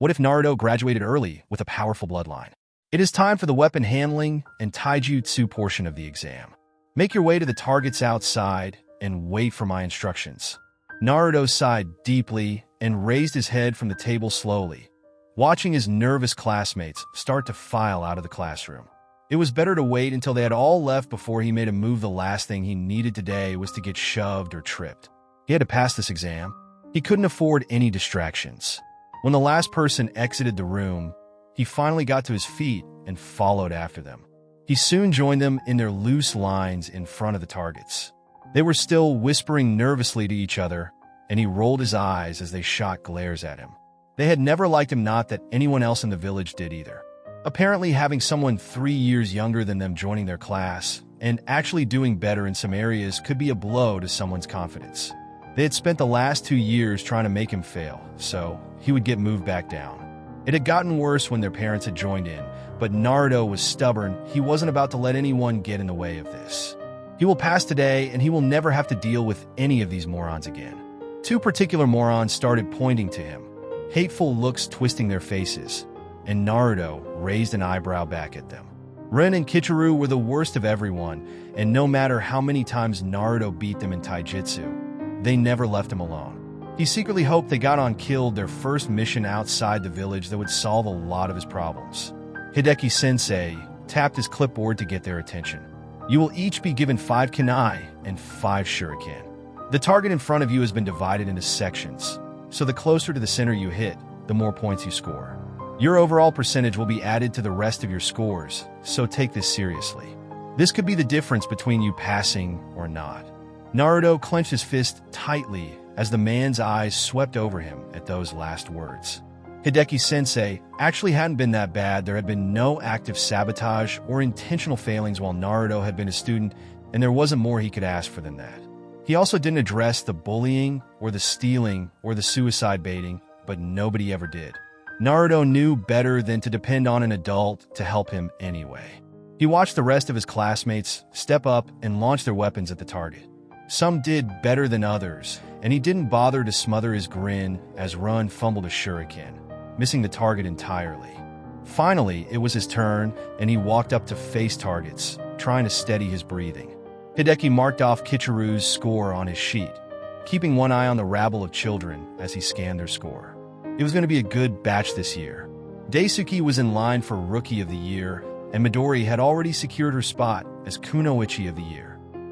What if Naruto graduated early with a powerful bloodline? It is time for the weapon handling and taijutsu portion of the exam. Make your way to the targets outside and wait for my instructions. Naruto sighed deeply and raised his head from the table slowly, watching his nervous classmates start to file out of the classroom. It was better to wait until they had all left before he made a move. The last thing he needed today was to get shoved or tripped. He had to pass this exam. He couldn't afford any distractions. When the last person exited the room, he finally got to his feet and followed after them. He soon joined them in their loose lines in front of the targets. They were still whispering nervously to each other, and he rolled his eyes as they shot glares at him. They had never liked him, not that anyone else in the village did either. Apparently, having someone 3 years younger than them joining their class and actually doing better in some areas could be a blow to someone's confidence. They had spent the last 2 years trying to make him fail, so he would get moved back down. It had gotten worse when their parents had joined in, but Naruto was stubborn. He wasn't about to let anyone get in the way of this. He will pass today, and he will never have to deal with any of these morons again. 2 particular morons started pointing to him, hateful looks twisting their faces, and Naruto raised an eyebrow back at them. Ren and Kichiro were the worst of everyone, and no matter how many times Naruto beat them in taijutsu, they never left him alone. He secretly hoped they got on killed their first mission outside the village that would solve a lot of his problems. Hideki Sensei tapped his clipboard to get their attention. You will each be given 5 kunai and 5 shuriken. The target in front of you has been divided into sections, so the closer to the center you hit, the more points you score. Your overall percentage will be added to the rest of your scores, so take this seriously. This could be the difference between you passing or not. Naruto clenched his fist tightly as the man's eyes swept over him at those last words. Hideki Sensei actually hadn't been that bad. There had been no active sabotage or intentional failings while Naruto had been a student, and there wasn't more he could ask for than that. He also didn't address the bullying or the stealing or the suicide baiting, but nobody ever did. Naruto knew better than to depend on an adult to help him anyway. He watched the rest of his classmates step up and launch their weapons at the target. Some did better than others, and he didn't bother to smother his grin as Run fumbled a shuriken, missing the target entirely. Finally, it was his turn, and he walked up to face targets, trying to steady his breathing. Hideki marked off Kichiru's score on his sheet, keeping one eye on the rabble of children as he scanned their score. It was going to be a good batch this year. Daisuke was in line for Rookie of the Year, and Midori had already secured her spot as Kunoichi of the Year.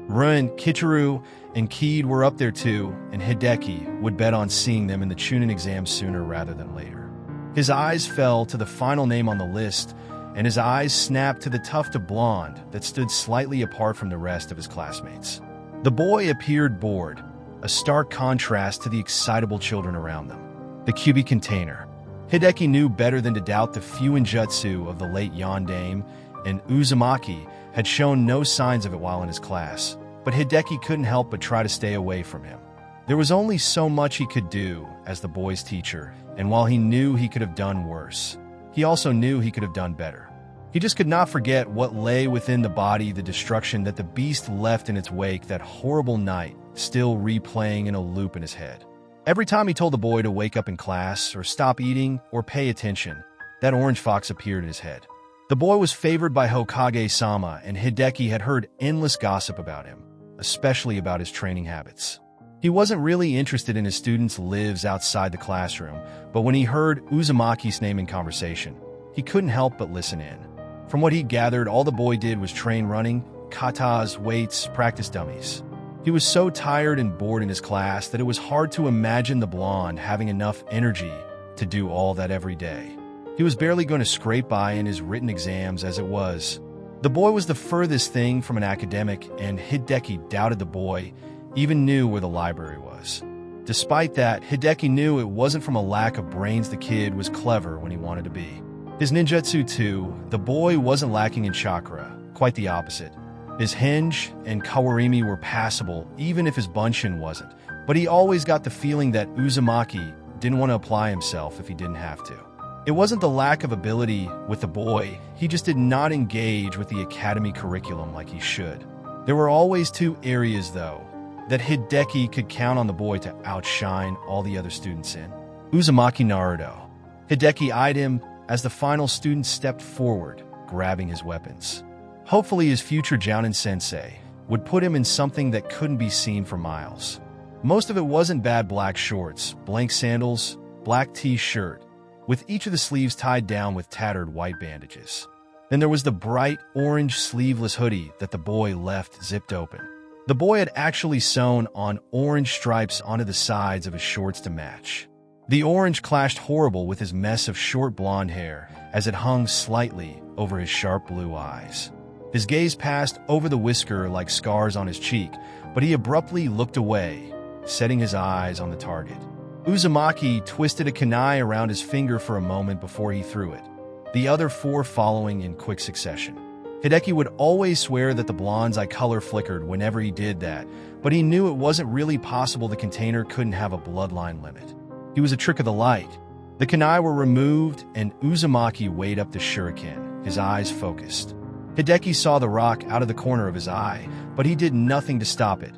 Run, Kichiru, and Keed were up there too, and Hideki would bet on seeing them in the Chunin exam sooner rather than later. His eyes fell to the final name on the list, and his eyes snapped to the tuft of blonde that stood slightly apart from the rest of his classmates. The boy appeared bored, a stark contrast to the excitable children around them. The Kyubi container. Hideki knew better than to doubt the Fuinjutsu of the late Yondaime, and Uzumaki had shown no signs of it while in his class, but Hideki couldn't help but try to stay away from him. There was only so much he could do as the boy's teacher, and while he knew he could have done worse, he also knew he could have done better. He just could not forget what lay within the body, the destruction that the beast left in its wake, that horrible night still replaying in a loop in his head. Every time he told the boy to wake up in class or stop eating or pay attention, that orange fox appeared in his head. The boy was favored by Hokage-sama, and Hideki had heard endless gossip about him, especially about his training habits. He wasn't really interested in his students' lives outside the classroom, but when he heard Uzumaki's name in conversation, he couldn't help but listen in. From what he gathered, all the boy did was train running, katas, weights, practice dummies. He was so tired and bored in his class that it was hard to imagine the blonde having enough energy to do all that every day. He was barely going to scrape by in his written exams as it was. The boy was the furthest thing from an academic, and Hideki doubted the boy even knew where the library was. Despite that, Hideki knew it wasn't from a lack of brains. The kid was clever when he wanted to be. His ninjutsu too, the boy wasn't lacking in chakra, quite the opposite. His hinge and kawarimi were passable, even if his bunshin wasn't, but he always got the feeling that Uzumaki didn't want to apply himself if he didn't have to. It wasn't the lack of ability with the boy, he just did not engage with the academy curriculum like he should. There were always 2 areas, though, that Hideki could count on the boy to outshine all the other students in. Uzumaki Naruto. Hideki eyed him as the final student stepped forward, grabbing his weapons. Hopefully his future Jounin sensei would put him in something that couldn't be seen for miles. Most of it wasn't bad: black shorts, blank sandals, black t-shirt, with each of the sleeves tied down with tattered white bandages. Then there was the bright orange sleeveless hoodie that the boy left zipped open. The boy had actually sewn on orange stripes onto the sides of his shorts to match. The orange clashed horrible with his mess of short blonde hair as it hung slightly over his sharp blue eyes. His gaze passed over the whisker like scars on his cheek, but he abruptly looked away, setting his eyes on the target. Uzumaki twisted a kunai around his finger for a moment before he threw it, the other four following in quick succession. Hideki would always swear that the blonde's eye color flickered whenever he did that, but he knew it wasn't really possible. The container couldn't have a bloodline limit. He was a trick of the light. The kunai were removed, and Uzumaki weighed up the shuriken, his eyes focused. Hideki saw the rock out of the corner of his eye, but he did nothing to stop it,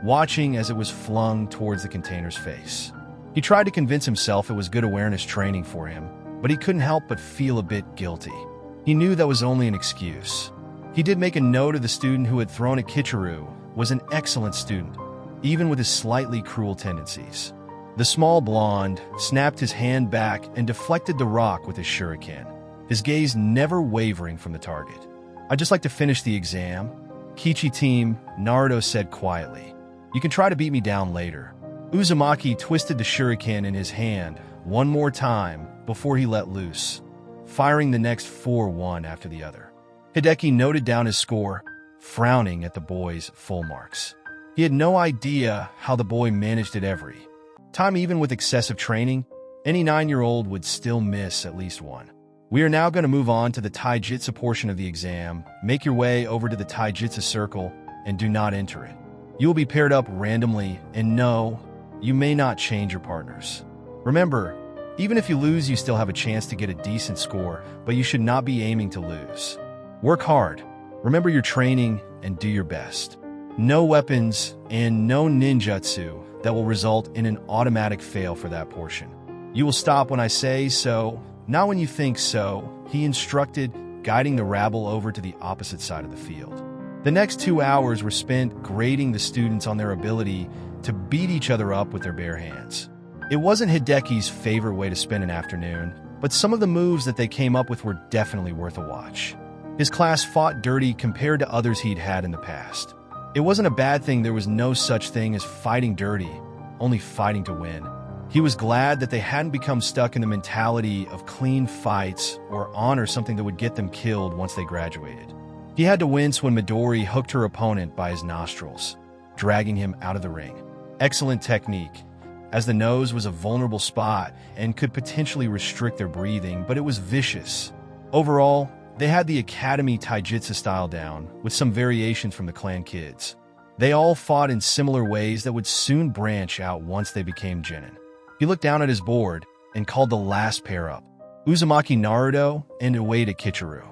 watching as it was flung towards the container's face. He tried to convince himself it was good awareness training for him, but he couldn't help but feel a bit guilty. He knew that was only an excuse. He did make a note of the student who had thrown at Kichiru was an excellent student, even with his slightly cruel tendencies. The small blonde snapped his hand back and deflected the rock with his shuriken, his gaze never wavering from the target. "I'd just like to finish the exam," Kichi team, Naruto said quietly. "You can try to beat me down later." Uzumaki twisted the shuriken in his hand one more time before he let loose, firing the next four one after the other. Hideki noted down his score, frowning at the boy's full marks. He had no idea how the boy managed it every time. Even with excessive training, any 9-year-old would still miss at least one. We are now going to move on to the taijutsu portion of the exam. Make your way over to the taijutsu circle and do not enter it. You will be paired up randomly, and no, you may not change your partners. Remember, even if you lose, you still have a chance to get a decent score, but you should not be aiming to lose. Work hard, remember your training, and do your best. No weapons and no ninjutsu that will result in an automatic fail for that portion. You will stop when I say so, not when you think so, he instructed, guiding the rabble over to the opposite side of the field. The next 2 hours were spent grading the students on their ability to beat each other up with their bare hands. It wasn't Hideki's favorite way to spend an afternoon, but some of the moves that they came up with were definitely worth a watch. His class fought dirty compared to others he'd had in the past. It wasn't a bad thing. There was no such thing as fighting dirty, only fighting to win. He was glad that they hadn't become stuck in the mentality of clean fights or honor something that would get them killed once they graduated. He had to wince when Midori hooked her opponent by his nostrils, dragging him out of the ring. Excellent technique, as the nose was a vulnerable spot and could potentially restrict their breathing, but it was vicious. Overall, they had the academy taijutsu style down, with some variations from the clan kids. They all fought in similar ways that would soon branch out once they became genin. He looked down at his board and called the last pair up, Uzumaki Naruto and Ueda Kichiru.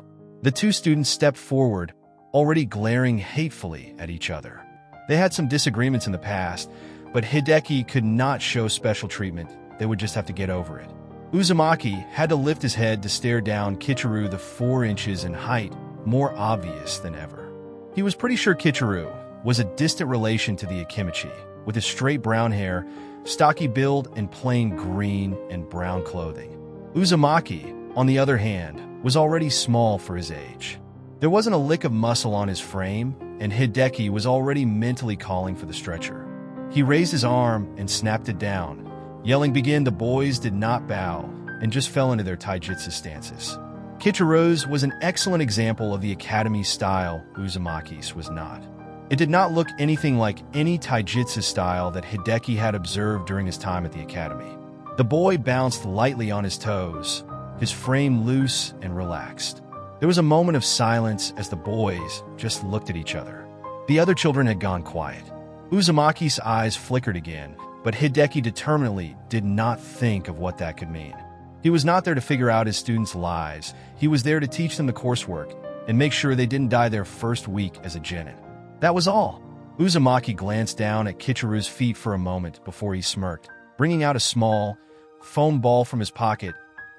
The two students stepped forward, already glaring hatefully at each other. They had some disagreements in the past, but Hideki could not show special treatment. They would just have to get over it. Uzumaki had to lift his head to stare down Kichiru, the 4 inches in height, more obvious than ever. He was pretty sure Kichiru was a distant relation to the Akimichi, with his straight brown hair, stocky build, and plain green and brown clothing. Uzumaki, on the other hand, was already small for his age. There wasn't a lick of muscle on his frame, and Hideki was already mentally calling for the stretcher. He raised his arm and snapped it down. Yelling begin, the boys did not bow and just fell into their taijutsu stances. Kichiru's was an excellent example of the academy style. Uzumaki's was not. It did not look anything like any taijutsu style that Hideki had observed during his time at the academy. The boy bounced lightly on his toes, his frame loose and relaxed. There was a moment of silence as the boys just looked at each other. The other children had gone quiet. Uzumaki's eyes flickered again, but Hideki determinedly did not think of what that could mean. He was not there to figure out his students' lives. He was there to teach them the coursework and make sure they didn't die their first week as a genin. That was all. Uzumaki glanced down at Kichiru's feet for a moment before he smirked, bringing out a small, foam ball from his pocket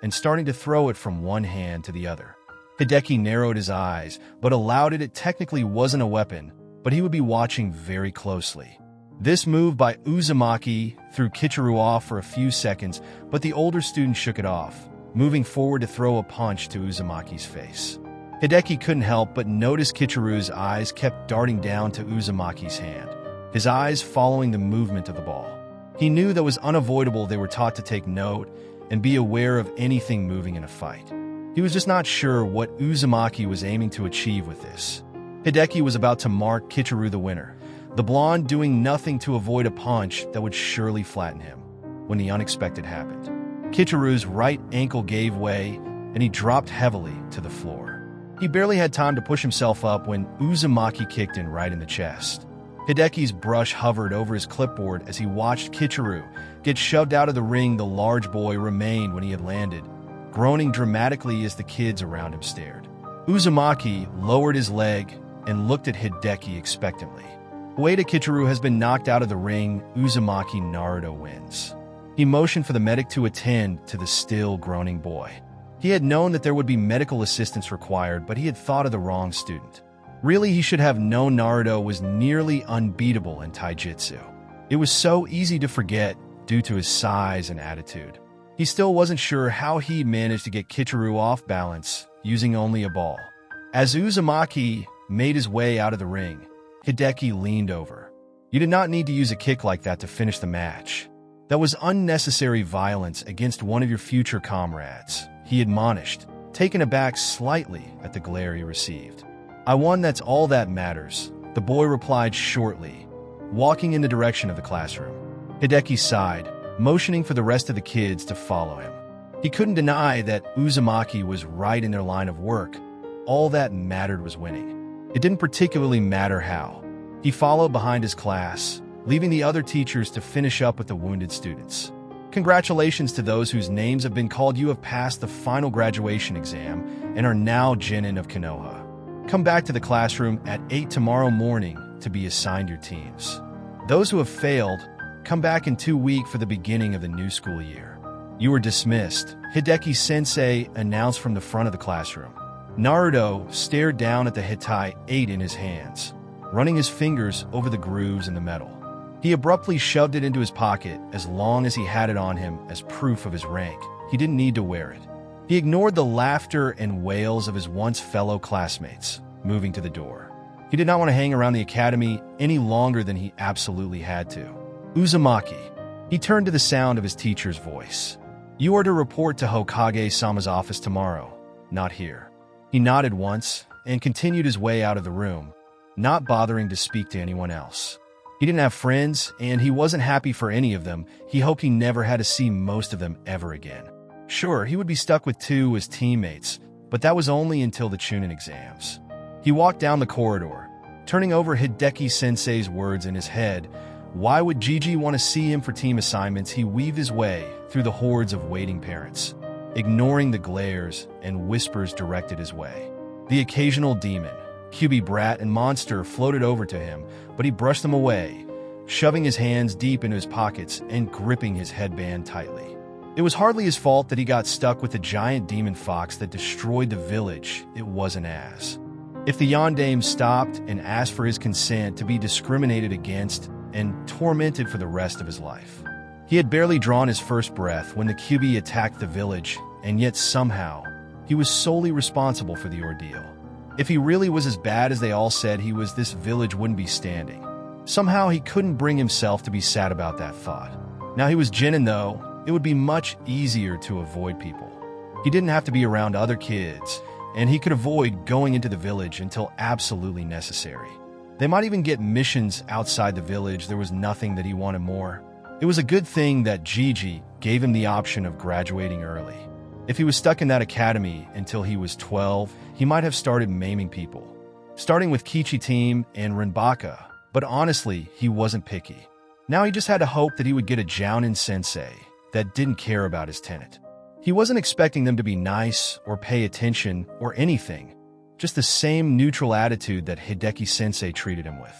and starting to throw it from one hand to the other. Hideki narrowed his eyes, but allowed it technically wasn't a weapon, but he would be watching very closely. This move by Uzumaki threw Kichiro off for a few seconds, but the older student shook it off, moving forward to throw a punch to Uzumaki's face. Hideki couldn't help but notice Kichiro's eyes kept darting down to Uzumaki's hand, his eyes following the movement of the ball. He knew that was unavoidable. They were taught to take note and be aware of anything moving in a fight. He was just not sure what Uzumaki was aiming to achieve with this. Hideki was about to mark Kichiro the winner, the blonde doing nothing to avoid a punch that would surely flatten him, when the unexpected happened. Kichiro's right ankle gave way, and he dropped heavily to the floor. He barely had time to push himself up when Uzumaki kicked in right in the chest. Hideki's brush hovered over his clipboard as he watched Kichiro get shoved out of the ring. The large boy remained when he had landed, groaning dramatically as the kids around him stared. Uzumaki lowered his leg and looked at Hideki expectantly. Ueda Kichiro has been knocked out of the ring. Uzumaki Naruto wins. He motioned for the medic to attend to the still groaning boy. He had known that there would be medical assistance required, but he had thought of the wrong student. Really, he should have known Naruto was nearly unbeatable in taijutsu. It was so easy to forget due to his size and attitude. He still wasn't sure how he'd managed to get Kichiro off balance using only a ball. As Uzumaki made his way out of the ring, Hideki leaned over. You did not need to use a kick like that to finish the match. That was unnecessary violence against one of your future comrades, he admonished, taken aback slightly at the glare he received. I won, that's all that matters, the boy replied shortly, walking in the direction of the classroom. Hideki sighed, motioning for the rest of the kids to follow him. He couldn't deny that Uzumaki was right in their line of work. All that mattered was winning. It didn't particularly matter how. He followed behind his class, leaving the other teachers to finish up with the wounded students. Congratulations to those whose names have been called. You have passed the final graduation exam and are now Genin of Konoha. Come back to the classroom at 8 tomorrow morning to be assigned your teams. Those who have failed, come back in 2 weeks for the beginning of the new school year. You are dismissed, Hideki sensei announced from the front of the classroom. Naruto stared down at the Hittite 8 in his hands, running his fingers over the grooves in the metal. He abruptly shoved it into his pocket. As long as he had it on him as proof of his rank, he didn't need to wear it. He ignored the laughter and wails of his once fellow classmates, moving to the door. He did not want to hang around the academy any longer than he absolutely had to. Uzumaki. He turned to the sound of his teacher's voice. You are to report to Hokage-sama's office tomorrow, not here. He nodded once and continued his way out of the room, not bothering to speak to anyone else. He didn't have friends, and he wasn't happy for any of them. He hoped he never had to see most of them ever again. Sure, he would be stuck with 2 as teammates, but that was only until the Chunin exams. He walked down the corridor, turning over Hideki sensei's words in his head. Why would Gigi want to see him for team assignments? He weaved his way through the hordes of waiting parents, ignoring the glares and whispers directed his way. The occasional demon, Kyuubi brat, and monster floated over to him, but he brushed them away, shoving his hands deep into his pockets and gripping his headband tightly. It was hardly his fault that he got stuck with the giant demon fox that destroyed the village. It wasn't as if the Yondaime stopped and asked for his consent to be discriminated against and tormented for the rest of his life. He had barely drawn his first breath when the Kyuubi attacked the village, and yet somehow, he was solely responsible for the ordeal. If he really was as bad as they all said he was, this village wouldn't be standing. Somehow he couldn't bring himself to be sad about that thought. Now he was Genin though, it would be much easier to avoid people. He didn't have to be around other kids, and he could avoid going into the village until absolutely necessary. They might even get missions outside the village. There was nothing that he wanted more. It was a good thing that Gigi gave him the option of graduating early. If he was stuck in that academy until he was 12, he might have started maiming people, starting with Kichi team and Renbaka, but honestly, he wasn't picky. Now he just had to hope that he would get a Jounin sensei that didn't care about his tenant. He wasn't expecting them to be nice or pay attention or anything, just the same neutral attitude that Hideki sensei treated him with.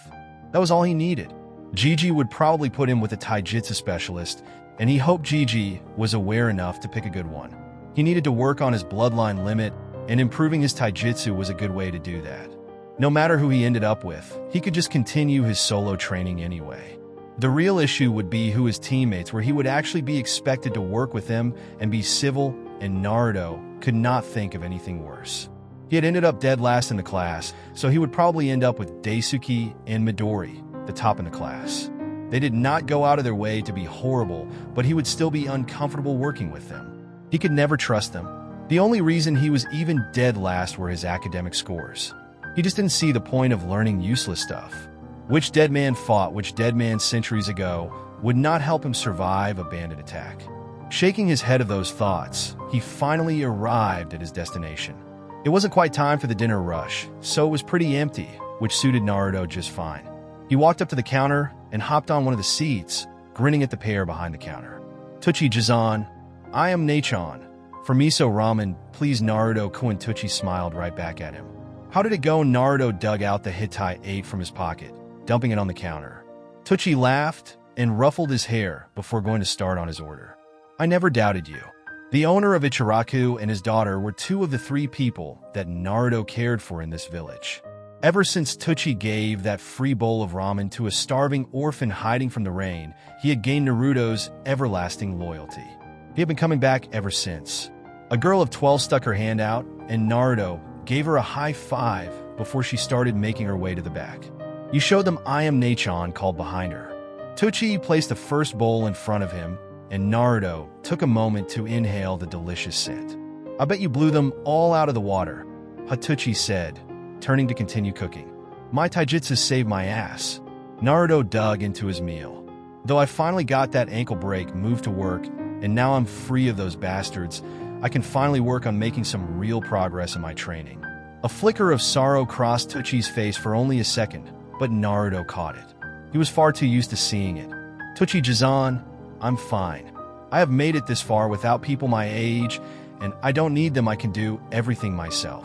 That was all he needed. Gigi would probably put him with a taijutsu specialist, and he hoped Gigi was aware enough to pick a good one. He needed to work on his bloodline limit, and improving his taijutsu was a good way to do that. No matter who he ended up with, he could just continue his solo training anyway. The real issue would be who his teammates were. He would actually be expected to work with them and be civil, and Naruto could not think of anything worse. He had ended up dead last in the class, so he would probably end up with Daisuke and Midori, the top in the class. They did not go out of their way to be horrible, but he would still be uncomfortable working with them. He could never trust them. The only reason he was even dead last were his academic scores. He just didn't see the point of learning useless stuff. Which dead man fought which dead man centuries ago would not help him survive a bandit attack. Shaking his head of those thoughts, he finally arrived at his destination. It wasn't quite time for the dinner rush, so it was pretty empty, which suited Naruto just fine. He walked up to the counter and hopped on one of the seats, grinning at the pair behind the counter. Tuchi-jizan, I am Nachon. For miso ramen, please. Naruto Kuin. Smiled right back at him. How did it go? Naruto dug out the Hittite 8 from his pocket, dumping it on the counter. Tuchi laughed and ruffled his hair before going to start on his order. I never doubted you. The owner of Ichiraku and his daughter were two of the three people that Naruto cared for in this village. Ever since Tuchi gave that free bowl of ramen to a starving orphan hiding from the rain, he had gained Naruto's everlasting loyalty. He had been coming back ever since. A girl of 12 stuck her hand out, and Naruto gave her a high five before she started making her way to the back. You showed them I am Nachon called behind her. Tuchi placed the first bowl in front of him, and Naruto took a moment to inhale the delicious scent. I bet you blew them all out of the water, Hatuchi said, turning to continue cooking. My taijutsu saved my ass. Naruto dug into his meal. Though I finally got that ankle break moved to work, and now I'm free of those bastards, I can finally work on making some real progress in my training. A flicker of sorrow crossed Tuchi's face for only a second, but Naruto caught it. He was far too used to seeing it. Tuchi-jizan, I'm fine. I have made it this far without people my age, and I don't need them. I can do everything myself.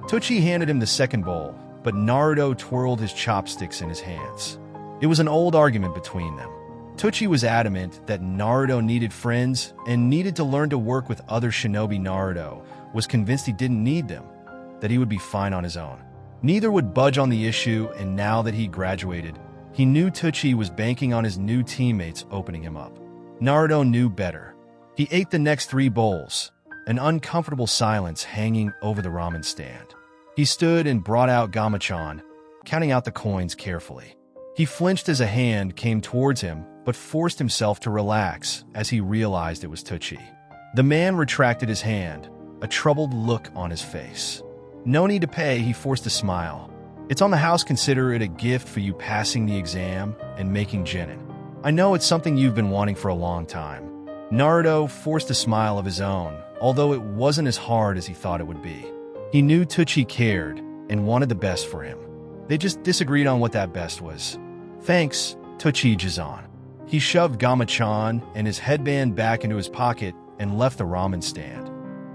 Tuchi handed him the second bowl, but Naruto twirled his chopsticks in his hands. It was an old argument between them. Tuchi was adamant that Naruto needed friends and needed to learn to work with other shinobi. Naruto was convinced he didn't need them, that he would be fine on his own. Neither would budge on the issue, and now that he graduated, he knew Tuchi was banking on his new teammates opening him up. Naruto knew better. He ate the next 3 bowls, an uncomfortable silence hanging over the ramen stand. He stood and brought out Gamachan, counting out the coins carefully. He flinched as a hand came towards him, but forced himself to relax as he realized it was Tuchi. The man retracted his hand, a troubled look on his face. No need to pay, he forced a smile. It's on the house. Consider it a gift for you passing the exam and making genin. I know it's something you've been wanting for a long time. Naruto forced a smile of his own, although it wasn't as hard as he thought it would be. He knew Tuchi cared and wanted the best for him. They just disagreed on what that best was. Thanks, Tuchi-jizan. He shoved Gamachan and his headband back into his pocket and left the ramen stand,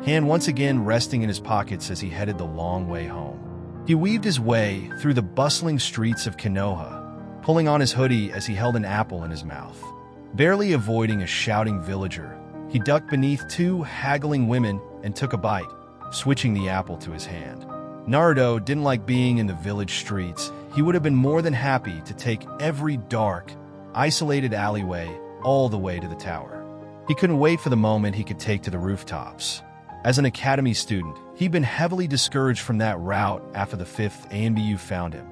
hand once again resting in his pockets as he headed the long way home. He weaved his way through the bustling streets of Konoha, pulling on his hoodie as he held an apple in his mouth. Barely avoiding a shouting villager, he ducked beneath 2 haggling women and took a bite, switching the apple to his hand. Naruto didn't like being in the village streets. He would have been more than happy to take every dark, isolated alleyway all the way to the tower. He couldn't wait for the moment he could take to the rooftops. As an academy student, he'd been heavily discouraged from that route after the 5th ANBU found him.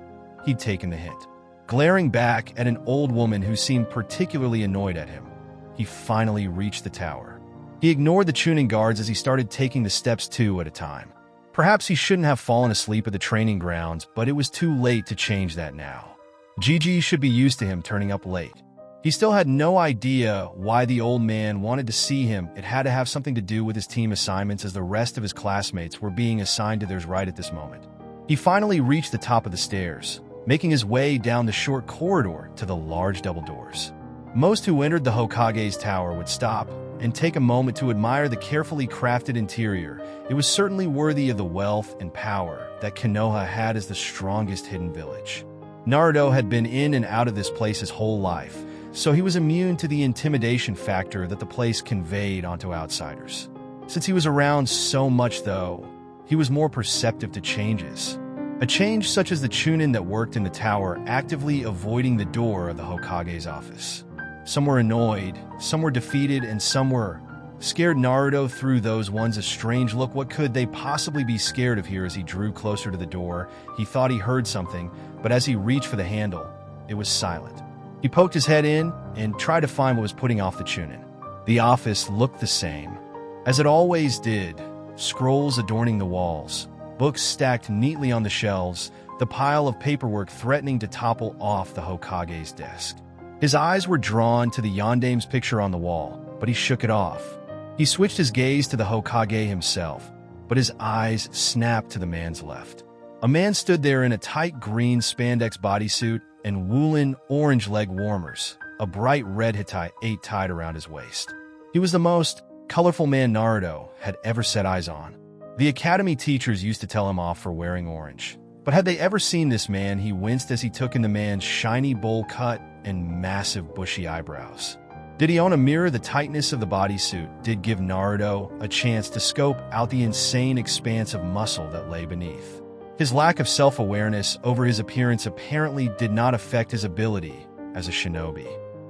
He'd taken the hint. Glaring back at an old woman who seemed particularly annoyed at him, he finally reached the tower. He ignored the tuning guards as he started taking the steps 2 at a time. Perhaps he shouldn't have fallen asleep at the training grounds, but it was too late to change that now. Gigi should be used to him turning up late. He still had no idea why the old man wanted to see him. It had to have something to do with his team assignments, as the rest of his classmates were being assigned to theirs right at this moment. He finally reached the top of the stairs, making his way down the short corridor to the large double doors. Most who entered the Hokage's tower would stop and take a moment to admire the carefully crafted interior. It was certainly worthy of the wealth and power that Konoha had as the strongest hidden village. Naruto had been in and out of this place his whole life, so he was immune to the intimidation factor that the place conveyed onto outsiders. Since he was around so much, though, he was more perceptive to changes. A change such as the Chunin that worked in the tower actively avoiding the door of the Hokage's office. Some were annoyed, some were defeated, and some were scared. Naruto threw those ones a strange look. What could they possibly be scared of here? As he drew closer to the door, he thought he heard something, but as he reached for the handle, it was silent. He poked his head in and tried to find what was putting off the Chunin. The office looked the same, as it always did. Scrolls adorning the walls, books stacked neatly on the shelves, the pile of paperwork threatening to topple off the Hokage's desk. His eyes were drawn to the Yandame's picture on the wall, but he shook it off. He switched his gaze to the Hokage himself, but his eyes snapped to the man's left. A man stood there in a tight green spandex bodysuit and woolen orange leg warmers, a bright red hitai tied around his waist. He was the most colorful man Naruto had ever set eyes on. The academy teachers used to tell him off for wearing orange, but had they ever seen this man, he winced as he took in the man's shiny bowl cut and massive bushy eyebrows. Did he own a mirror? The tightness of the bodysuit did give Naruto a chance to scope out the insane expanse of muscle that lay beneath. His lack of self-awareness over his appearance apparently did not affect his ability as a shinobi.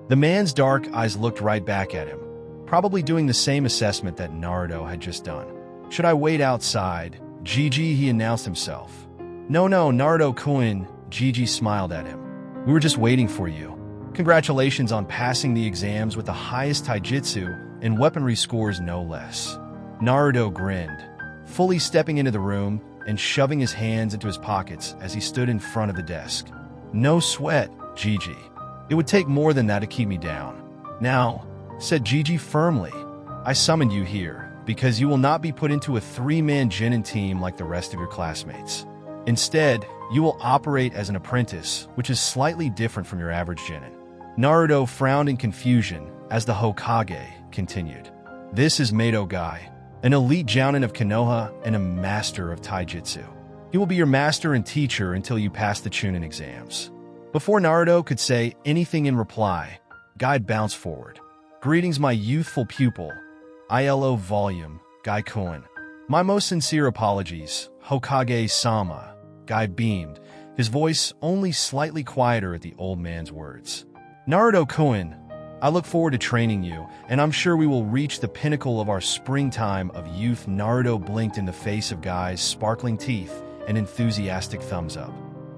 The man's dark eyes looked right back at him, probably doing the same assessment that Naruto had just done. Should I wait outside? Gigi, he announced himself. No, Naruto-kun, Gigi smiled at him. We were just waiting for you. Congratulations on passing the exams with the highest taijutsu and weaponry scores, no less. Naruto grinned, fully stepping into the room and shoving his hands into his pockets as he stood in front of the desk. No sweat, Gigi. It would take more than that to keep me down. Now, said Gigi firmly, I summoned you here because you will not be put into a three-man Genin team like the rest of your classmates. Instead, you will operate as an apprentice, which is slightly different from your average Genin. Naruto frowned in confusion as the Hokage continued. This is Mato Guy, an elite jounin of Konoha and a master of taijutsu. He will be your master and teacher until you pass the Chunin exams. Before Naruto could say anything in reply, Guy bounced forward. Greetings, my youthful pupil. ILO volume, Guy-kun. My most sincere apologies, Hokage-sama. Guy beamed, his voice only slightly quieter at the old man's words. Naruto-kun, I look forward to training you, and I'm sure we will reach the pinnacle of our springtime of youth. Naruto blinked in the face of Guy's sparkling teeth and enthusiastic thumbs up.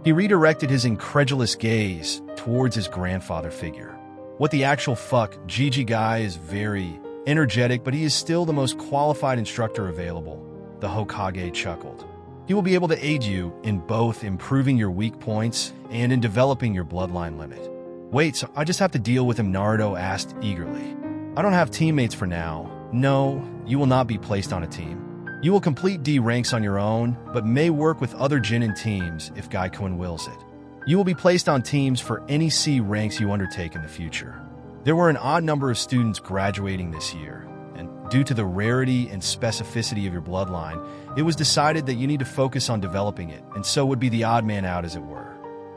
He redirected his incredulous gaze towards his grandfather figure. What the actual fuck? Gigi Guy is very energetic, but he is still the most qualified instructor available, the Hokage chuckled. He will be able to aid you in both improving your weak points and in developing your bloodline limit. Wait, so I just have to deal with him? Naruto asked eagerly. I don't have teammates for now. No, you will not be placed on a team. You will complete D ranks on your own, but may work with other Genin teams if Gaikun wills it. You will be placed on teams for any C ranks you undertake in the future. There were an odd number of students graduating this year, and due to the rarity and specificity of your bloodline, it was decided that you need to focus on developing it, and so would be the odd man out, as it were.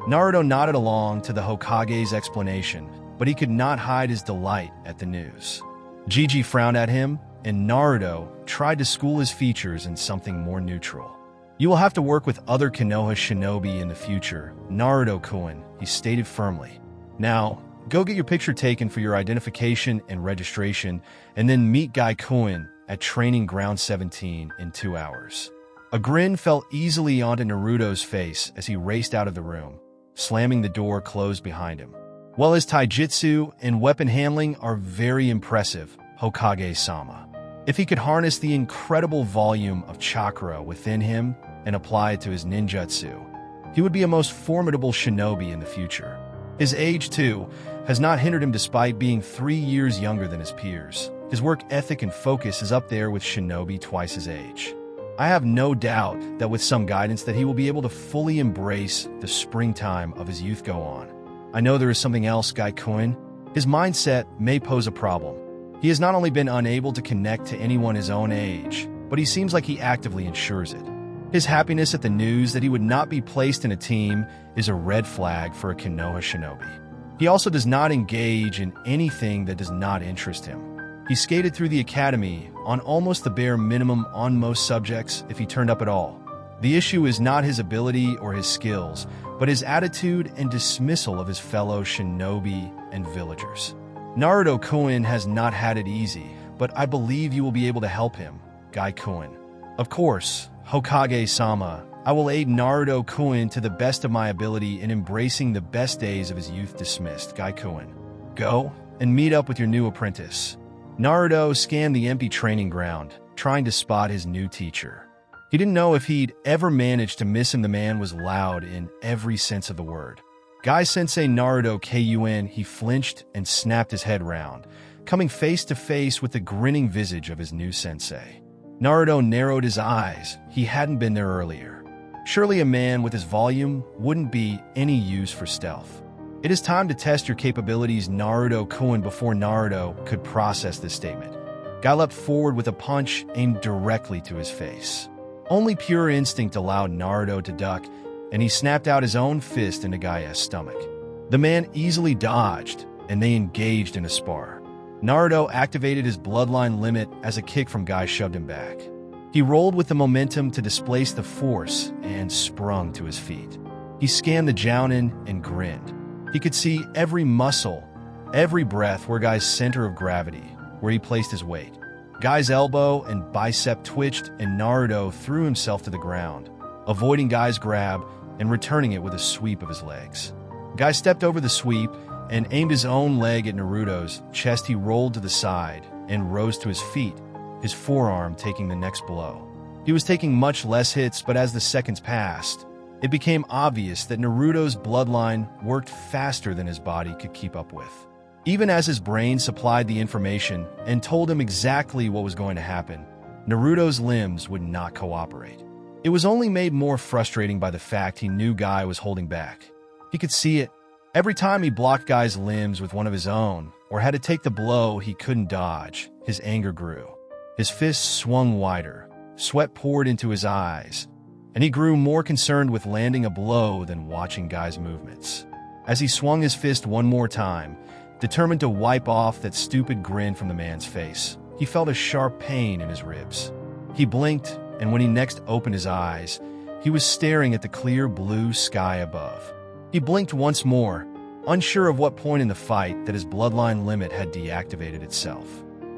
Naruto nodded along to the Hokage's explanation, but he could not hide his delight at the news. Gigi frowned at him, and Naruto tried to school his features in something more neutral. You will have to work with other Konoha shinobi in the future, Naruto-kun, he stated firmly. Now, go get your picture taken for your identification and registration, and then meet Gaikun at Training Ground 17 in 2 hours. A grin fell easily onto Naruto's face as he raced out of the room, slamming the door closed behind him. While his taijutsu and weapon handling are very impressive, Hokage-sama, if he could harness the incredible volume of chakra within him and apply it to his ninjutsu, he would be a most formidable shinobi in the future. His age, too, has not hindered him despite being 3 years younger than his peers. His work ethic and focus is up there with shinobi twice his age. I have no doubt that with some guidance that he will be able to fully embrace the springtime of his youth. Go on. I know there is something else, Gaikun. His mindset may pose a problem. He has not only been unable to connect to anyone his own age, but he seems like he actively ensures it. His happiness at the news that he would not be placed in a team is a red flag for a Konoha shinobi. He also does not engage in anything that does not interest him. He skated through the academy on almost the bare minimum on most subjects if he turned up at all. The issue is not his ability or his skills, but his attitude and dismissal of his fellow shinobi and villagers. Naruto Koen has not had it easy, but I believe you will be able to help him, Guy Koen. Of course, Hokage-sama, I will aid Naruto Koen to the best of my ability in embracing the best days of his youth. Dismissed, Guy Koen. Go and meet up with your new apprentice. Naruto scanned the empty training ground, trying to spot his new teacher. He didn't know if he'd ever manage to miss him. The man was loud in every sense of the word. Guy Sensei Naruto Kun, he flinched and snapped his head round, coming face to face with the grinning visage of his new sensei. Naruto narrowed his eyes. He hadn't been there earlier. Surely a man with his volume wouldn't be any use for stealth. It is time to test your capabilities, Naruto Koen. Before Naruto could process this statement, Guy leapt forward with a punch aimed directly to his face. Only pure instinct allowed Naruto to duck, and he snapped out his own fist into Guy's stomach. The man easily dodged, and they engaged in a spar. Naruto activated his bloodline limit as a kick from Guy shoved him back. He rolled with the momentum to displace the force and sprung to his feet. He scanned the Jounin and grinned. He could see every muscle, every breath where Guy's center of gravity, where he placed his weight. Guy's elbow and bicep twitched, and Naruto threw himself to the ground, avoiding Guy's grab and returning it with a sweep of his legs. Guy stepped over the sweep and aimed his own leg at Naruto's chest. He rolled to the side and rose to his feet, his forearm taking the next blow. He was taking much less hits, but as the seconds passed, it became obvious that Naruto's bloodline worked faster than his body could keep up with. Even as his brain supplied the information and told him exactly what was going to happen, Naruto's limbs would not cooperate. It was only made more frustrating by the fact he knew Guy was holding back. He could see it. Every time he blocked Guy's limbs with one of his own, or had to take the blow he couldn't dodge, his anger grew. His fists swung wider, sweat poured into his eyes, and he grew more concerned with landing a blow than watching Guy's movements. As he swung his fist one more time, determined to wipe off that stupid grin from the man's face, he felt a sharp pain in his ribs. He blinked, and when he next opened his eyes, he was staring at the clear blue sky above. He blinked once more, unsure of what point in the fight that his bloodline limit had deactivated itself.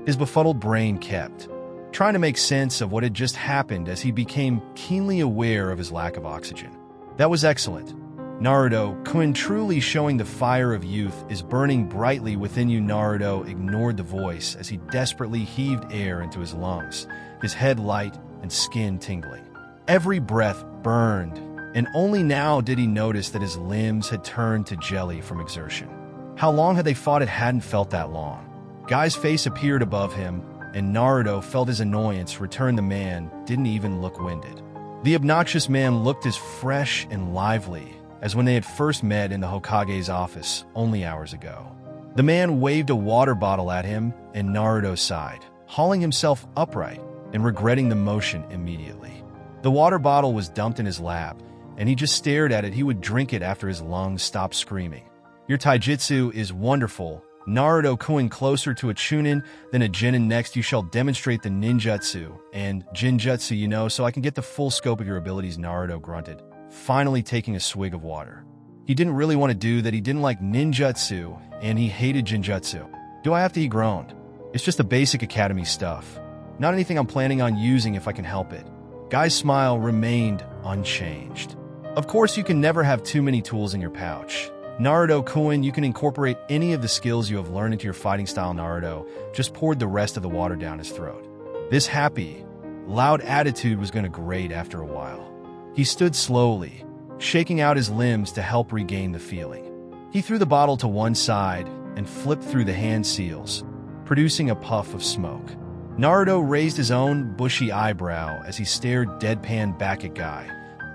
His befuddled brain kept trying to make sense of what had just happened as he became keenly aware of his lack of oxygen. That was excellent. Naruto Koen, truly showing the fire of youth is burning brightly within you. Naruto ignored the voice as he desperately heaved air into his lungs, his head light and skin tingling. Every breath burned, and only now did he notice that his limbs had turned to jelly from exertion. How long had they fought? It hadn't felt that long. Guy's face appeared above him, and Naruto felt his annoyance return. The man didn't even look winded. The obnoxious man looked as fresh and lively as when they had first met in the Hokage's office only hours ago. The man waved a water bottle at him, and Naruto sighed, hauling himself upright and regretting the motion immediately. The water bottle was dumped in his lap, and he just stared at it. He would drink it after his lungs stopped screaming. Your taijutsu is wonderful. Naruto Koen, closer to a chunin than a genin. Next, you shall demonstrate the ninjutsu and jinjutsu, so I can get the full scope of your abilities, Naruto grunted, finally taking a swig of water. He didn't really want to do that. He didn't like ninjutsu, and he hated jinjutsu. Do I have to? He groaned. It's just the basic academy stuff. Not anything I'm planning on using if I can help it. Guy's smile remained unchanged. Of course, you can never have too many tools in your pouch. Naruto Koen, you can incorporate any of the skills you have learned into your fighting style. Naruto just poured the rest of the water down his throat. This happy, loud attitude was going to grate after a while. He stood slowly, shaking out his limbs to help regain the feeling. He threw the bottle to one side and flipped through the hand seals, producing a puff of smoke. Naruto raised his own bushy eyebrow as he stared deadpan back at Guy,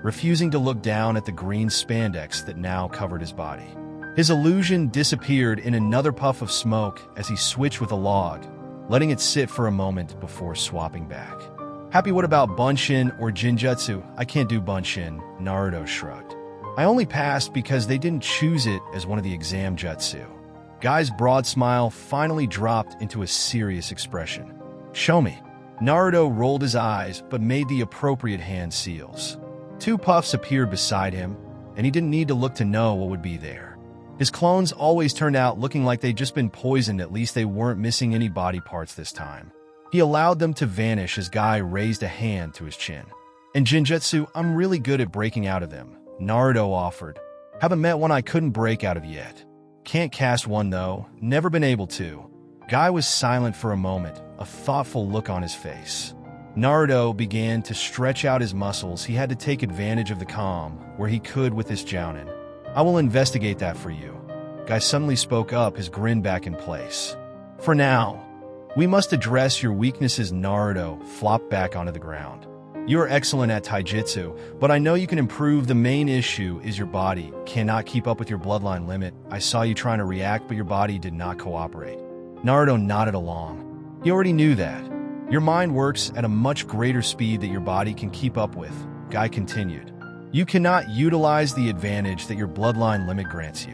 refusing to look down at the green spandex that now covered his body. His illusion disappeared in another puff of smoke as he switched with a log, letting it sit for a moment before swapping back. Happy? What about Bunshin or Jinjutsu? I can't do Bunshin, Naruto shrugged. I only passed because they didn't choose it as one of the exam jutsu. Guy's broad smile finally dropped into a serious expression. "Show me." Naruto rolled his eyes but made the appropriate hand seals. 2 puffs appeared beside him, and he didn't need to look to know what would be there. His clones always turned out looking like they'd just been poisoned. At least they weren't missing any body parts this time. He allowed them to vanish as Guy raised a hand to his chin. "In Jinjutsu, I'm really good at breaking out of them," Naruto offered. "Haven't met one I couldn't break out of yet. Can't cast one though, never been able to." Guy was silent for a moment, a thoughtful look on his face. Naruto began to stretch out his muscles. He had to take advantage of the calm where he could with this jounin. "I will investigate that for you." Guy suddenly spoke up, his grin back in place. "For now, we must address your weaknesses." Naruto flopped back onto the ground. "You are excellent at taijutsu, but I know you can improve. The main issue is your body cannot keep up with your bloodline limit. I saw you trying to react, but your body did not cooperate." Naruto nodded along. He already knew that. "Your mind works at a much greater speed that your body can keep up with," Guy continued. "You cannot utilize the advantage that your bloodline limit grants you.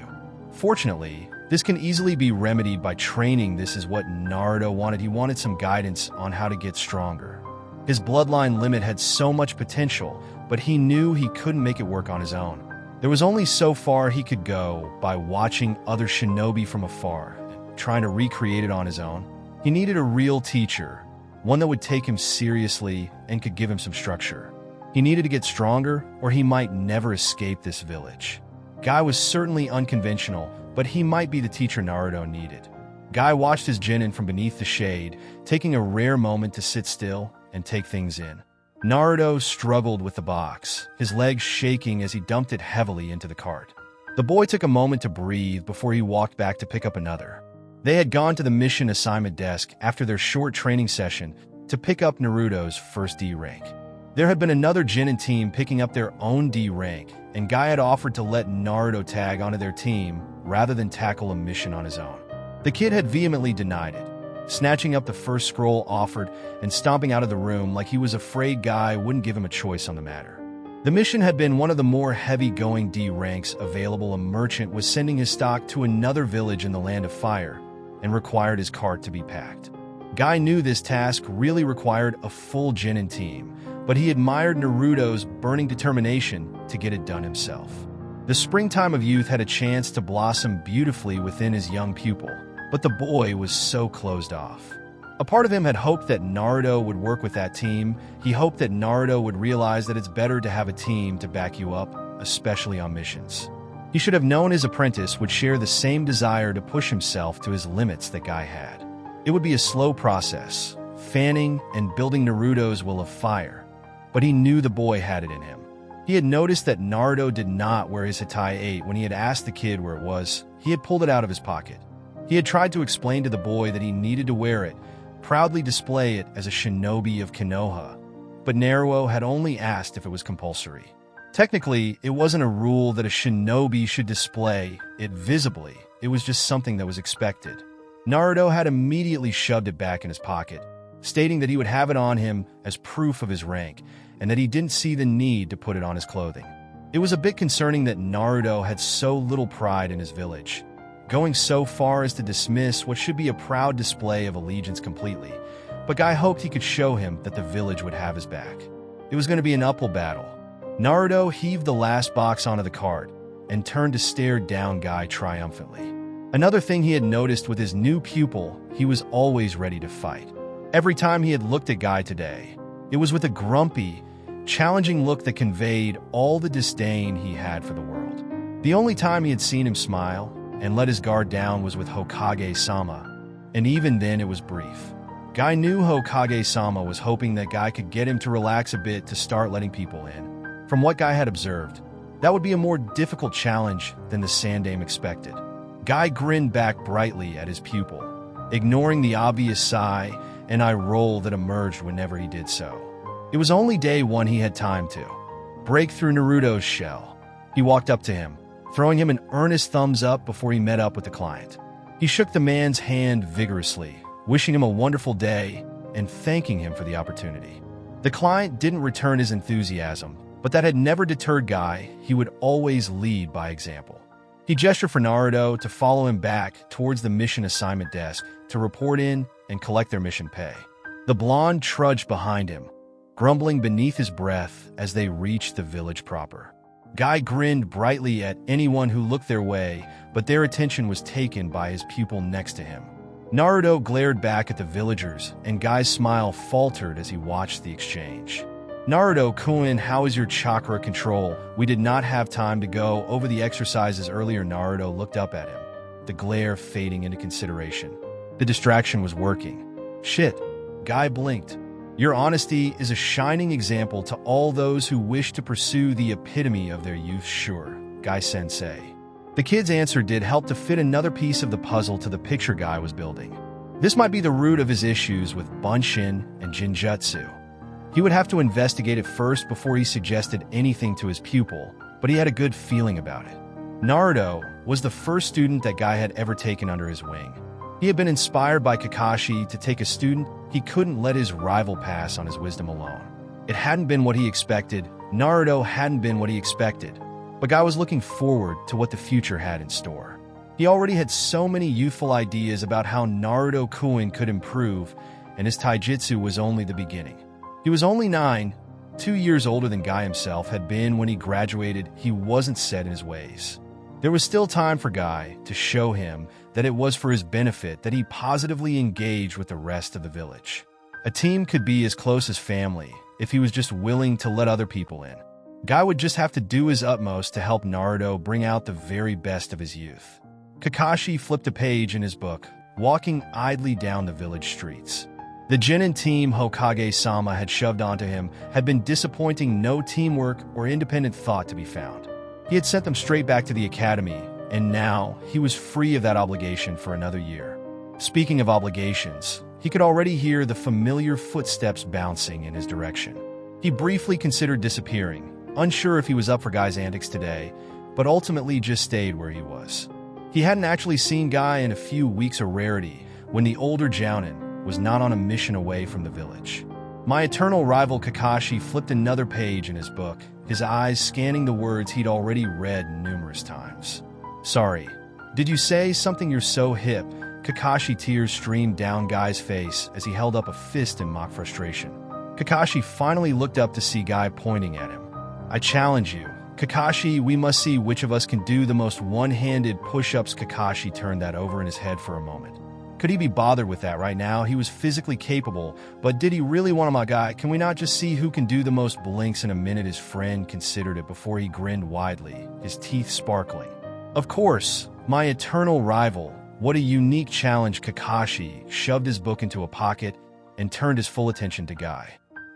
Fortunately, this can easily be remedied by training." This is what Naruto wanted. He wanted some guidance on how to get stronger. His bloodline limit had so much potential, but he knew he couldn't make it work on his own. There was only so far he could go by watching other shinobi from afar, trying to recreate it on his own. He needed a real teacher, one that would take him seriously and could give him some structure. He needed to get stronger, or he might never escape this village. Guy was certainly unconventional, but he might be the teacher Naruto needed. Guy watched his genin from beneath the shade, taking a rare moment to sit still and take things in. Naruto struggled with the box, his legs shaking as he dumped it heavily into the cart. The boy took a moment to breathe before he walked back to pick up another. They had gone to the mission assignment desk after their short training session to pick up Naruto's first D rank. There had been another genin team picking up their own D rank, and Guy had offered to let Naruto tag onto their team rather than tackle a mission on his own. The kid had vehemently denied it, snatching up the first scroll offered and stomping out of the room like he was afraid Guy wouldn't give him a choice on the matter. The mission had been one of the more heavy-going D ranks available. A merchant was sending his stock to another village in the Land of Fire and required his cart to be packed. Guy knew this task really required a full genin team, but he admired Naruto's burning determination to get it done himself. The springtime of youth had a chance to blossom beautifully within his young pupil, but the boy was so closed off. A part of him had hoped that Naruto would work with that team. He hoped that Naruto would realize that it's better to have a team to back you up, especially on missions. He should have known his apprentice would share the same desire to push himself to his limits that Guy had. It would be a slow process, fanning and building Naruto's will of fire, but he knew the boy had it in him. He had noticed that Naruto did not wear his Hitai 8 when he had asked the kid where it was. He had pulled it out of his pocket. He had tried to explain to the boy that he needed to wear it, proudly display it as a shinobi of Konoha, but Naruto had only asked if it was compulsory. Technically, it wasn't a rule that a shinobi should display it visibly. It was just something that was expected. Naruto had immediately shoved it back in his pocket, stating that he would have it on him as proof of his rank, and that he didn't see the need to put it on his clothing. It was a bit concerning that Naruto had so little pride in his village, going so far as to dismiss what should be a proud display of allegiance completely, but Guy hoped he could show him that the village would have his back. It was going to be an uphill battle. Naruto heaved the last box onto the cart and turned to stare down Guy triumphantly. Another thing he had noticed with his new pupil, he was always ready to fight. Every time he had looked at Guy today, it was with a grumpy, challenging look that conveyed all the disdain he had for the world. The only time he had seen him smile and let his guard down was with Hokage-sama, and even then it was brief. Guy knew Hokage-sama was hoping that Guy could get him to relax a bit to start letting people in. From what Guy had observed, that would be a more difficult challenge than the Sandaime expected. Guy grinned back brightly at his pupil, ignoring the obvious sigh and eye roll that emerged whenever he did so. It was only day one he had time to break through Naruto's shell. He walked up to him, throwing him an earnest thumbs up before he met up with the client. He shook the man's hand vigorously, wishing him a wonderful day and thanking him for the opportunity. The client didn't return his enthusiasm, but that had never deterred Guy. He would always lead by example. He gestured for Naruto to follow him back towards the mission assignment desk to report in and collect their mission pay. The blonde trudged behind him, grumbling beneath his breath as they reached the village proper. Guy grinned brightly at anyone who looked their way, but their attention was taken by his pupil next to him. Naruto glared back at the villagers, and Guy's smile faltered as he watched the exchange. Naruto-kun, how is your chakra control? We did not have time to go over the exercises earlier. Naruto looked up at him, the glare fading into consideration. The distraction was working. Shit. Guy blinked. Your honesty is a shining example to all those who wish to pursue the epitome of their youth. Sure, Guy Sensei. The kid's answer did help to fit another piece of the puzzle to the picture Guy was building. This might be the root of his issues with Bunshin and Jinjutsu. He would have to investigate it first before he suggested anything to his pupil, but he had a good feeling about it. Naruto was the first student that Guy had ever taken under his wing. He had been inspired by Kakashi to take a student. He couldn't let his rival pass on his wisdom alone. It hadn't been what he expected. Naruto hadn't been what he expected. But Guy was looking forward to what the future had in store. He already had so many youthful ideas about how Naruto-kun could improve, and his taijutsu was only the beginning. He was only 9, 2 years older than Guy himself had been when he graduated. He wasn't set in his ways. There was still time for Guy to show him that it was for his benefit that he positively engaged with the rest of the village. A team could be as close as family if he was just willing to let other people in. Guy would just have to do his utmost to help Naruto bring out the very best of his youth. Kakashi flipped a page in his book, walking idly down the village streets. The Genin team Hokage-sama had shoved onto him had been disappointing. No teamwork or independent thought to be found. He had sent them straight back to the academy, and now he was free of that obligation for another year. Speaking of obligations, he could already hear the familiar footsteps bouncing in his direction. He briefly considered disappearing, unsure if he was up for Guy's antics today, but ultimately just stayed where he was. He hadn't actually seen Guy in a few weeks, a rarity, when the older Jounin was not on a mission away from the village. My eternal rival Kakashi flipped another page in his book, his eyes scanning the words he'd already read numerous times. Sorry, did you say something? You're so hip. Kakashi, tears streamed down Guy's face as he held up a fist in mock frustration. Kakashi finally looked up to see Guy pointing at him. I challenge you. Kakashi, we must see which of us can do the most one-handed push-ups. Kakashi turned that over in his head for a moment. Could he be bothered with that right now? He was physically capable, but did he really want him? My guy, can we not just see who can do the most blinks in a minute? His friend considered it before he grinned widely, his teeth sparkling. Of course, my eternal rival. What a unique challenge. Kakashi shoved his book into a pocket and turned his full attention to Guy.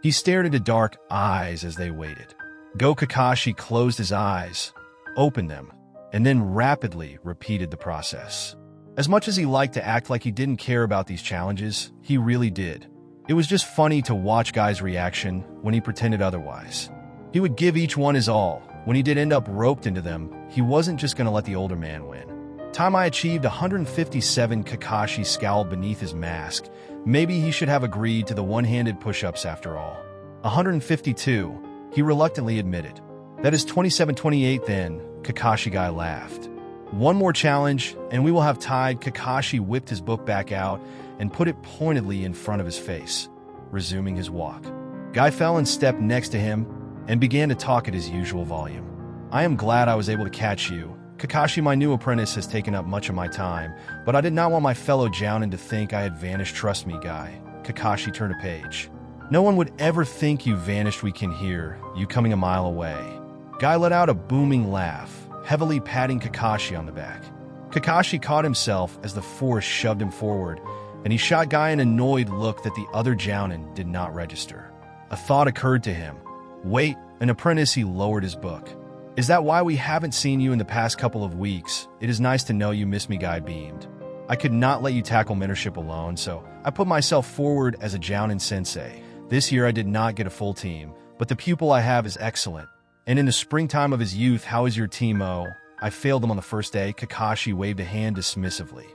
He stared into dark eyes as they waited. Go. Kakashi closed his eyes, opened them, and then rapidly repeated the process. As much as he liked to act like he didn't care about these challenges, he really did. It was just funny to watch Guy's reaction when he pretended otherwise. He would give each one his all. When he did end up roped into them, he wasn't just going to let the older man win. Time I achieved 157. Kakashi scowled beneath his mask. Maybe he should have agreed to the one-handed push-ups after all. 152, he reluctantly admitted. That is 27-28 then. Kakashi. Guy laughed. One more challenge, and we will have tied. Kakashi whipped his book back out and put it pointedly in front of his face, resuming his walk. Guy fell in step next to him and began to talk at his usual volume. I am glad I was able to catch you. Kakashi, my new apprentice, has taken up much of my time, but I did not want my fellow Jounin to think I had vanished. Trust me, Guy. Kakashi turned a page. No one would ever think you vanished. We can hear you coming a mile away. Guy let out a booming laugh, heavily patting Kakashi on the back. Kakashi caught himself as the force shoved him forward, and he shot Guy an annoyed look that the other Jounin did not register. A thought occurred to him. Wait, an apprentice. He lowered his book. Is that why we haven't seen you in the past couple of weeks? It is nice to know you miss me. Guy beamed. I could not let you tackle mentorship alone, so I put myself forward as a Jounin sensei. This year I did not get a full team, but the pupil I have is excellent. And in the springtime of his youth, how is your team? Oh, I failed them on the first day. Kakashi waved a hand dismissively.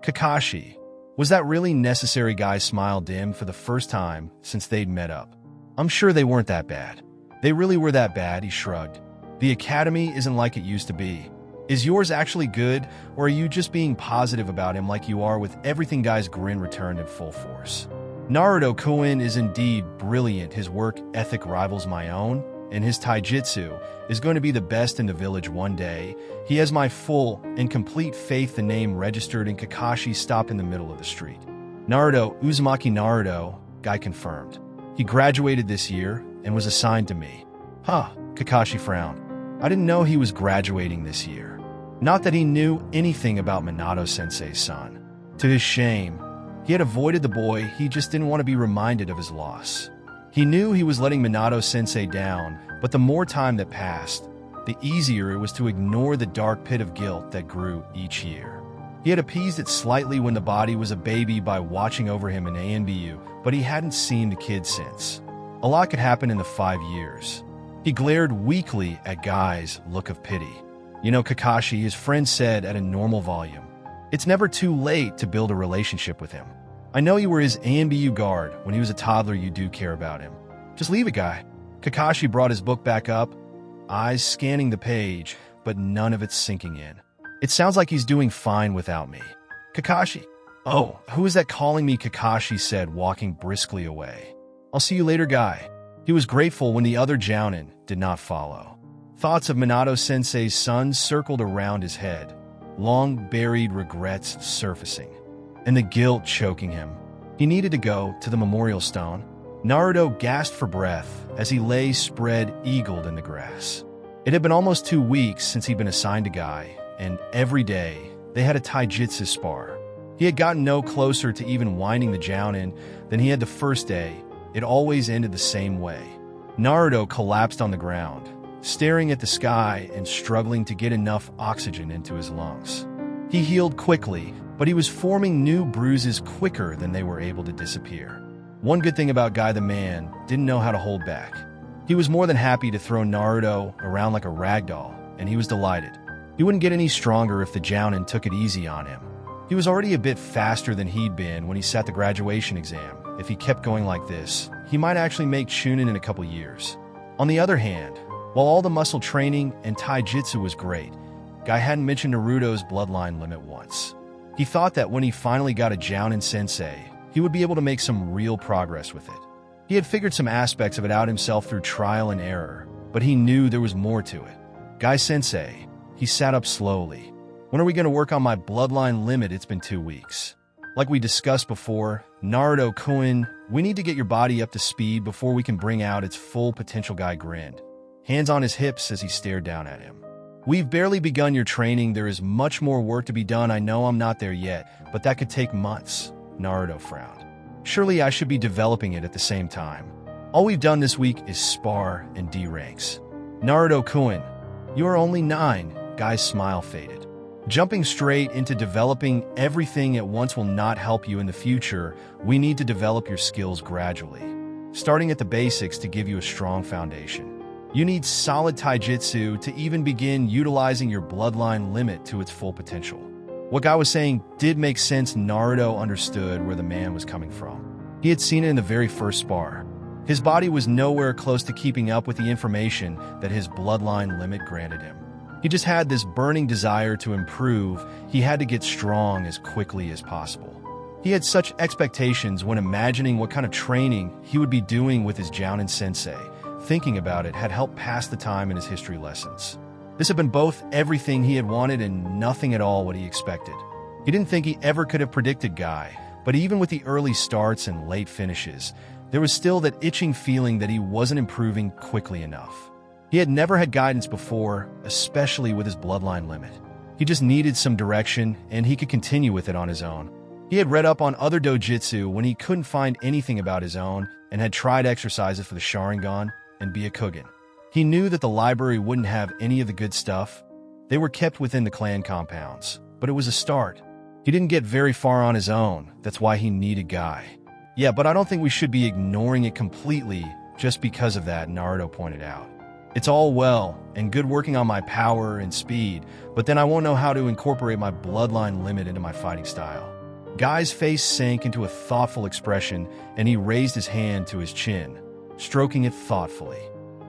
Kakashi, was that really necessary? Guy's smile dimmed for the first time since they'd met up. I'm sure they weren't that bad. They really were that bad, he shrugged. The academy isn't like it used to be. Is yours actually good, or are you just being positive about him like you are with everything? Guy's grin returned in full force. Naruto Koen is indeed brilliant. His work ethic rivals my own, and his taijutsu is going to be the best in the village one day. He has my full and complete faith. The name registered in Kakashi stopped in the middle of the street. Naruto Uzumaki Naruto, Guy confirmed. He graduated this year and was assigned to me. Huh, Kakashi frowned. I didn't know he was graduating this year. Not that he knew anything about Minato Sensei's son. To his shame, he had avoided the boy. He just didn't want to be reminded of his loss. He knew he was letting Minato Sensei down, but the more time that passed, the easier it was to ignore the dark pit of guilt that grew each year. He had appeased it slightly when the body was a baby by watching over him in ANBU, but he hadn't seen the kid since. A lot could happen in the 5 years. He glared weakly at Guy's look of pity. You know, Kakashi, his friend said at a normal volume, it's never too late to build a relationship with him. I know you were his ANBU guard when he was a toddler. You do care about him. Just leave it, Guy. Kakashi brought his book back up, eyes scanning the page, but none of it sinking in. It sounds like he's doing fine without me. Kakashi. Oh, who is that calling me? Kakashi said, walking briskly away. I'll see you later, Guy. He was grateful when the other Jounin did not follow. Thoughts of Minato Sensei's son circled around his head, long-buried regrets surfacing, and the guilt choking him. He needed to go to the memorial stone. Naruto gasped for breath as he lay spread-eagled in the grass. It had been almost 2 weeks since he'd been assigned to Guy, and every day they had a taijutsu spar. He had gotten no closer to even winding the Jounin than he had the first day. It always ended the same way. Naruto collapsed on the ground, staring at the sky and struggling to get enough oxygen into his lungs. He healed quickly, but he was forming new bruises quicker than they were able to disappear. One good thing about Guy the man didn't know how to hold back. He was more than happy to throw Naruto around like a rag doll, and he was delighted. He wouldn't get any stronger if the Jounin took it easy on him. He was already a bit faster than he'd been when he sat the graduation exam. If he kept going like this, he might actually make Chunin in a couple years. On the other hand, while all the muscle training and taijutsu was great, Guy hadn't mentioned Naruto's bloodline limit once. He thought that when he finally got a Jounin sensei, he would be able to make some real progress with it. He had figured some aspects of it out himself through trial and error, but he knew there was more to it. Guy sensei, he sat up slowly. When are we going to work on my bloodline limit? It's been 2 weeks. Like we discussed before, Naruto Koen, we need to get your body up to speed before we can bring out its full potential. Guy grinned, hands on his hips as he stared down at him. We've barely begun your training. There is much more work to be done. I know I'm not there yet, but that could take months. Naruto frowned. Surely I should be developing it at the same time. All we've done this week is spar and D ranks. Naruto Koen, you are only 9. Guy's smile faded. Jumping straight into developing everything at once will not help you in the future. We need to develop your skills gradually, starting at the basics to give you a strong foundation. You need solid taijutsu to even begin utilizing your bloodline limit to its full potential. What Guy was saying did make sense. Naruto understood where the man was coming from. He had seen it in the very first spar. His body was nowhere close to keeping up with the information that his bloodline limit granted him. He just had this burning desire to improve. He had to get strong as quickly as possible. He had such expectations when imagining what kind of training he would be doing with his Jounin sensei. Thinking about it had helped pass the time in his history lessons. This had been both everything he had wanted and nothing at all what he expected. He didn't think he ever could have predicted Guy, but even with the early starts and late finishes, there was still that itching feeling that he wasn't improving quickly enough. He had never had guidance before, especially with his bloodline limit. He just needed some direction, and he could continue with it on his own. He had read up on other dojutsu when he couldn't find anything about his own, and had tried exercises for the Sharingan and Byakugan. He knew that the library wouldn't have any of the good stuff. They were kept within the clan compounds, but it was a start. He didn't get very far on his own. That's why he needed Guy. Yeah, but I don't think we should be ignoring it completely just because of that, Naruto pointed out. It's all well and good working on my power and speed, but then I won't know how to incorporate my bloodline limit into my fighting style. Guy's face sank into a thoughtful expression, and he raised his hand to his chin, stroking it thoughtfully.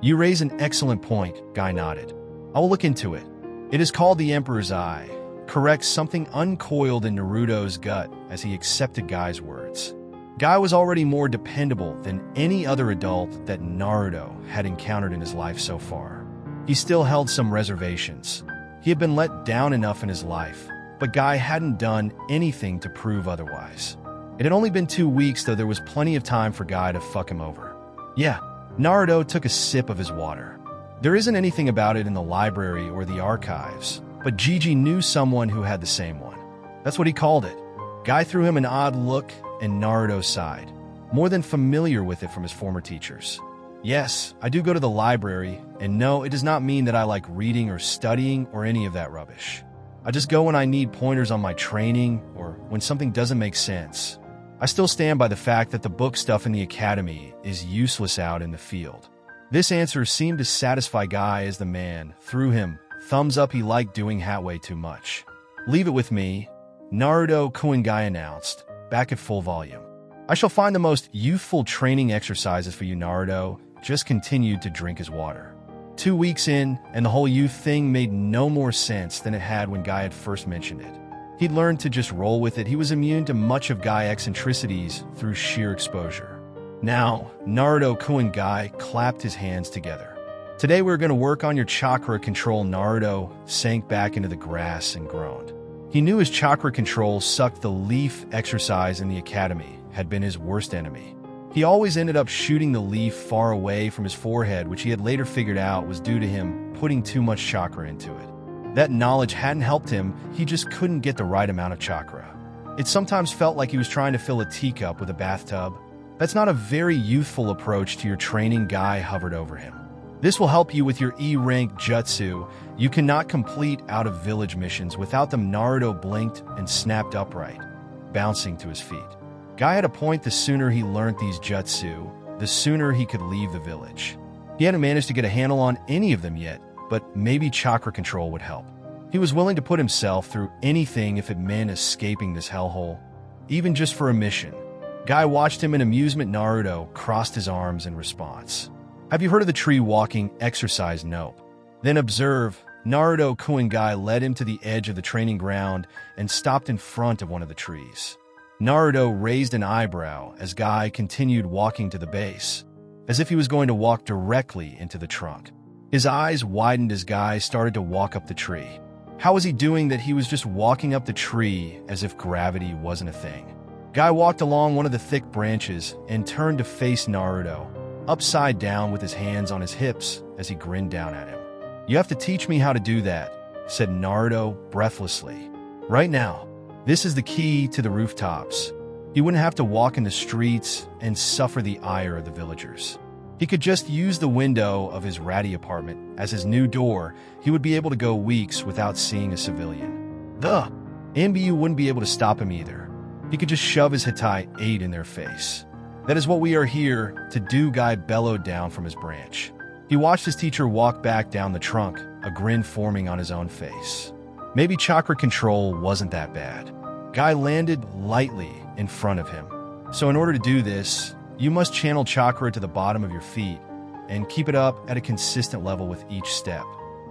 You raise an excellent point, Guy nodded. I will look into it. It is called the Emperor's Eye, corrects something uncoiled in Naruto's gut as he accepted Guy's words. Guy was already more dependable than any other adult that Naruto had encountered in his life so far. He still held some reservations. He had been let down enough in his life, but Guy hadn't done anything to prove otherwise. It had only been 2 weeks, though there was plenty of time for Guy to fuck him over. Yeah, Naruto took a sip of his water. There isn't anything about it in the library or the archives, but Gigi knew someone who had the same one. That's what he called it. Guy threw him an odd look, and Naruto sighed, more than familiar with it from his former teachers. Yes, I do go to the library, and no, it does not mean that I like reading or studying or any of that rubbish. I just go when I need pointers on my training or when something doesn't make sense. I still stand by the fact that the book stuff in the academy is useless out in the field. This answer seemed to satisfy Guy as the man threw him thumbs up. He liked doing hat way too much. Leave it with me, Naruto Konoha announced, back at full volume. I shall find the most youthful training exercises for you, Naruto. Just continued to drink his water. 2 weeks in, and the whole youth thing made no more sense than it had when Guy had first mentioned it. He'd learned to just roll with it. He was immune to much of Guy's eccentricities through sheer exposure. Now, Naruto Konoha clapped his hands together. Today we're going to work on your chakra control. Naruto sank back into the grass and groaned. He knew his chakra control sucked. The leaf exercise in the academy had been his worst enemy. He always ended up shooting the leaf far away from his forehead, which he had later figured out was due to him putting too much chakra into it. That knowledge hadn't helped him. He just couldn't get the right amount of chakra. It sometimes felt like he was trying to fill a teacup with a bathtub. That's not a very youthful approach to your training. Guy hovered over him. This will help you with your E-rank jutsu. You cannot complete out-of-village missions without them. Naruto blinked and snapped upright, bouncing to his feet. Guy had a point. The sooner he learned these jutsu, the sooner he could leave the village. He hadn't managed to get a handle on any of them yet, but maybe chakra control would help. He was willing to put himself through anything if it meant escaping this hellhole, even just for a mission. Guy watched him in amusement. Naruto crossed his arms in response. Have you heard of the tree walking exercise? Nope. Then observe. Naruto Konoha led him to the edge of the training ground and stopped in front of one of the trees. Naruto raised an eyebrow as Guy continued walking to the base, as if he was going to walk directly into the trunk. His eyes widened as Guy started to walk up the tree. How was he doing that? He was just walking up the tree as if gravity wasn't a thing. Guy walked along one of the thick branches and turned to face Naruto, upside down with his hands on his hips as he grinned down at him. You have to teach me how to do that, said Naruto breathlessly. Right now. This is the key to the rooftops. He wouldn't have to walk in the streets and suffer the ire of the villagers. He could just use the window of his ratty apartment as his new door. He would be able to go weeks without seeing a civilian. The MBU wouldn't be able to stop him either. He could just shove his Hittite aid in their face. That is what we are here to do, Guy bellowed down from his branch. He watched his teacher walk back down the trunk, a grin forming on his own face. Maybe chakra control wasn't that bad. Guy landed lightly in front of him. So in order to do this, you must channel chakra to the bottom of your feet and keep it up at a consistent level with each step.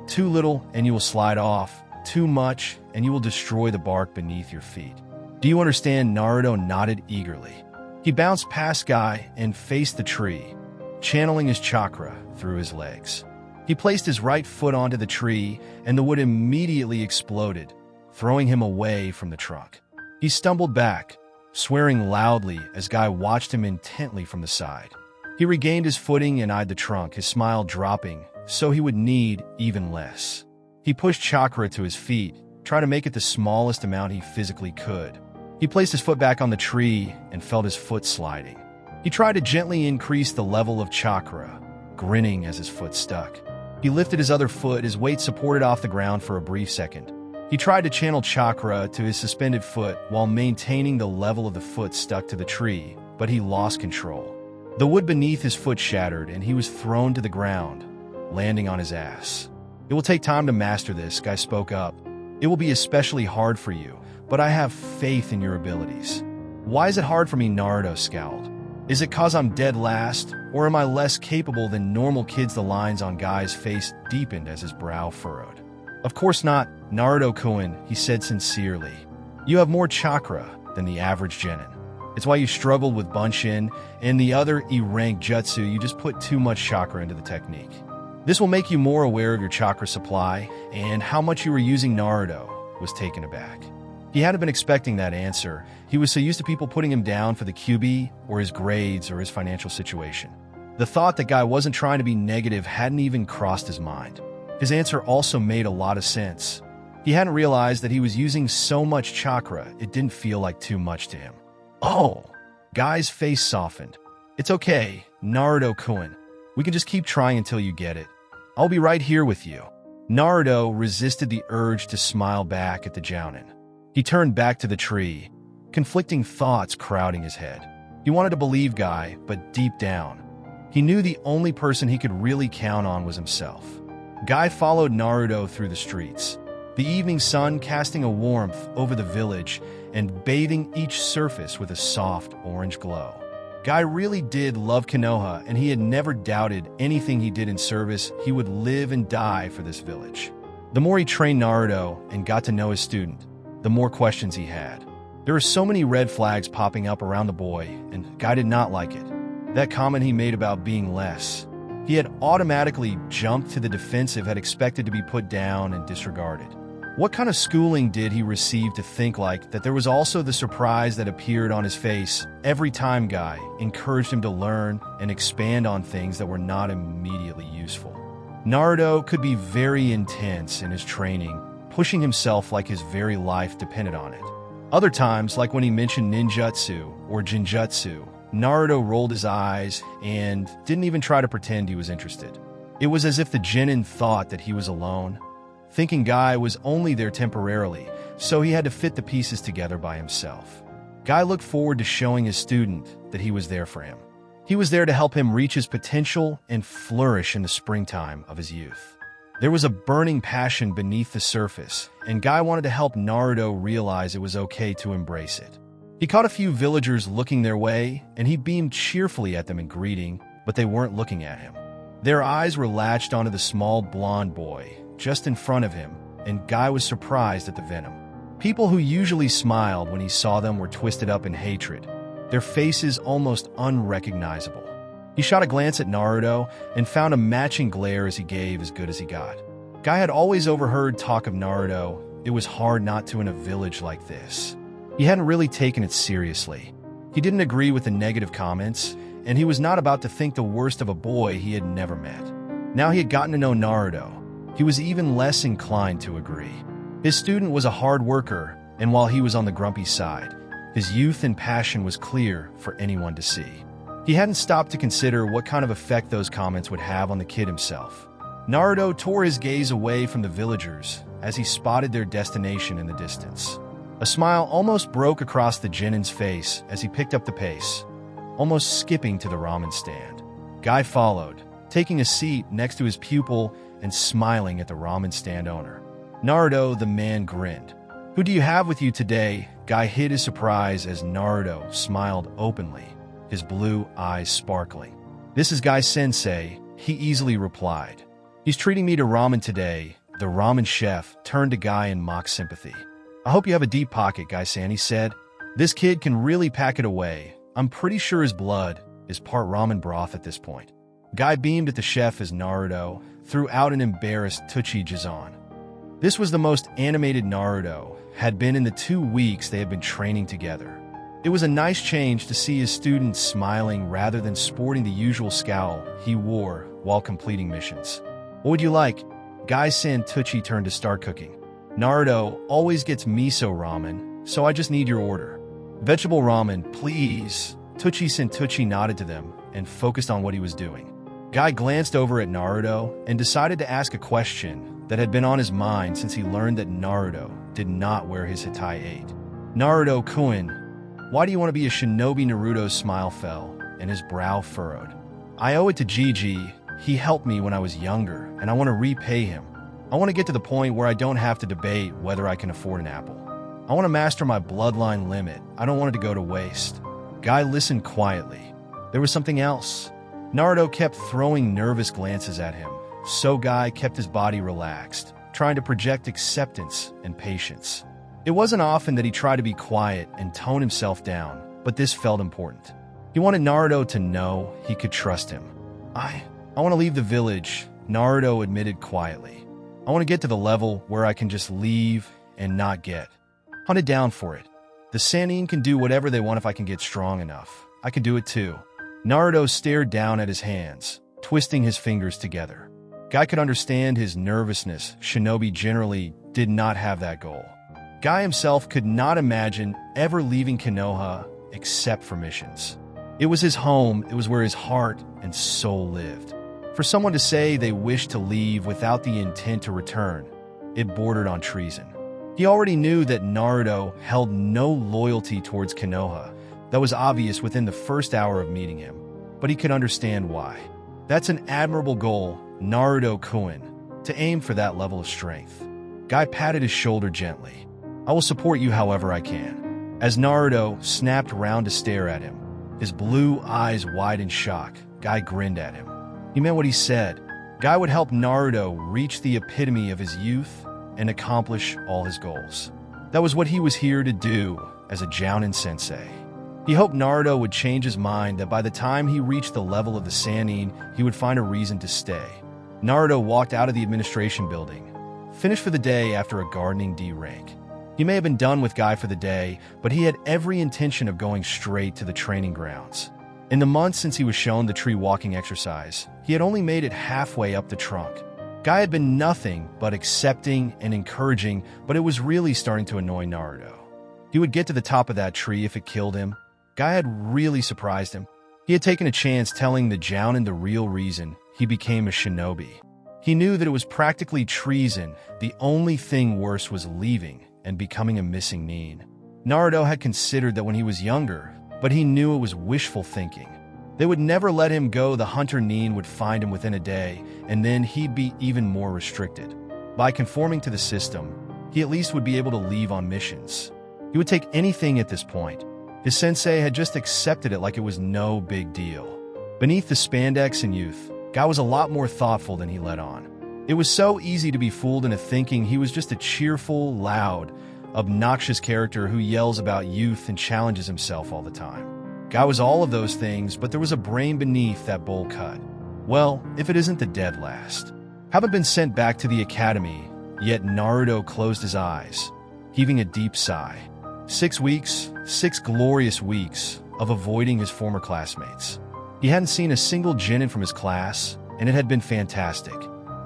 Too little and you will slide off. Too much and you will destroy the bark beneath your feet. Do you understand? Naruto nodded eagerly. He bounced past Guy and faced the tree, channeling his chakra through his legs. He placed his right foot onto the tree, and the wood immediately exploded, throwing him away from the trunk. He stumbled back, swearing loudly as Guy watched him intently from the side. He regained his footing and eyed the trunk, his smile dropping, so he would need even less. He pushed chakra to his feet, trying to make it the smallest amount he physically could. He placed his foot back on the tree and felt his foot sliding. He tried to gently increase the level of chakra, grinning as his foot stuck. He lifted his other foot, his weight supported off the ground for a brief second. He tried to channel chakra to his suspended foot while maintaining the level of the foot stuck to the tree, but he lost control. The wood beneath his foot shattered and he was thrown to the ground, landing on his ass. It will take time to master this, Guy spoke up. It will be especially hard for you, but I have faith in your abilities. Why is it hard for me? Naruto scowled. Is it cause I'm dead last, or am I less capable than normal kids? The lines on Guy's face deepened as his brow furrowed. Of course not, Naruto-kun, he said sincerely. You have more chakra than the average genin. It's why you struggled with Bunshin and the other E-rank jutsu. You just put too much chakra into the technique. This will make you more aware of your chakra supply, and how much you were using. Naruto was taken aback. He hadn't been expecting that answer. He was so used to people putting him down for the QB or his grades or his financial situation. The thought that guy wasn't trying to be negative hadn't even crossed his mind. His answer also made a lot of sense. He hadn't realized that he was using so much chakra, it didn't feel like too much to him. Oh, Guy's face softened. It's okay, Naruto-kun. We can just keep trying until you get it. I'll be right here with you. Naruto resisted the urge to smile back at the jounin. He turned back to the tree, conflicting thoughts crowding his head. He wanted to believe Guy, but deep down, he knew the only person he could really count on was himself. Guy followed Naruto through the streets, the evening sun casting a warmth over the village and bathing each surface with a soft orange glow. Guy really did love Konoha, and he had never doubted anything he did in service. He would live and die for this village. The more he trained Naruto and got to know his student, the more questions he had. There were so many red flags popping up around the boy, and Guy did not like it. That comment he made about being less. He had automatically jumped to the defensive, had expected to be put down and disregarded. What kind of schooling did he receive to think like that? There was also the surprise that appeared on his face every time Guy encouraged him to learn and expand on things that were not immediately useful. Naruto could be very intense in his training, pushing himself like his very life depended on it. Other times, like when he mentioned ninjutsu or jinjutsu, Naruto rolled his eyes and didn't even try to pretend he was interested. It was as if the genin thought that he was alone, thinking Guy was only there temporarily, so he had to fit the pieces together by himself. Guy looked forward to showing his student that he was there for him. He was there to help him reach his potential and flourish in the springtime of his youth. There was a burning passion beneath the surface, and Guy wanted to help Naruto realize it was okay to embrace it. He caught a few villagers looking their way, and he beamed cheerfully at them in greeting, but they weren't looking at him. Their eyes were latched onto the small blonde boy just in front of him, and Guy was surprised at the venom. People who usually smiled when he saw them were twisted up in hatred, their faces almost unrecognizable. He shot a glance at Naruto and found a matching glare as he gave as good as he got. Guy had always overheard talk of Naruto. It was hard not to in a village like this. He hadn't really taken it seriously. He didn't agree with the negative comments, and he was not about to think the worst of a boy he had never met. Now he had gotten to know Naruto. He was even less inclined to agree. His student was a hard worker, and while he was on the grumpy side, his youth and passion was clear for anyone to see. He hadn't stopped to consider what kind of effect those comments would have on the kid himself. Naruto tore his gaze away from the villagers as he spotted their destination in the distance. A smile almost broke across the genin's face as he picked up the pace, almost skipping to the ramen stand. Guy followed, taking a seat next to his pupil and smiling at the ramen stand owner. Naruto, the man, grinned. "Who do you have with you today?" Guy hid his surprise as Naruto smiled openly, his blue eyes sparkling. "This is Guy Sensei," he easily replied. "He's treating me to ramen today." The ramen chef turned to Guy in mock sympathy. "I hope you have a deep pocket, Guy-san," he said. "This kid can really pack it away. I'm pretty sure his blood is part ramen broth at this point." Guy beamed at the chef as Naruto threw out an embarrassed Tuchi Jizan. This was the most animated Naruto had been in the 2 weeks they had been training together. It was a nice change to see his student smiling rather than sporting the usual scowl he wore while completing missions. "What would you like?" Guy-san Tuchi turned to start cooking. "Naruto always gets miso ramen, so I just need your order." "Vegetable ramen, please." Tuchi-san Tuchi nodded to them and focused on what he was doing. Guy glanced over at Naruto and decided to ask a question that had been on his mind since he learned that Naruto did not wear his Hitai 8. "Naruto-kun, why do you want to be a shinobi?" Naruto's smile fell and his brow furrowed. "I owe it to Gigi. He helped me when I was younger, and I want to repay him. I want to get to the point where I don't have to debate whether I can afford an apple. I want to master my bloodline limit. I don't want it to go to waste." Guy listened quietly. There was something else. Naruto kept throwing nervous glances at him, so Guy kept his body relaxed, trying to project acceptance and patience. It wasn't often that he tried to be quiet and tone himself down, but this felt important. He wanted Naruto to know he could trust him. I want to leave the village, Naruto admitted quietly. I want to get to the level where I can just leave and not get hunted down for it. The Sannin can do whatever they want if I can get strong enough. I can do it too. Naruto stared down at his hands, twisting his fingers together. Guy could understand his nervousness. Shinobi generally did not have that goal. Guy himself could not imagine ever leaving Konoha except for missions. It was his home, it was where his heart and soul lived. For someone to say they wished to leave without the intent to return, it bordered on treason. He already knew that Naruto held no loyalty towards Konoha. That was obvious within the first hour of meeting him, but he could understand why. That's an admirable goal, Naruto-kun, to aim for that level of strength. Guy patted his shoulder gently. I will support you however I can. As Naruto snapped round to stare at him, his blue eyes wide in shock, Guy grinned at him. He meant what he said. Guy would help Naruto reach the epitome of his youth and accomplish all his goals. That was what he was here to do as a Jounin sensei. He hoped Naruto would change his mind, that by the time he reached the level of the Sannin, he would find a reason to stay. Naruto walked out of the administration building, finished for the day after a gardening D rank. He may have been done with Guy for the day, but he had every intention of going straight to the training grounds. In the months since he was shown the tree walking exercise, he had only made it halfway up the trunk. Guy had been nothing but accepting and encouraging, but it was really starting to annoy Naruto. He would get to the top of that tree if it killed him. Guy had really surprised him. He had taken a chance telling the Jounin the real reason he became a shinobi. He knew that it was practically treason. The only thing worse was leaving and becoming a missing nin. Naruto had considered that when he was younger, but he knew it was wishful thinking. They would never let him go. The hunter nin would find him within a day, and then he'd be even more restricted. By conforming to the system, he at least would be able to leave on missions. He would take anything at this point. His sensei had just accepted it like it was no big deal. Beneath the spandex and youth, Guy was a lot more thoughtful than he let on. It was so easy to be fooled into thinking he was just a cheerful, loud, obnoxious character who yells about youth and challenges himself all the time. Guy was all of those things, but there was a brain beneath that bowl cut. Well, if it isn't the dead last. Haven't been sent back to the academy, yet Naruto closed his eyes, heaving a deep sigh. 6 weeks, 6 glorious weeks of avoiding his former classmates. He hadn't seen a single genin from his class, and it had been fantastic.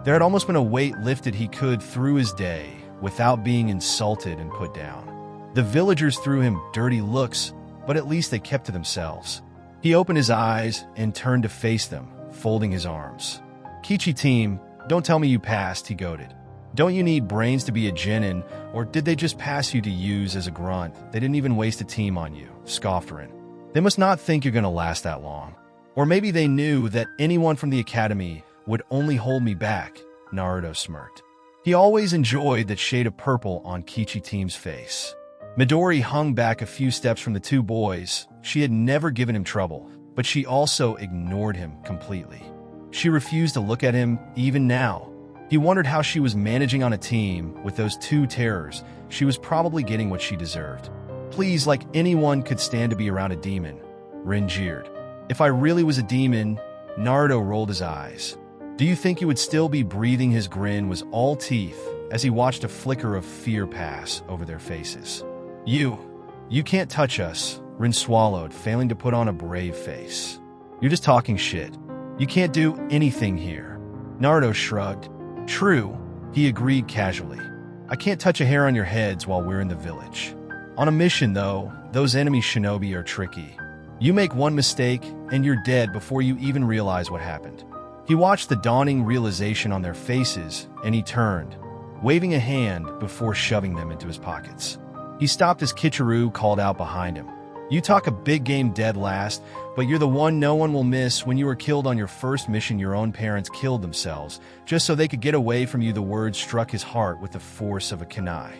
There had almost been a weight lifted he could through his day without being insulted and put down. The villagers threw him dirty looks, but at least they kept to themselves. He opened his eyes and turned to face them, folding his arms. Kichi team, don't tell me you passed, he goaded. Don't you need brains to be a genin, or did they just pass you to use as a grunt? They didn't even waste a team on you, scoffed Rin. They must not think you're going to last that long. Or maybe they knew that anyone from the academy would only hold me back, Naruto smirked. He always enjoyed that shade of purple on Kichi team's face. Midori hung back a few steps from the two boys. She had never given him trouble, but she also ignored him completely. She refused to look at him even now. He wondered how she was managing on a team with those two terrors. She was probably getting what she deserved. Please, like anyone could stand to be around a demon, Rin jeered. If I really was a demon, Naruto rolled his eyes. Do you think you would still be breathing? His grin was all teeth as he watched a flicker of fear pass over their faces. You can't touch us, Rin swallowed, failing to put on a brave face. You're just talking shit. You can't do anything here. Naruto shrugged. True, he agreed casually. I can't touch a hair on your heads while we're in the village. On a mission, though, those enemy shinobi are tricky. You make one mistake, and you're dead before you even realize what happened. He watched the dawning realization on their faces, and he turned, waving a hand before shoving them into his pockets. He stopped as Kichiru called out behind him. You talk a big game dead last, but you're the one no one will miss. When you were killed on your first mission, your own parents killed themselves, just so they could get away from you. The words struck his heart with the force of a kunai.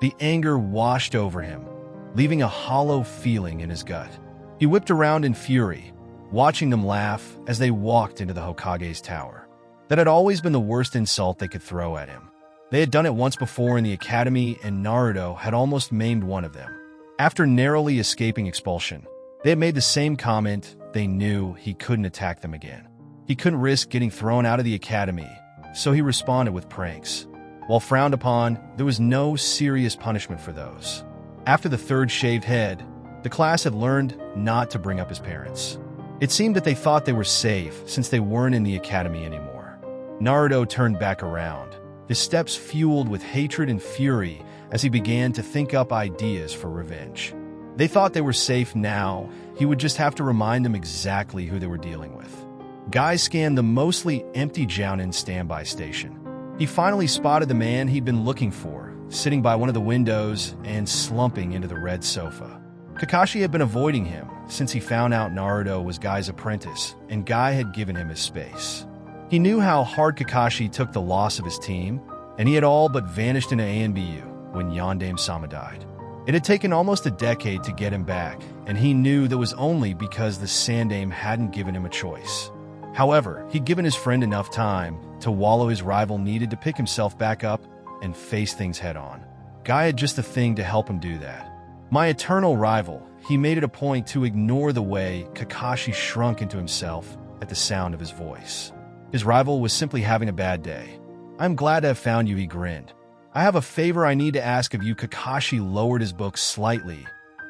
The anger washed over him, leaving a hollow feeling in his gut. He whipped around in fury, watching them laugh as they walked into the Hokage's tower. That had always been the worst insult they could throw at him. They had done it once before in the academy, and Naruto had almost maimed one of them. After narrowly escaping expulsion, they had made the same comment. They knew he couldn't attack them again. He couldn't risk getting thrown out of the academy, so he responded with pranks. While frowned upon, there was no serious punishment for those. After the third shaved head, the class had learned not to bring up his parents. It seemed that they thought they were safe since they weren't in the academy anymore. Naruto turned back around, his steps fueled with hatred and fury as he began to think up ideas for revenge. They thought they were safe now. He would just have to remind them exactly who they were dealing with. Guy scanned the mostly empty Jounin standby station. He finally spotted the man he'd been looking for, sitting by one of the windows and slumping into the red sofa. Kakashi had been avoiding him since he found out Naruto was Guy's apprentice, and Guy had given him his space. He knew how hard Kakashi took the loss of his team, and he had all but vanished into ANBU when Yandame-sama died. It had taken almost a decade to get him back, and he knew that was only because the Sandaime hadn't given him a choice. However, he'd given his friend enough time to wallow his rival needed to pick himself back up and face things head-on. Guy had just the thing to help him do that. My eternal rival, he made it a point to ignore the way Kakashi shrunk into himself at the sound of his voice. His rival was simply having a bad day. "I'm glad to have found you," he grinned. "I have a favor I need to ask of you." Kakashi lowered his book slightly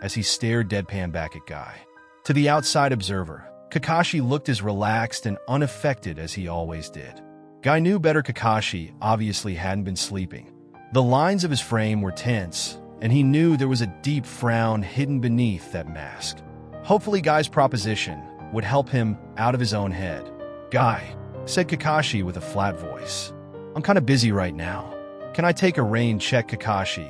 as he stared deadpan back at Guy. To the outside observer, Kakashi looked as relaxed and unaffected as he always did. Guy knew better. Kakashi obviously hadn't been sleeping. The lines of his frame were tense, and he knew there was a deep frown hidden beneath that mask. Hopefully Guy's proposition would help him out of his own head. "Guy," said Kakashi with a flat voice, "I'm kind of busy right now. Can I take a rain check?" "Kakashi,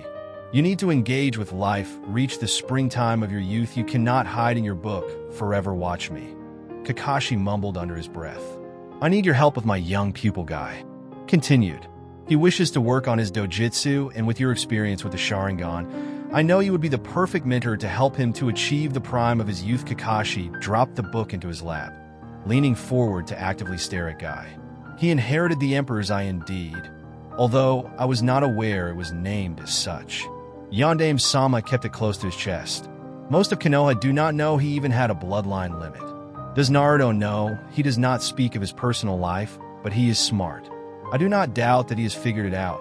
you need to engage with life. Reach the springtime of your youth. You cannot hide in your book. Forever watch me." Kakashi mumbled under his breath. "I need your help with my young pupil." Guy continued. "He wishes to work on his dojutsu, and with your experience with the Sharingan, I know you would be the perfect mentor to help him to achieve the prime of his youth." Kakashi dropped the book into his lap, leaning forward to actively stare at Guy. "He inherited the Emperor's eye indeed, although I was not aware it was named as such." Yandame-sama kept it close to his chest. "Most of Konoha do not know he even had a bloodline limit. Does Naruto know? He does not speak of his personal life, but he is smart. I do not doubt that he has figured it out."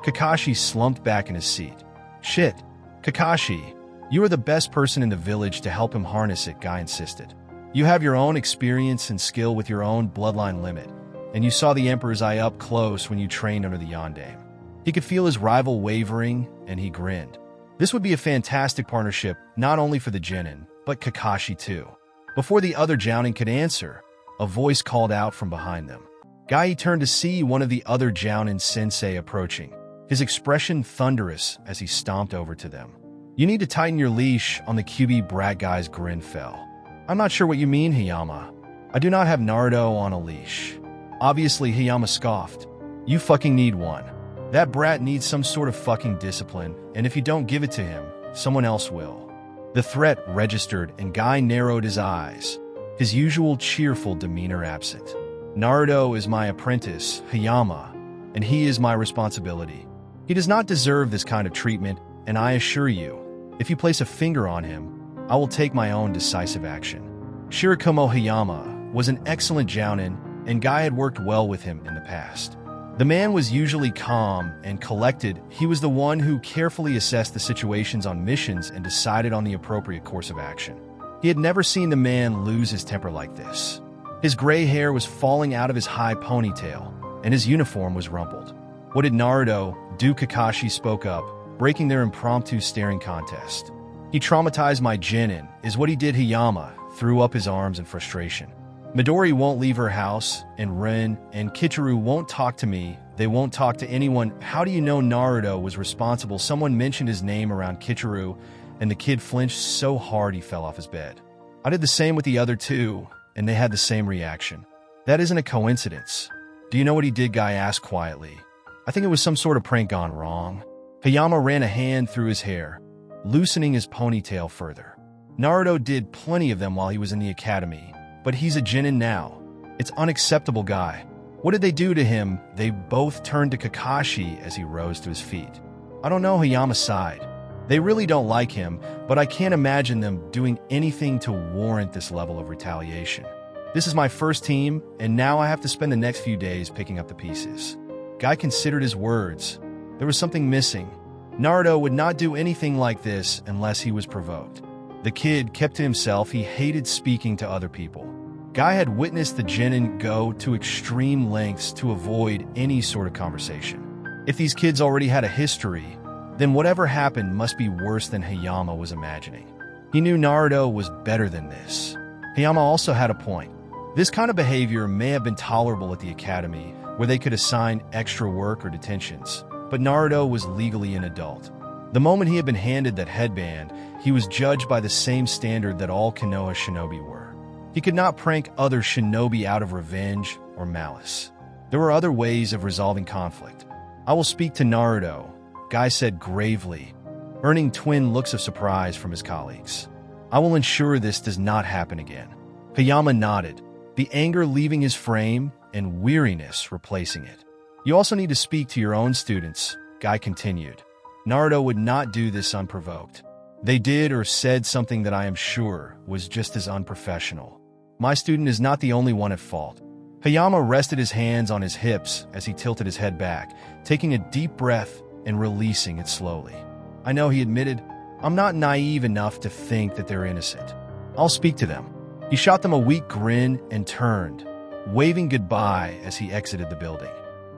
Kakashi slumped back in his seat. "Shit, Kakashi, you are the best person in the village to help him harness it," Guy insisted. "You have your own experience and skill with your own bloodline limit, and you saw the Emperor's eye up close when you trained under the Yandame." He could feel his rival wavering, and he grinned. This would be a fantastic partnership, not only for the Genin, but Kakashi too. Before the other Jounin could answer, a voice called out from behind them. Guy turned to see one of the other Jounin sensei approaching, his expression thunderous as he stomped over to them. "You need to tighten your leash on the QB brat." Guy's grin fell. "I'm not sure what you mean, Hayama. I do not have Naruto on a leash." Obviously, Hayama scoffed. "You fucking need one. That brat needs some sort of fucking discipline, and if you don't give it to him, someone else will." The threat registered, and Guy narrowed his eyes, his usual cheerful demeanor absent. "Naruto is my apprentice, Hayama, and he is my responsibility. He does not deserve this kind of treatment, and I assure you, if you place a finger on him, I will take my own decisive action." Shirakumo Hayama was an excellent Jounin, and Guy had worked well with him in the past. The man was usually calm and collected. He was the one who carefully assessed the situations on missions and decided on the appropriate course of action. He had never seen the man lose his temper like this. His gray hair was falling out of his high ponytail, and his uniform was rumpled. "What did Naruto do?" Kakashi spoke up, breaking their impromptu staring contest. "He traumatized my Genin," is what he did. Hayama threw up his arms in frustration. "Midori won't leave her house, and Rin and Kichiru won't talk to me. They won't talk to anyone." "How do you know Naruto was responsible?" Someone mentioned his name around Kichiru, and the kid flinched so hard he fell off his bed. "I did the same with the other two, and they had the same reaction." "That isn't a coincidence." "Do you know what he did?" Guy asked quietly. "I think it was some sort of prank gone wrong." Hayama ran a hand through his hair, loosening his ponytail further. "Naruto did plenty of them while he was in the academy, but he's a Genin now. It's unacceptable." Guy What did they do to him? They both turned to Kakashi as he rose to his feet. I don't know, Hayama sighed. They really don't like him, but I can't imagine them doing anything to warrant this level of retaliation. This is my first team, and now I have to spend the next few days picking up the pieces. Guy considered his words. There was something missing. Naruto would not do anything like this unless he was provoked. The kid kept to himself. He hated speaking to other people. Guy had witnessed the genin go to extreme lengths to avoid any sort of conversation. If these kids already had a history, then whatever happened must be worse than Hayama was imagining. He knew Naruto was better than this. Hayama also had a point. This kind of behavior may have been tolerable at the academy, where they could assign extra work or detentions, but Naruto was legally an adult. The moment he had been handed that headband, he was judged by the same standard that all Konoha shinobi were. He could not prank other shinobi out of revenge or malice. There were other ways of resolving conflict. I will speak to Naruto, Guy said gravely, earning twin looks of surprise from his colleagues. I will ensure this does not happen again. Hayama nodded, the anger leaving his frame and weariness replacing it. You also need to speak to your own students, Guy continued. Naruto would not do this unprovoked. They did or said something that I am sure was just as unprofessional. My student is not the only one at fault. Hayama rested his hands on his hips as he tilted his head back, taking a deep breath and releasing it slowly. I know, he admitted, I'm not naive enough to think that they're innocent. I'll speak to them. He shot them a weak grin and turned, waving goodbye as he exited the building.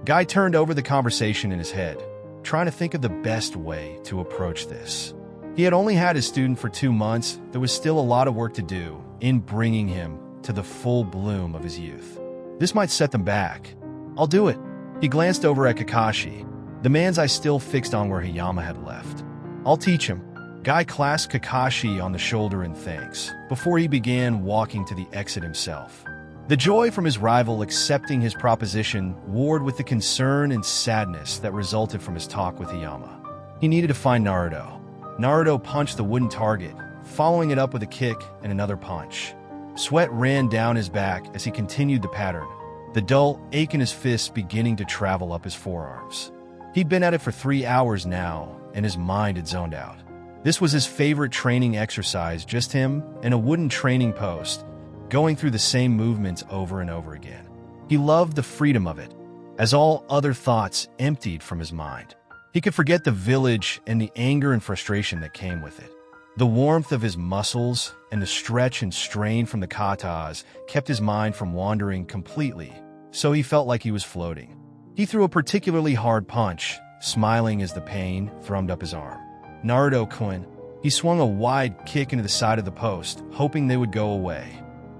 Guy turned over the conversation in his head, trying to think of the best way to approach this. He had only had his student for 2 months. There was still a lot of work to do in bringing him to the full bloom of his youth. This might set them back. I'll do it. He glanced over at Kakashi, the man's eye still fixed on where Hayama had left. I'll teach him. Guy clasped Kakashi on the shoulder in thanks, before he began walking to the exit himself. The joy from his rival accepting his proposition warred with the concern and sadness that resulted from his talk with Hayama. He needed to find Naruto. Naruto punched the wooden target, following it up with a kick and another punch. Sweat ran down his back as he continued the pattern, the dull ache in his fists beginning to travel up his forearms. He'd been at it for 3 hours now, and his mind had zoned out. This was his favorite training exercise, just him and a wooden training post, going through the same movements over and over again. He loved the freedom of it, as all other thoughts emptied from his mind. He could forget the village and the anger and frustration that came with it. The warmth of his muscles and the stretch and strain from the katas kept his mind from wandering completely, so he felt like he was floating. He threw a particularly hard punch, smiling as the pain thrummed up his arm. Naruto-kun. He swung a wide kick into the side of the post, hoping they would go away.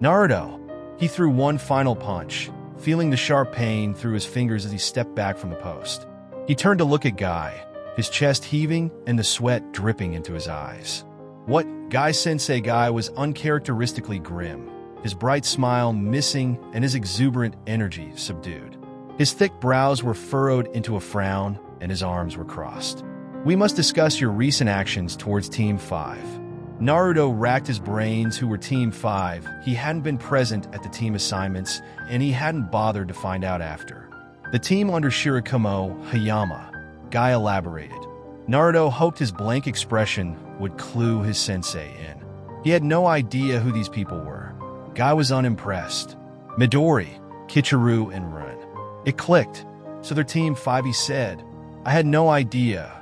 Naruto. He threw one final punch, feeling the sharp pain through his fingers as he stepped back from the post. He turned to look at Guy, his chest heaving and the sweat dripping into his eyes. What? Guy-sensei Guy was uncharacteristically grim, his bright smile missing and his exuberant energy subdued. His thick brows were furrowed into a frown, and his arms were crossed. We must discuss your recent actions towards Team 5. Naruto racked his brains who were Team 5. He hadn't been present at the team assignments, and he hadn't bothered to find out after. The team under Shirakumo, Hayama, Guy elaborated. Naruto hoped his blank expression would clue his sensei in. He had no idea who these people were. Guy was unimpressed. Midori, Kichiru, and Run. It clicked. So they're Team 5, he said. I had no idea.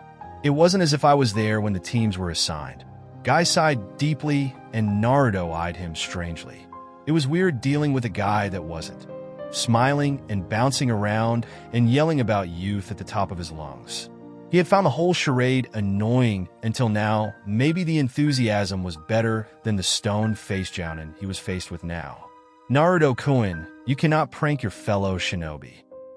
It wasn't as if I was there when the teams were assigned. Guy sighed deeply, and Naruto eyed him strangely. It was weird dealing with a guy that wasn't. Smiling and bouncing around and yelling about youth at the top of his lungs. He had found the whole charade annoying until now. Maybe the enthusiasm was better than the stone-faced jounin he was faced with now. Naruto-kun, you cannot prank your fellow shinobi.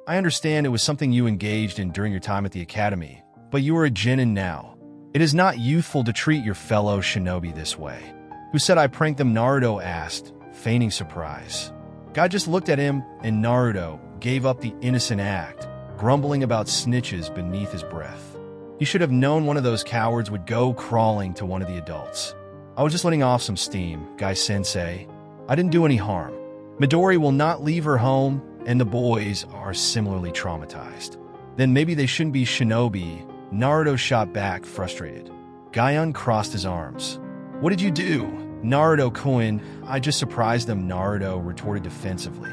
I understand it was something you engaged in during your time at the academy, but you are a genin now. It is not youthful to treat your fellow shinobi this way. Who said I pranked them? Naruto asked, feigning surprise. Guy just looked at him, and Naruto gave up the innocent act, grumbling about snitches beneath his breath. He should have known one of those cowards would go crawling to one of the adults. I was just letting off some steam, Guy-sensei. I didn't do any harm. Midori will not leave her home, and the boys are similarly traumatized. Then maybe they shouldn't be shinobi. Naruto shot back, frustrated. Guy uncrossed his arms. What did you do? Naruto-kun, I just surprised them, Naruto retorted defensively.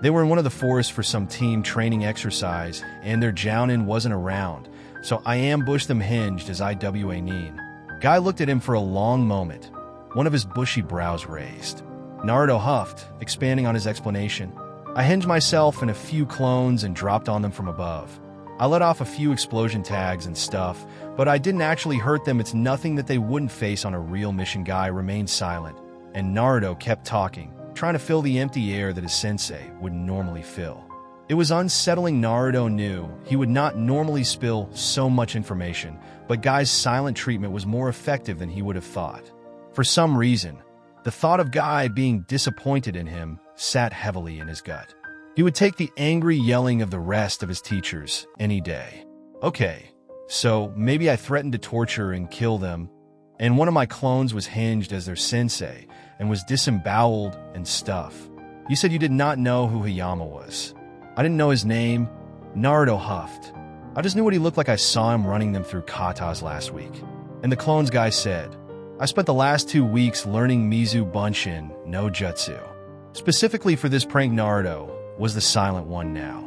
They were in one of the forests for some team training exercise, and their jounin wasn't around, so I ambushed them hinged as IWA Nin. Guy looked at him for a long moment, one of his bushy brows raised. Naruto huffed, expanding on his explanation. I hinged myself and a few clones and dropped on them from above. I let off a few explosion tags and stuff, but I didn't actually hurt them. It's nothing that they wouldn't face on a real mission. Guy remained silent, and Naruto kept talking, trying to fill the empty air that his sensei would normally fill. It was unsettling. Naruto knew he would not normally spill so much information, but Guy's silent treatment was more effective than he would have thought. For some reason, the thought of Guy being disappointed in him sat heavily in his gut. He would take the angry yelling of the rest of his teachers any day. Okay, so maybe I threatened to torture and kill them, and one of my clones was hinged as their sensei and was disemboweled and stuff. You said you did not know who Hayama was. I didn't know his name. Naruto huffed. I just knew what he looked like. I saw him running them through katas last week. And the clones guy said, I spent the last 2 weeks learning Mizu Bunshin no Jutsu. Specifically for this prank. Naruto was the silent one now.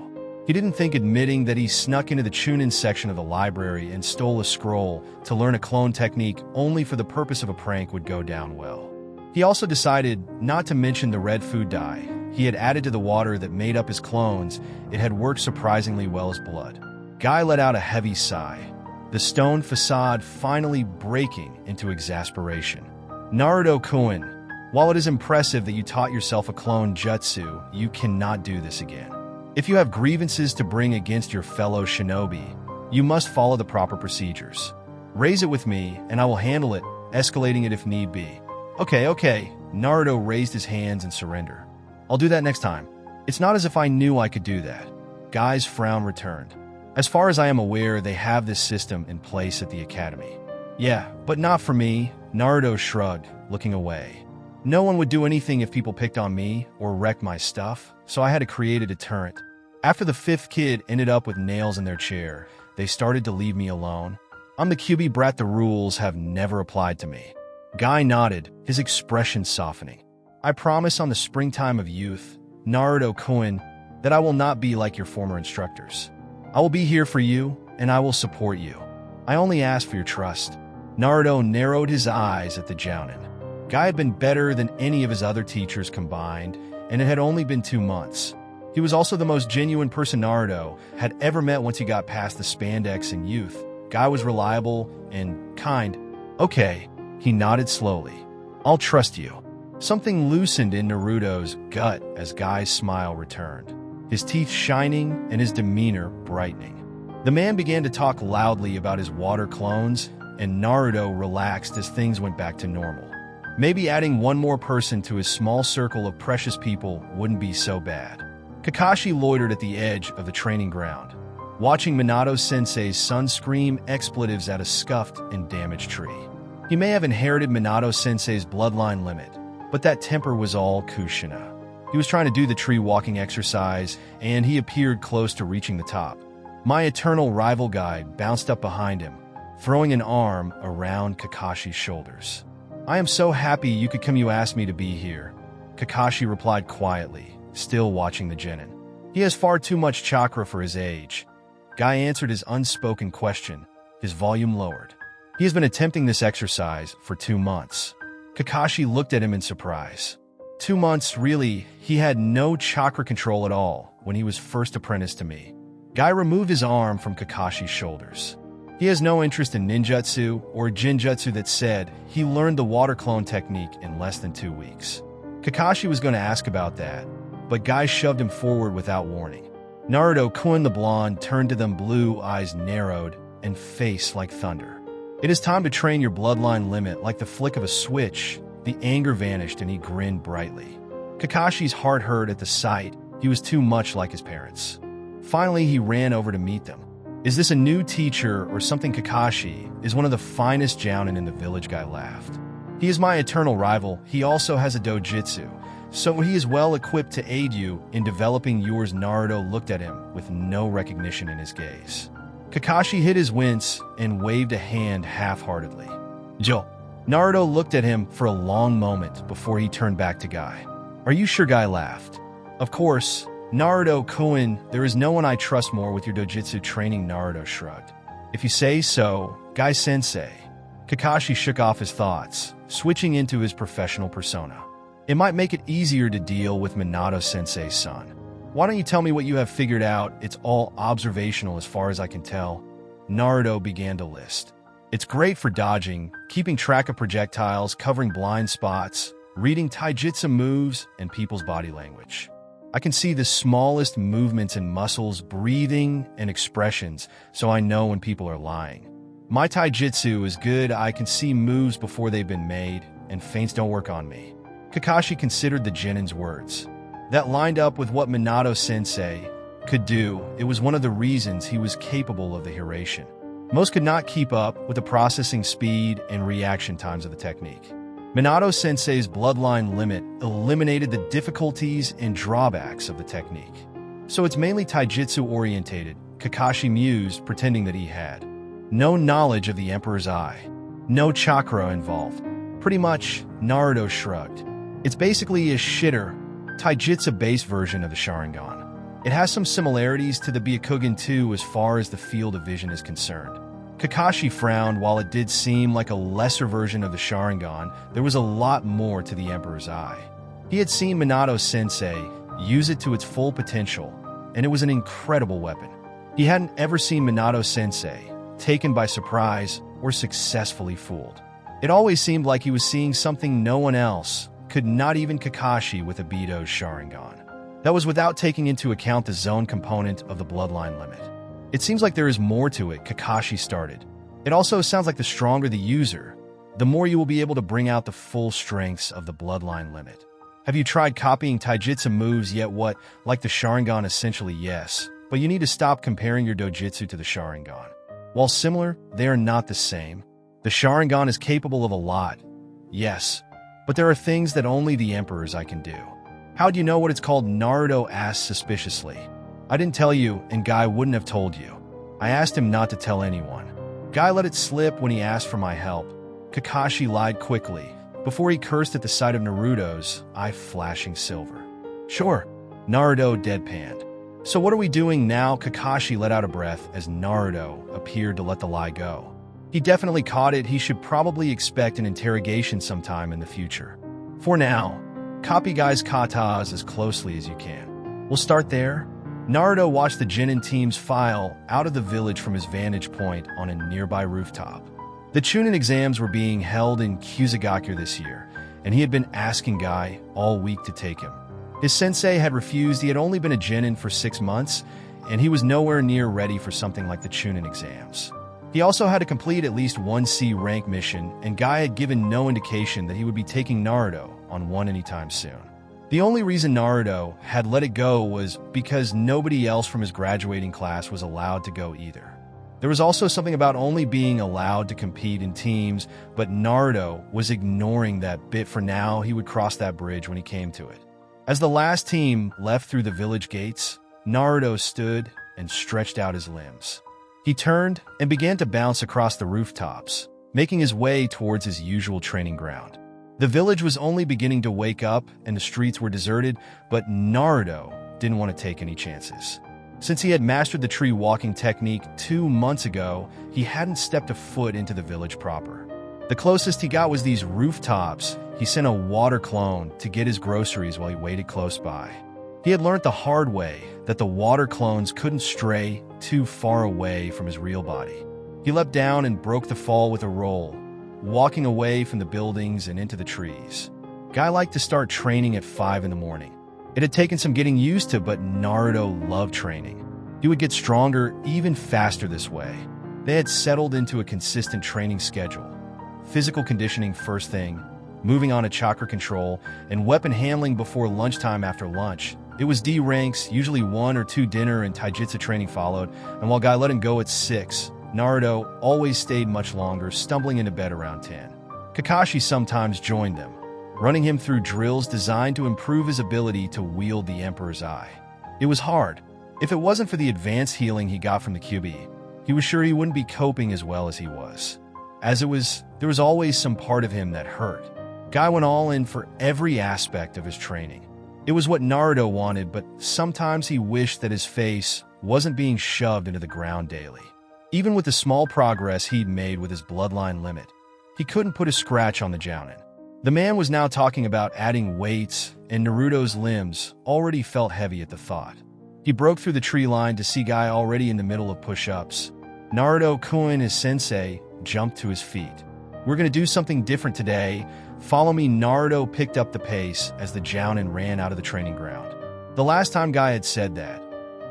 He didn't think admitting that he snuck into the Chunin section of the library and stole a scroll to learn a clone technique only for the purpose of a prank would go down well. He also decided not to mention the red food dye he had added to the water that made up his clones. It had worked surprisingly well as blood. Guy let out a heavy sigh, the stone facade finally breaking into exasperation. Naruto-kun, while it is impressive that you taught yourself a clone jutsu, you cannot do this again. If you have grievances to bring against your fellow shinobi, you must follow the proper procedures. Raise it with me, and I will handle it, escalating it if need be. Okay. Naruto raised his hands in surrender. I'll do that next time. It's not as if I knew I could do that. Guy's frown returned. As far as I am aware, they have this system in place at the academy. Yeah, but not for me. Naruto shrugged, looking away. No one would do anything if people picked on me or wrecked my stuff, so I had to create a deterrent. After the 5th kid ended up with nails in their chair, they started to leave me alone. I'm the QB brat. The rules have never applied to me. Guy nodded, his expression softening. I promise on the springtime of youth, Naruto-kun, that I will not be like your former instructors. I will be here for you, and I will support you. I only ask for your trust. Naruto narrowed his eyes at the jounin. Guy had been better than any of his other teachers combined, and it had only been 2 months. He was also the most genuine person Naruto had ever met once he got past the spandex in youth. Guy was reliable and kind. Okay, he nodded slowly. I'll trust you. Something loosened in Naruto's gut as Guy's smile returned, his teeth shining and his demeanor brightening. The man began to talk loudly about his water clones, and Naruto relaxed as things went back to normal. Maybe adding one more person to his small circle of precious people wouldn't be so bad. Kakashi loitered at the edge of the training ground, watching Minato-sensei's son scream expletives at a scuffed and damaged tree. He may have inherited Minato-sensei's bloodline limit, but that temper was all Kushina. He was trying to do the tree-walking exercise, and he appeared close to reaching the top. My eternal rival guy bounced up behind him, throwing an arm around Kakashi's shoulders. I am so happy you could come. You asked me to be here. Kakashi replied quietly, still watching the genin. He has far too much chakra for his age. Guy answered his unspoken question, his volume lowered. He has been attempting this exercise for 2 months. Kakashi looked at him in surprise. 2 months, really? He had no chakra control at all when he was first apprenticed to me. Guy removed his arm from Kakashi's shoulders. He has no interest in ninjutsu or jinjutsu. That said, he learned the water clone technique in less than 2 weeks. Kakashi was going to ask about that, but Guy shoved him forward without warning. Naruto-kun, the blonde, turned to them, blue eyes narrowed and face like thunder. It is time to train your bloodline limit. Like the flick of a switch, the anger vanished and he grinned brightly. Kakashi's heart hurt at the sight. He was too much like his parents. Finally, he ran over to meet them. Is this a new teacher or something? Kakashi is one of the finest jounin in the village. Guy laughed. He is my eternal rival. He also has a dojutsu, So he is well equipped to aid you in developing yours. Naruto looked at him with no recognition in his gaze. Kakashi hid his wince and waved a hand half-heartedly. Joe. Naruto looked at him for a long moment before he turned back to Guy. Are you sure? Guy laughed. Of course. Naruto-kun, there is no one I trust more with your dojutsu training. Naruto shrugged. If you say so, Guy-sensei. Kakashi shook off his thoughts, switching into his professional persona. It might make it easier to deal with Minato-sensei's son. Why don't you tell me what you have figured out? It's all observational as far as I can tell. Naruto began to list. It's great for dodging, keeping track of projectiles, covering blind spots, reading taijutsu moves, and people's body language. I can see the smallest movements in muscles, breathing, and expressions, so I know when people are lying. My taijutsu is good. I can see moves before they've been made, and feints don't work on me. Kakashi considered the genin's words. That lined up with what Minato-sensei could do. It was one of the reasons he was capable of the Hirashin. Most could not keep up with the processing speed and reaction times of the technique. Minato-sensei's bloodline limit eliminated the difficulties and drawbacks of the technique. So it's mainly taijutsu-orientated, Kakashi mused, pretending that he had no knowledge of the Emperor's Eye. No chakra involved. Pretty much, Naruto shrugged. It's basically a shitter, taijutsu-based version of the Sharingan. It has some similarities to the Byakugan too as far as the field of vision is concerned. Kakashi frowned. While it did seem like a lesser version of the Sharingan, there was a lot more to the Emperor's Eye. He had seen Minato-sensei use it to its full potential, and it was an incredible weapon. He hadn't ever seen Minato-sensei taken by surprise or successfully fooled. It always seemed like he was seeing something no one else could, not even Kakashi with Obito's Sharingan. That was without taking into account the zone component of the bloodline limit. It seems like there is more to it, Kakashi started. It also sounds like the stronger the user, the more you will be able to bring out the full strengths of the bloodline limit. Have you tried copying taijutsu moves yet? What, like the Sharingan? Essentially, yes, but you need to stop comparing your dojutsu to the Sharingan. While similar, they are not the same. The Sharingan is capable of a lot, yes, but there are things that only the Emperor's Eye can do. How do you know what it's called? Naruto asked suspiciously. I didn't tell you, and Guy wouldn't have told you. I asked him not to tell anyone. Guy let it slip when he asked for my help. Kakashi lied quickly, before he cursed at the sight of Naruto's eye flashing silver. Sure, Naruto deadpanned. So what are we doing now? Kakashi let out a breath as Naruto appeared to let the lie go. He definitely caught it. He should probably expect an interrogation sometime in the future. For now, copy Guy's katas as closely as you can. We'll start there. Naruto watched the Genin team's file out of the village from his vantage point on a nearby rooftop. The Chunin exams were being held in Kusagakure this year, and he had been asking Guy all week to take him. His sensei had refused. He had only been a Genin for 6 months, and he was nowhere near ready for something like the Chunin exams. He also had to complete at least one C rank mission, and Guy had given no indication that he would be taking Naruto on one anytime soon. The only reason Naruto had let it go was because nobody else from his graduating class was allowed to go either. There was also something about only being allowed to compete in teams, but Naruto was ignoring that bit for now. He would cross that bridge when he came to it. As the last team left through the village gates, Naruto stood and stretched out his limbs. He turned and began to bounce across the rooftops, making his way towards his usual training ground. The village was only beginning to wake up and the streets were deserted, but Naruto didn't want to take any chances. Since he had mastered the tree walking technique 2 months ago, he hadn't stepped a foot into the village proper. The closest he got was these rooftops. He sent a water clone to get his groceries while he waited close by. He had learned the hard way that the water clones couldn't stray too far away from his real body. He leapt down and broke the fall with a roll, walking away from the buildings and into the trees. Guy liked to start training at 5 in the morning. It had taken some getting used to, but Naruto loved training. He would get stronger even faster this way. They had settled into a consistent training schedule. Physical conditioning first thing, moving on to chakra control, and weapon handling before lunchtime. After lunch, it was D ranks, usually 1 or 2 dinner and taijutsu training followed, and while Guy let him go at 6, Naruto always stayed much longer, stumbling into bed around 10. Kakashi sometimes joined them, running him through drills designed to improve his ability to wield the Emperor's Eye. It was hard. If it wasn't for the advanced healing he got from the Kyuubi, he was sure he wouldn't be coping as well as he was. As it was, there was always some part of him that hurt. Guy went all in for every aspect of his training. It was what Naruto wanted, but sometimes he wished that his face wasn't being shoved into the ground daily. Even with the small progress he'd made with his bloodline limit, he couldn't put a scratch on the Jounin. The man was now talking about adding weights, and Naruto's limbs already felt heavy at the thought. He broke through the tree line to see Guy already in the middle of push-ups. Naruto-kun, his sensei, jumped to his feet. "We're going to do something different today. Follow me." Naruto picked up the pace as the Jounin ran out of the training ground. The last time Guy had said that,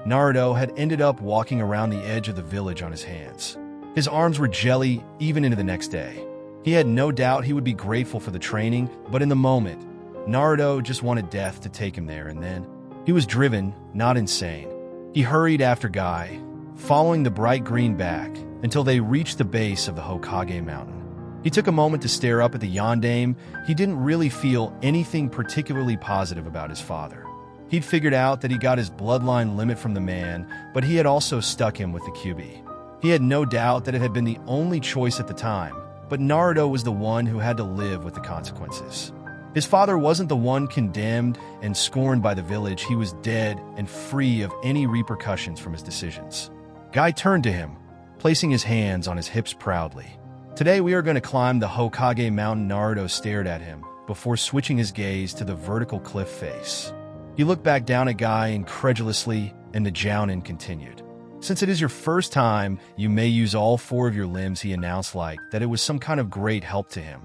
Naruto had ended up walking around the edge of the village on his hands. His arms were jelly even into the next day. He had no doubt he would be grateful for the training, but in the moment, Naruto just wanted death to take him there, and then he was driven, not insane. He hurried after Guy, following the bright green back until they reached the base of the Hokage mountain. He took a moment to stare up at the Yondaime. He didn't really feel anything particularly positive about his father. He'd figured out that he got his bloodline limit from the man, but he had also stuck him with the Kyuubi. He had no doubt that it had been the only choice at the time, but Naruto was the one who had to live with the consequences. His father wasn't the one condemned and scorned by the village. He was dead and free of any repercussions from his decisions. Guy turned to him, placing his hands on his hips proudly. "Today we are going to climb the Hokage mountain." Naruto stared at him before switching his gaze to the vertical cliff face. He looked back down at Guy incredulously, and the Jounin continued. "Since it is your first time, you may use all 4 of your limbs," he announced like that it was some kind of great help to him.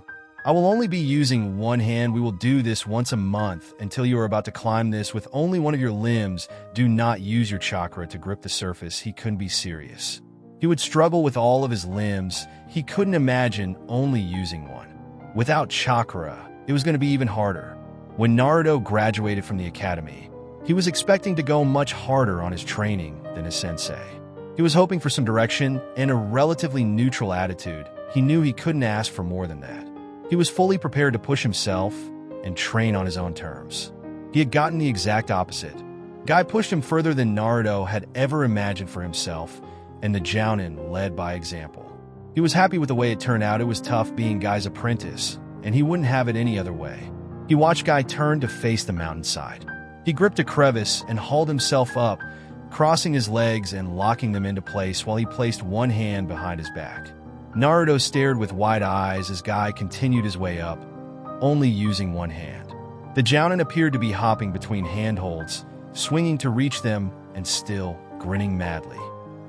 "I will only be using one hand. We will do this once a month until you are about to climb this with only one of your limbs. Do not use your chakra to grip the surface." He couldn't be serious. He would struggle with all of his limbs. He couldn't imagine only using one. Without chakra, it was going to be even harder. When Naruto graduated from the academy, he was expecting to go much harder on his training than his sensei. He was hoping for some direction and a relatively neutral attitude. He knew he couldn't ask for more than that. He was fully prepared to push himself and train on his own terms. He had gotten the exact opposite. Guy pushed him further than Naruto had ever imagined for himself, and the Jounin led by example. He was happy with the way it turned out. It was tough being Guy's apprentice, and he wouldn't have it any other way. He watched Guy turn to face the mountainside. He gripped a crevice and hauled himself up, crossing his legs and locking them into place while he placed one hand behind his back. Naruto stared with wide eyes as Guy continued his way up, only using one hand. The Jounin appeared to be hopping between handholds, swinging to reach them and still grinning madly.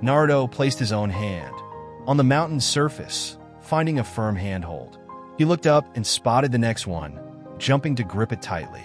Naruto placed his own hand on the mountain's surface, finding a firm handhold. He looked up and spotted the next one, jumping to grip it tightly.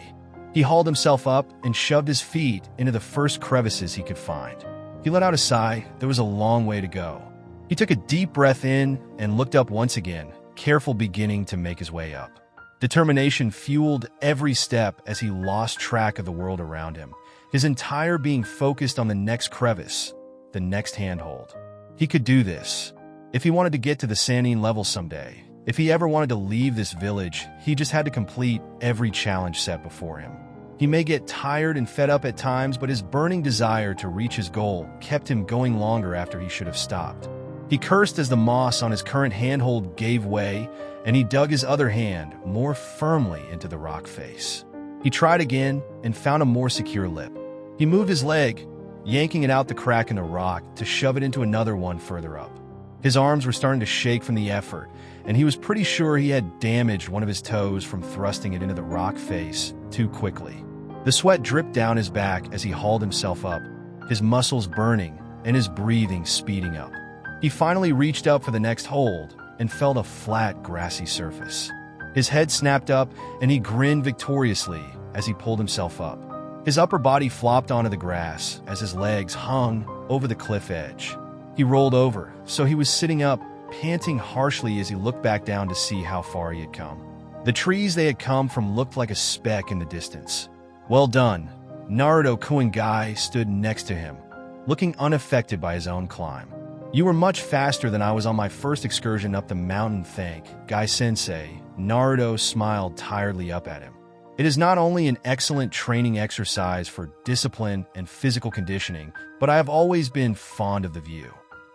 He hauled himself up and shoved his feet into the first crevices he could find. He let out a sigh. There was a long way to go. He took a deep breath in and looked up once again, careful beginning to make his way up. Determination fueled every step as he lost track of the world around him, his entire being focused on the next crevice, the next handhold. He could do this. If he wanted to get to the Sannin level someday, if he ever wanted to leave this village, he just had to complete every challenge set before him. He may get tired and fed up at times, but his burning desire to reach his goal kept him going longer after he should have stopped. He cursed as the moss on his current handhold gave way, and he dug his other hand more firmly into the rock face. He tried again and found a more secure lip. He moved his leg, yanking it out the crack in the rock to shove it into another one further up. His arms were starting to shake from the effort, and he was pretty sure he had damaged one of his toes from thrusting it into the rock face too quickly. The sweat dripped down his back as he hauled himself up, his muscles burning and his breathing speeding up. He finally reached up for the next hold and felt a flat, grassy surface. His head snapped up, and he grinned victoriously as he pulled himself up. His upper body flopped onto the grass as his legs hung over the cliff edge. He rolled over, so he was sitting up, panting harshly as he looked back down to see how far he had come. The trees they had come from looked like a speck in the distance. Well done. Naruto Guy stood next to him, looking unaffected by his own climb. You were much faster than I was on my first excursion up the mountain, thank Guy Sensei. Naruto smiled tiredly up at him. It is not only an excellent training exercise for discipline and physical conditioning, but I have always been fond of the view.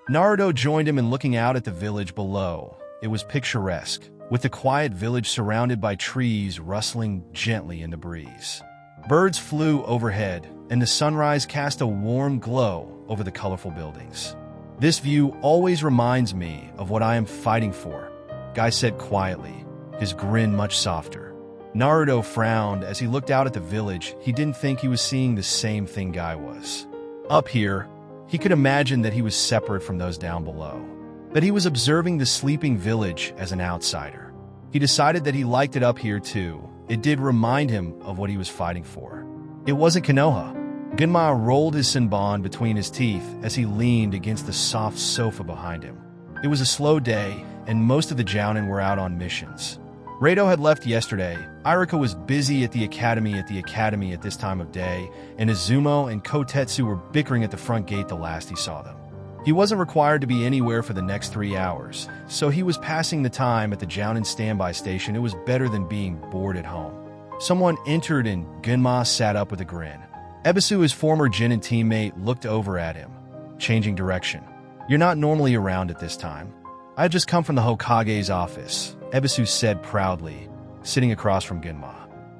Naruto joined him in looking out at the village below. It was picturesque, with the quiet village surrounded by trees rustling gently in the breeze. Birds flew overhead, and the sunrise cast a warm glow over the colorful buildings. This view always reminds me of what I am fighting for, Guy said quietly, his grin much softer. Naruto frowned as he looked out at the village. He didn't think he was seeing the same thing Guy was. Up here, he could imagine that he was separate from those down below, that he was observing the sleeping village as an outsider. He decided that he liked it up here too. It did remind him of what he was fighting for. It wasn't Konoha. Genma rolled his senbon between his teeth as he leaned against the soft sofa behind him. It was a slow day, and most of the jounin were out on missions. Reito had left yesterday. Irika was busy at the academy at this time of day, and Izumo and Kotetsu were bickering at the front gate the last he saw them. He wasn't required to be anywhere for the next 3 hours, so he was passing the time at the jounin standby station. It was better than being bored at home. Someone entered and Genma sat up with a grin. Ebisu, his former Genin teammate, looked over at him, changing direction. You're not normally around at this time. I had just come from the Hokage's office, Ebisu said proudly, sitting across from Genma.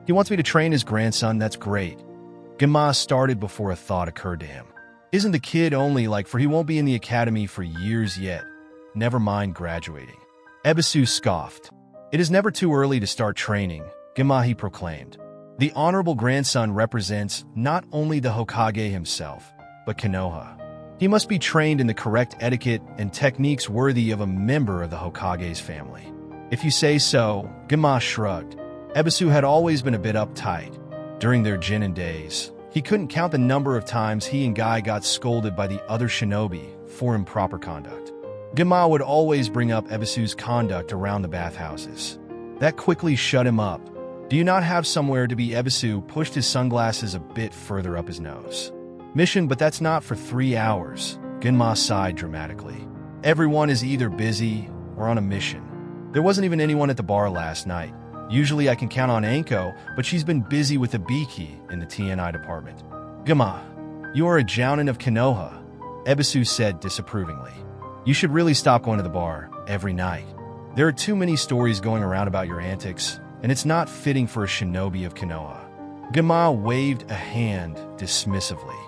He wants me to train his grandson, that's great. Genma started before a thought occurred to him. Isn't the kid only for he won't be in the academy for years yet. Never mind graduating. Ebisu scoffed. It is never too early to start training, Genma, he proclaimed. The honorable grandson represents not only the Hokage himself, but Konoha. He must be trained in the correct etiquette and techniques worthy of a member of the Hokage's family. If you say so, Genma shrugged. Ebisu had always been a bit uptight. During their Genin days, he couldn't count the number of times he and Guy got scolded by the other shinobi for improper conduct. Genma would always bring up Ebisu's conduct around the bathhouses. That quickly shut him up. Do you not have somewhere to be? Ebisu pushed his sunglasses a bit further up his nose. Mission, but that's not for 3 hours. Genma sighed dramatically. Everyone is either busy or on a mission. There wasn't even anyone at the bar last night. Usually I can count on Anko, but she's been busy with the Biki in the TNI department. Genma, you are a jounin of Konoha, Ebisu said disapprovingly. You should really stop going to the bar every night. There are too many stories going around about your antics, and it's not fitting for a shinobi of Konoha. Genma waved a hand dismissively.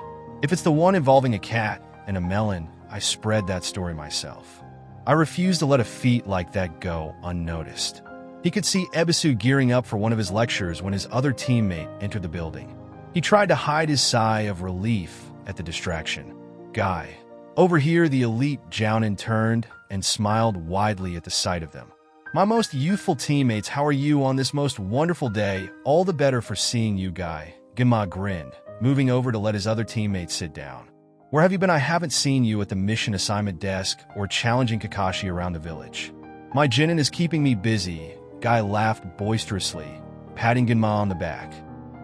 If it's the one involving a cat and a melon, I spread that story myself. I refuse to let a feat like that go unnoticed. He could see Ebisu gearing up for one of his lectures when his other teammate entered the building. He tried to hide his sigh of relief at the distraction. Guy. Over here, the elite jounin turned and smiled widely at the sight of them. My most youthful teammates, how are you on this most wonderful day? All the better for seeing you, Guy. Genma grinned, moving over to let his other teammates sit down. Where have you been? I haven't seen you at the mission assignment desk or challenging Kakashi around the village. My Genin is keeping me busy. Guy laughed boisterously, patting Genma on the back.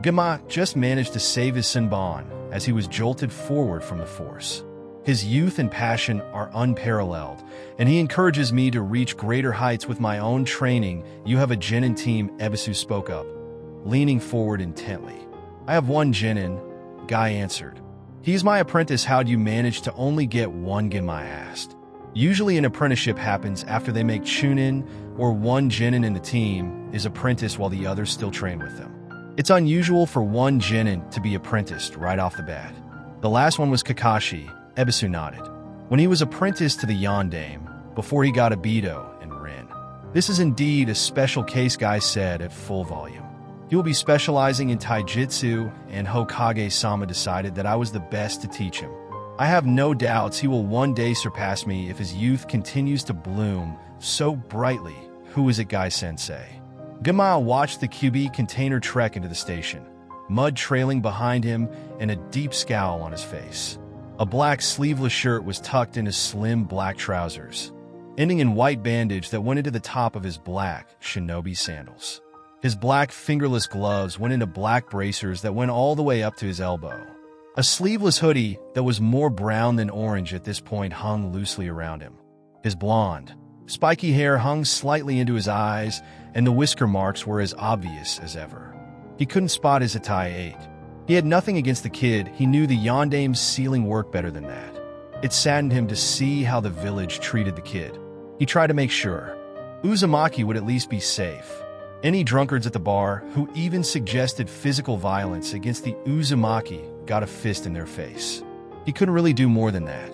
Genma just managed to save his senbon as he was jolted forward from the force. His youth and passion are unparalleled, and he encourages me to reach greater heights with my own training. You have a Genin team, Ebisu spoke up, leaning forward intently. I have one Genin, Guy answered. He's my apprentice. How'd you manage to only get one? Genma asked. Usually an apprenticeship happens after they make Chunin, or one Genin in the team is apprenticed while the others still train with them. It's unusual for one Genin to be apprenticed right off the bat. The last one was Kakashi, Ebisu nodded. When he was apprenticed to the Yondaime, before he got Obito and Rin. This is indeed a special case, Guy said at full volume. He will be specializing in taijutsu, and Hokage-sama decided that I was the best to teach him. I have no doubts he will one day surpass me if his youth continues to bloom so brightly. Who is it, Guy Sensei? Genma watched the QB container trek into the station, mud trailing behind him and a deep scowl on his face. A black sleeveless shirt was tucked in his slim black trousers, ending in white bandage that went into the top of his black shinobi sandals. His black fingerless gloves went into black bracers that went all the way up to his elbow. A sleeveless hoodie that was more brown than orange at this point hung loosely around him. His blonde, spiky hair hung slightly into his eyes, and the whisker marks were as obvious as ever. He couldn't spot his Hitai 8. He had nothing against the kid. He knew the Yondame's sealing worked better than that. It saddened him to see how the village treated the kid. He tried to make sure Uzumaki would at least be safe. Any drunkards at the bar who even suggested physical violence against the Uzumaki got a fist in their face. He couldn't really do more than that.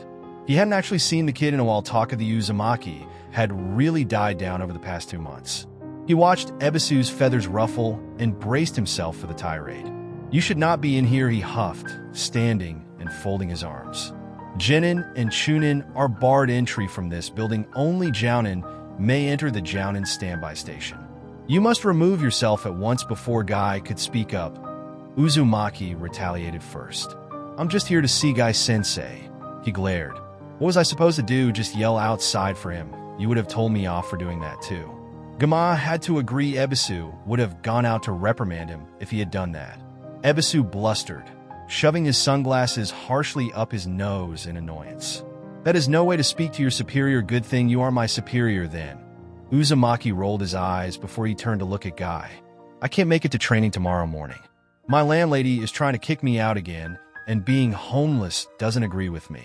He hadn't actually seen the kid in a while. Talk of the Uzumaki had really died down over the past 2 months. He watched Ebisu's feathers ruffle and braced himself for the tirade. "You should not be in here," he huffed, standing and folding his arms. Genin and Chunin are barred entry from this building. Only Jounin may enter the Jounin standby station. "You must remove yourself at once." Before Guy could speak up, Uzumaki retaliated first. "I'm just here to see Guy Sensei." He glared. "What was I supposed to do? Just yell outside for him? You would have told me off for doing that too." Gama had to agree. Ebisu would have gone out to reprimand him if he had done that. Ebisu blustered, shoving his sunglasses harshly up his nose in annoyance. "That is no way to speak to your superior." "Good thing you are my superior then." Uzumaki rolled his eyes before he turned to look at Guy. "I can't make it to training tomorrow morning. My landlady is trying to kick me out again, and being homeless doesn't agree with me.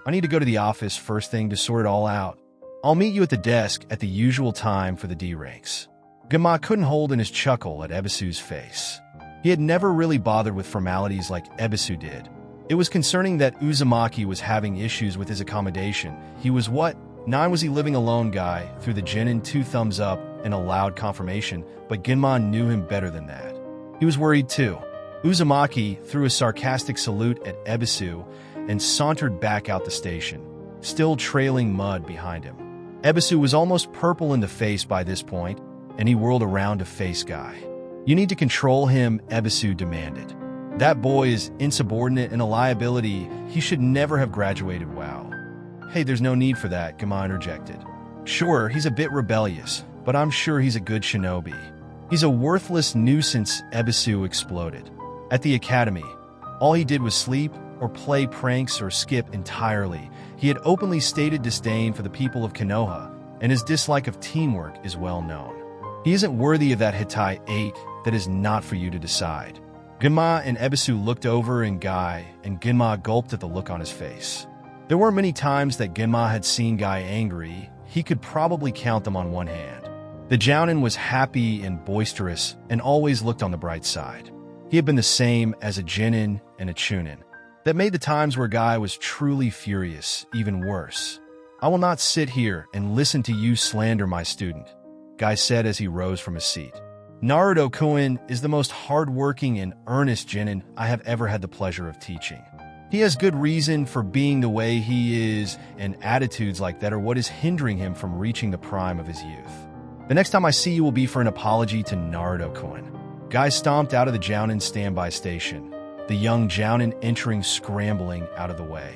I need to go to the office first thing to sort it all out. I'll meet you at the desk at the usual time for the D ranks." Gama couldn't hold in his chuckle at Ebisu's face. He had never really bothered with formalities like Ebisu did. It was concerning that Uzumaki was having issues with his accommodation. He was what? 9 was he living alone? Guy threw the Genin 2 thumbs up in a loud confirmation, but Ginmon knew him better than that. He was worried too. Uzumaki threw a sarcastic salute at Ebisu and sauntered back out the station, still trailing mud behind him. Ebisu was almost purple in the face by this point, and he whirled around to face Guy. "You need to control him," Ebisu demanded. "That boy is insubordinate and a liability. He should never have graduated." "Wow." "Hey, there's no need for that," Gama interjected. "Sure, he's a bit rebellious, but I'm sure he's a good shinobi." "He's a worthless nuisance," Ebisu exploded. At the academy, all he did was sleep or play pranks or skip entirely. He had openly stated disdain for the people of Konoha, and his dislike of teamwork is well known. He isn't worthy of that Hitai 8. That is not for you to decide. Ginma and Ebisu looked over at Guy, and Ginma gulped at the look on his face. There weren't many times that Ginma had seen Guy angry. He could probably count them on one hand. The Jounin was happy and boisterous and always looked on the bright side. He had been the same as a Genin and a Chunin. That made the times where Guy was truly furious even worse. "I will not sit here and listen to you slander my student," Guy said as he rose from his seat. "Naruto-kun is the most hard-working and earnest Genin I have ever had the pleasure of teaching. He has good reason for being the way he is, and attitudes like that are what is hindering him from reaching the prime of his youth. The next time I see you will be for an apology to Naruto-kun." Guy stomped out of the Jounin standby station, the young Jounin entering scrambling out of the way.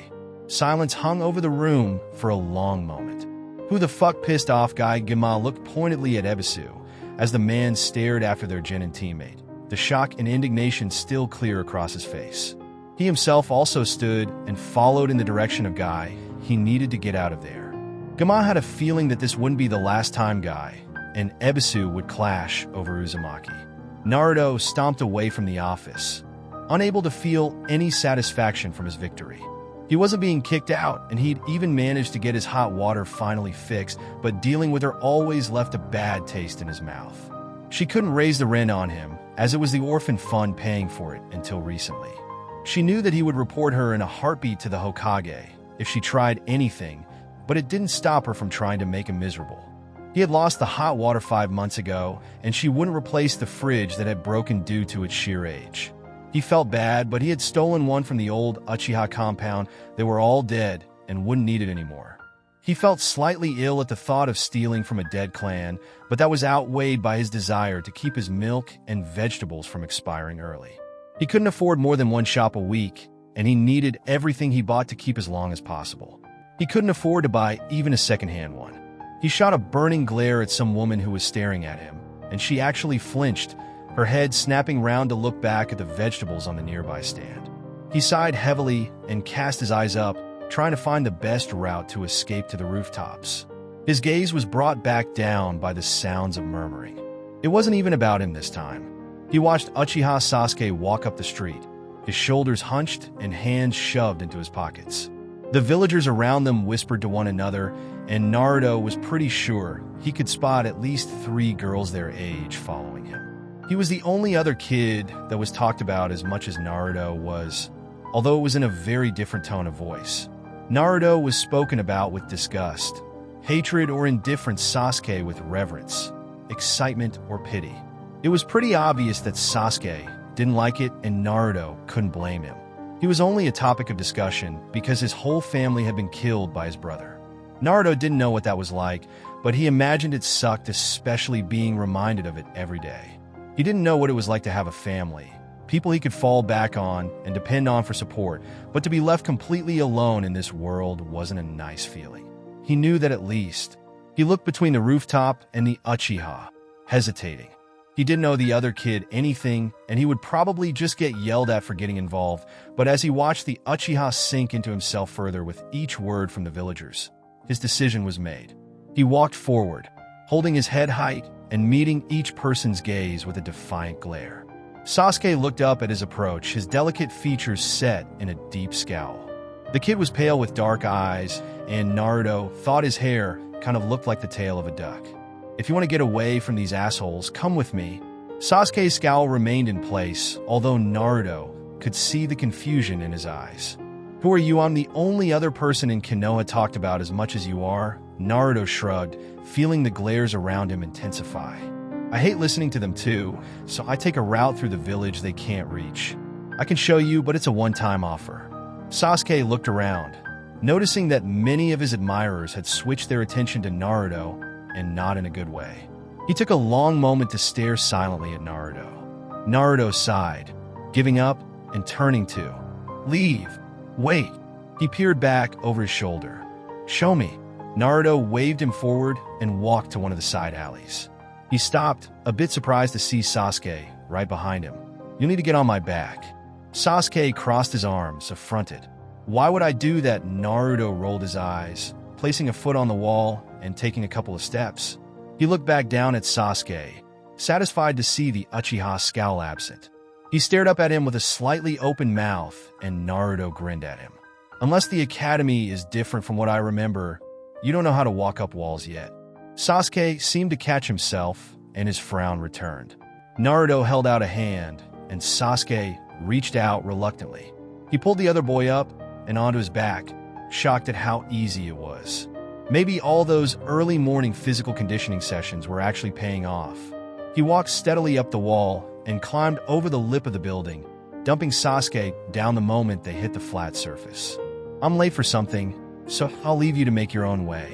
Silence hung over the room for a long moment. "Who the fuck pissed off Guy?" Gima looked pointedly at Ebisu as the man stared after their Genin teammate, the shock and indignation still clear across his face. He himself also stood and followed in the direction of Guy. He needed to get out of there. Gama had a feeling that this wouldn't be the last time Guy and Ebisu would clash over Uzumaki. Naruto stomped away from the office, unable to feel any satisfaction from his victory. He wasn't being kicked out, and he'd even managed to get his hot water finally fixed, but dealing with her always left a bad taste in his mouth. She couldn't raise the rent on him, as it was the orphan fund paying for it until recently. She knew that he would report her in a heartbeat to the Hokage if she tried anything, but it didn't stop her from trying to make him miserable. He had lost the hot water 5 months ago, and she wouldn't replace the fridge that had broken due to its sheer age. He felt bad, but he had stolen one from the old Uchiha compound. They were all dead and wouldn't need it anymore. He felt slightly ill at the thought of stealing from a dead clan, but that was outweighed by his desire to keep his milk and vegetables from expiring early. He couldn't afford more than one shop a week, and he needed everything he bought to keep as long as possible. He couldn't afford to buy even a second-hand one. He shot a burning glare at some woman who was staring at him, and she actually flinched, her head snapping round to look back at the vegetables on the nearby stand. He sighed heavily and cast his eyes up, trying to find the best route to escape to the rooftops. His gaze was brought back down by the sounds of murmuring. It wasn't even about him this time. He watched Uchiha Sasuke walk up the street, his shoulders hunched and hands shoved into his pockets. The villagers around them whispered to one another, and Naruto was pretty sure he could spot at least 3 girls their age following him. He was the only other kid that was talked about as much as Naruto was, although it was in a very different tone of voice. Naruto was spoken about with disgust, hatred or indifference, Sasuke with reverence, excitement or pity. It was pretty obvious that Sasuke didn't like it, and Naruto couldn't blame him. He was only a topic of discussion because his whole family had been killed by his brother. Naruto didn't know what that was like, but he imagined it sucked, especially being reminded of it every day. He didn't know what it was like to have a family, people he could fall back on and depend on for support, but to be left completely alone in this world wasn't a nice feeling. He knew that at least. He looked between the rooftop and the Uchiha, hesitating. He didn't know the other kid anything, and he would probably just get yelled at for getting involved, but as he watched the Uchiha sink into himself further with each word from the villagers, his decision was made. He walked forward, holding his head high and meeting each person's gaze with a defiant glare. Sasuke looked up at his approach, his delicate features set in a deep scowl. The kid was pale with dark eyes, and Naruto thought his hair kind of looked like the tail of a duck. "If you want to get away from these assholes, come with me." Sasuke's scowl remained in place, although Naruto could see the confusion in his eyes. "Who are you? I'm the only other person in Konoha talked about as much as you are." Naruto shrugged, feeling the glares around him intensify. "I hate listening to them too, so I take a route through the village they can't reach. I can show you, but it's a one-time offer." Sasuke looked around, noticing that many of his admirers had switched their attention to Naruto, and not in a good way. He took a long moment to stare silently at Naruto. Naruto sighed, giving up and turning to leave. "Wait." He peered back over his shoulder. "Show me." Naruto waved him forward and walked to one of the side alleys. He stopped, a bit surprised to see Sasuke right behind him. "You'll need to get on my back." Sasuke crossed his arms, affronted. "Why would I do that?" Naruto rolled his eyes, placing a foot on the wall and taking a couple of steps. He looked back down at Sasuke, satisfied to see the Uchiha scowl absent. He stared up at him with a slightly open mouth, and Naruto grinned at him. "Unless the academy is different from what I remember, you don't know how to walk up walls yet." Sasuke seemed to catch himself, and his frown returned. Naruto held out a hand, and Sasuke reached out reluctantly. He pulled the other boy up and onto his back, shocked at how easy it was. Maybe all those early morning physical conditioning sessions were actually paying off. He walked steadily up the wall and climbed over the lip of the building, dumping Sasuke down the moment they hit the flat surface. "I'm late for something, so I'll leave you to make your own way.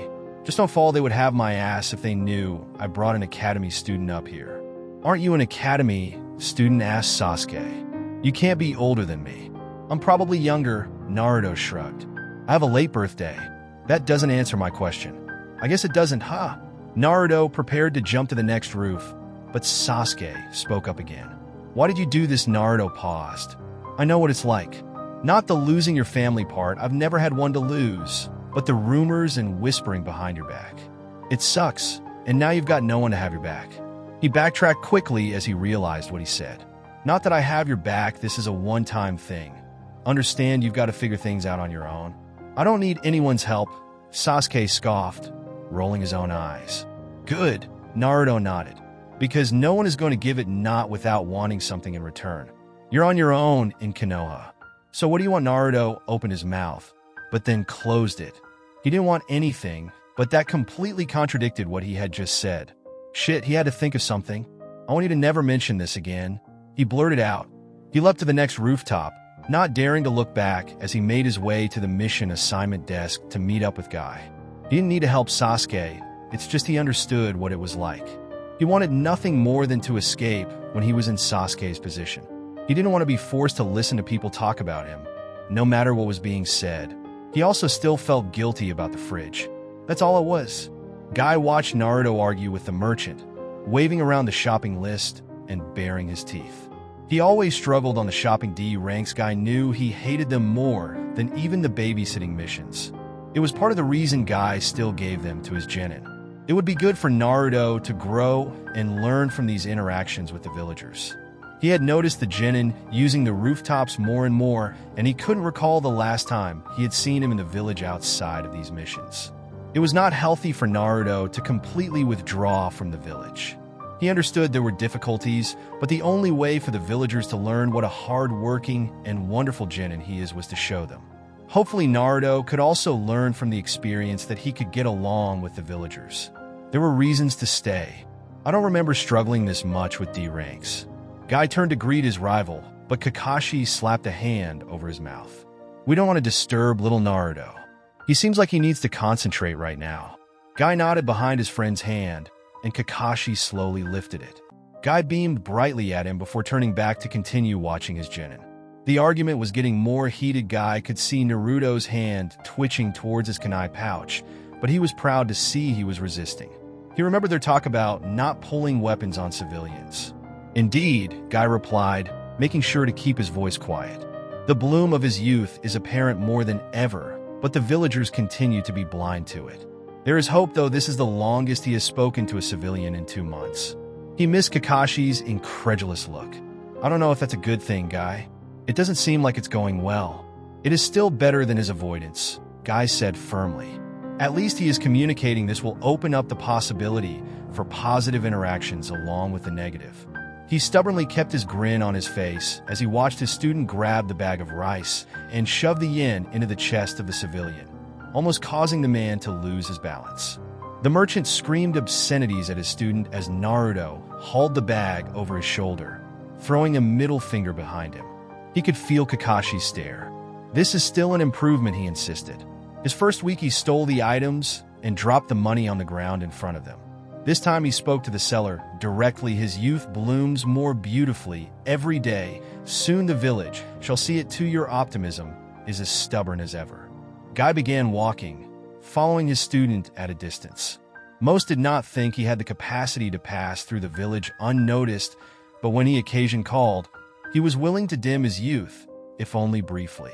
Just don't fall, they would have my ass if they knew I brought an academy student up here." "Aren't you an academy student?" asked Sasuke. "You can't be older than me." "I'm probably younger," Naruto shrugged. "I have a late birthday." "That doesn't answer my question." "I guess it doesn't, huh?" Naruto prepared to jump to the next roof, but Sasuke spoke up again. "Why did you do this?" Naruto paused. "I know what it's like. Not the losing your family part, I've never had one to lose, but the rumors and whispering behind your back. It sucks, and now you've got no one to have your back." He backtracked quickly as he realized what he said. "Not that I have your back, this is a one-time thing. Understand you've got to figure things out on your own." "I don't need anyone's help," Sasuke scoffed, rolling his own eyes. "Good," Naruto nodded, "because no one is going to give it not without wanting something in return. You're on your own in Konoha. So what do you want?" Naruto opened his mouth, but then closed it. He didn't want anything, but that completely contradicted what he had just said. Shit, he had to think of something. "I want you to never mention this again," he blurted out. He leapt to the next rooftop, not daring to look back as he made his way to the mission assignment desk to meet up with Guy. He didn't need to help Sasuke, it's just he understood what it was like. He wanted nothing more than to escape when he was in Sasuke's position. He didn't want to be forced to listen to people talk about him, no matter what was being said. He also still felt guilty about the fridge. That's all it was. Guy watched Naruto argue with the merchant, waving around the shopping list and baring his teeth. He always struggled on the shopping D ranks. Guy knew he hated them more than even the babysitting missions. It was part of the reason Guy still gave them to his genin. It would be good for Naruto to grow and learn from these interactions with the villagers. He had noticed the genin using the rooftops more and more, and he couldn't recall the last time he had seen him in the village outside of these missions. It was not healthy for Naruto to completely withdraw from the village. He understood there were difficulties, but the only way for the villagers to learn what a hard-working and wonderful genin he is was to show them. Hopefully Naruto could also learn from the experience that he could get along with the villagers. There were reasons to stay. I don't remember struggling this much with D ranks. Guy turned to greet his rival, but Kakashi slapped a hand over his mouth. We don't want to disturb little Naruto. He seems like he needs to concentrate right now. Guy nodded behind his friend's hand, and Kakashi slowly lifted it. Guy beamed brightly at him before turning back to continue watching his genin. The argument was getting more heated. Guy could see Naruto's hand twitching towards his kunai pouch, but he was proud to see he was resisting. He remembered their talk about not pulling weapons on civilians. Indeed, Guy replied, making sure to keep his voice quiet. The bloom of his youth is apparent more than ever, but the villagers continue to be blind to it. There is hope, though. This is the longest he has spoken to a civilian in 2 months. He missed Kakashi's incredulous look. I don't know if that's a good thing, Guy. It doesn't seem like it's going well. It is still better than his avoidance, Guy said firmly. At least he is communicating. This will open up the possibility for positive interactions along with the negative. He stubbornly kept his grin on his face as he watched his student grab the bag of rice and shove the yen into the chest of the civilian, almost causing the man to lose his balance. The merchant screamed obscenities at his student as Naruto hauled the bag over his shoulder, throwing a middle finger behind him. He could feel Kakashi's stare. This is still an improvement, he insisted. His first week he stole the items and dropped the money on the ground in front of them. This time he spoke to the seller directly. His youth blooms more beautifully every day. Soon the village shall see it too. Your optimism is as stubborn as ever. Guy began walking, following his student at a distance. Most did not think he had the capacity to pass through the village unnoticed, but when the occasion called, he was willing to dim his youth, if only briefly.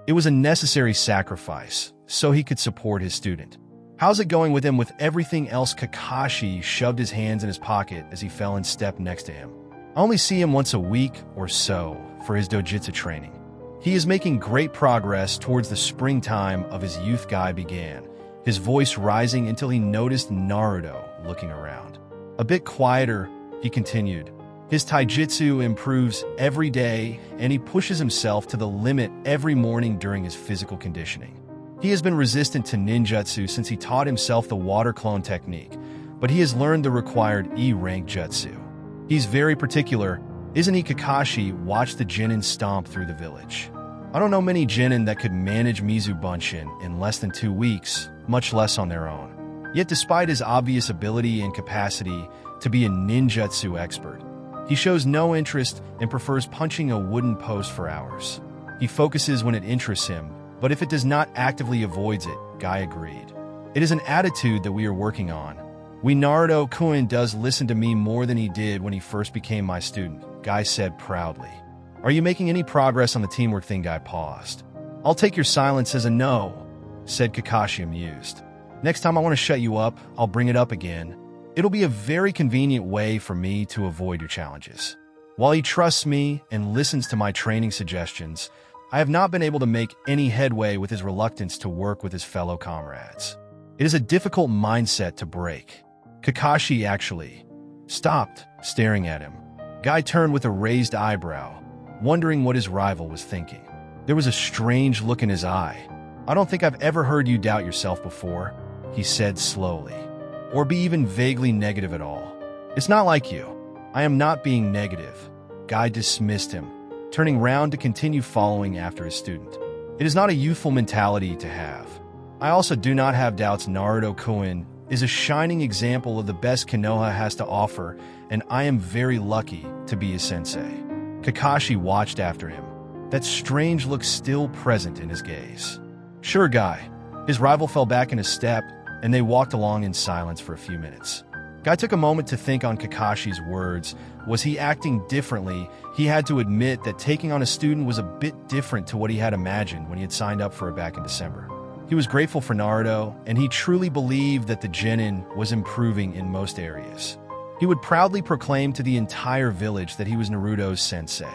It was a necessary sacrifice, so he could support his student. How's it going with him with everything else? Kakashi shoved his hands in his pocket as he fell in step next to him. I only see him once a week or so for his dojutsu training. He is making great progress towards the springtime of his youth. Guy began, his voice rising until he noticed Naruto looking around. A bit quieter, he continued. His taijutsu improves every day, and he pushes himself to the limit every morning during his physical conditioning. He has been resistant to ninjutsu since he taught himself the water clone technique, but he has learned the required E-rank jutsu. He's very particular, isn't he? Kakashi watched the genin stomp through the village. I don't know many genin that could manage Mizu Bunshin in less than 2 weeks, much less on their own. Yet despite his obvious ability and capacity to be a ninjutsu expert, he shows no interest and prefers punching a wooden post for hours. He focuses when it interests him, but if it does not, actively avoids it, Guy agreed. It is an attitude that we are working on. Naruto-kun does listen to me more than he did when he first became my student, Guy said proudly. Are you making any progress on the teamwork thing? Guy paused. I'll take your silence as a no, said Kakashi, amused. Next time I want to shut you up, I'll bring it up again. It'll be a very convenient way for me to avoid your challenges. While he trusts me and listens to my training suggestions, I have not been able to make any headway with his reluctance to work with his fellow comrades. It is a difficult mindset to break. Kakashi actually stopped staring at him. Guy turned with a raised eyebrow, wondering what his rival was thinking. There was a strange look in his eye. I don't think I've ever heard you doubt yourself before, he said slowly, or be even vaguely negative at all. It's not like you. I am not being negative. Guy dismissed him, turning round to continue following after his student. It is not a youthful mentality to have. I also do not have doubts. Naruto-kun is a shining example of the best Konoha has to offer, and I am very lucky to be his sensei. Kakashi watched after him, that strange look still present in his gaze. Sure, Guy. His rival fell back in a step, and they walked along in silence for a few minutes. Guy took a moment to think on Kakashi's words. Was he acting differently? He had to admit that taking on a student was a bit different to what he had imagined when he had signed up for it back in December. He was grateful for Naruto, and he truly believed that the genin was improving in most areas. He would proudly proclaim to the entire village that he was Naruto's sensei.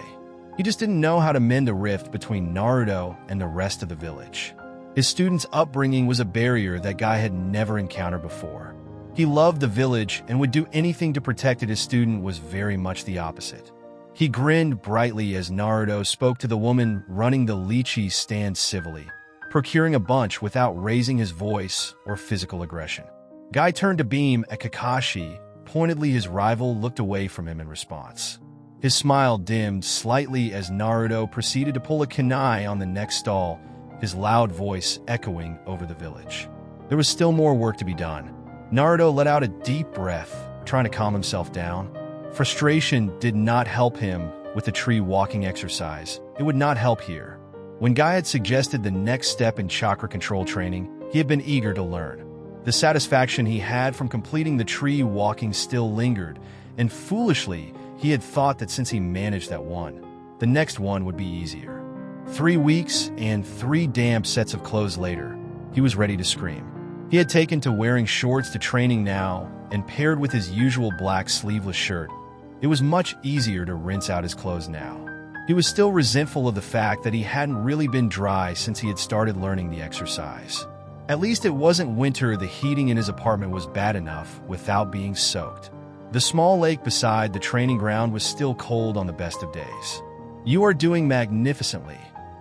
He just didn't know how to mend the rift between Naruto and the rest of the village. His student's upbringing was a barrier that Guy had never encountered before. He loved the village and would do anything to protect it. His student was very much the opposite. He grinned brightly as Naruto spoke to the woman running the lychee stand civilly, procuring a bunch without raising his voice or physical aggression. Guy turned to beam at Kakashi. Pointedly, his rival looked away from him in response. His smile dimmed slightly as Naruto proceeded to pull a kunai on the next stall, his loud voice echoing over the village. There was still more work to be done. Naruto let out a deep breath, trying to calm himself down. Frustration did not help him with the tree walking exercise. It would not help here. When Guy had suggested the next step in chakra control training, he had been eager to learn. The satisfaction he had from completing the tree walking still lingered, and foolishly, he had thought that since he managed that one, the next one would be easier. 3 weeks and 3 damp sets of clothes later, he was ready to scream. He had taken to wearing shorts to training now, and paired with his usual black sleeveless shirt, it was much easier to rinse out his clothes now. He was still resentful of the fact that he hadn't really been dry since he had started learning the exercise. At least it wasn't winter. The heating in his apartment was bad enough without being soaked. The small lake beside the training ground was still cold on the best of days. "You are doing magnificently,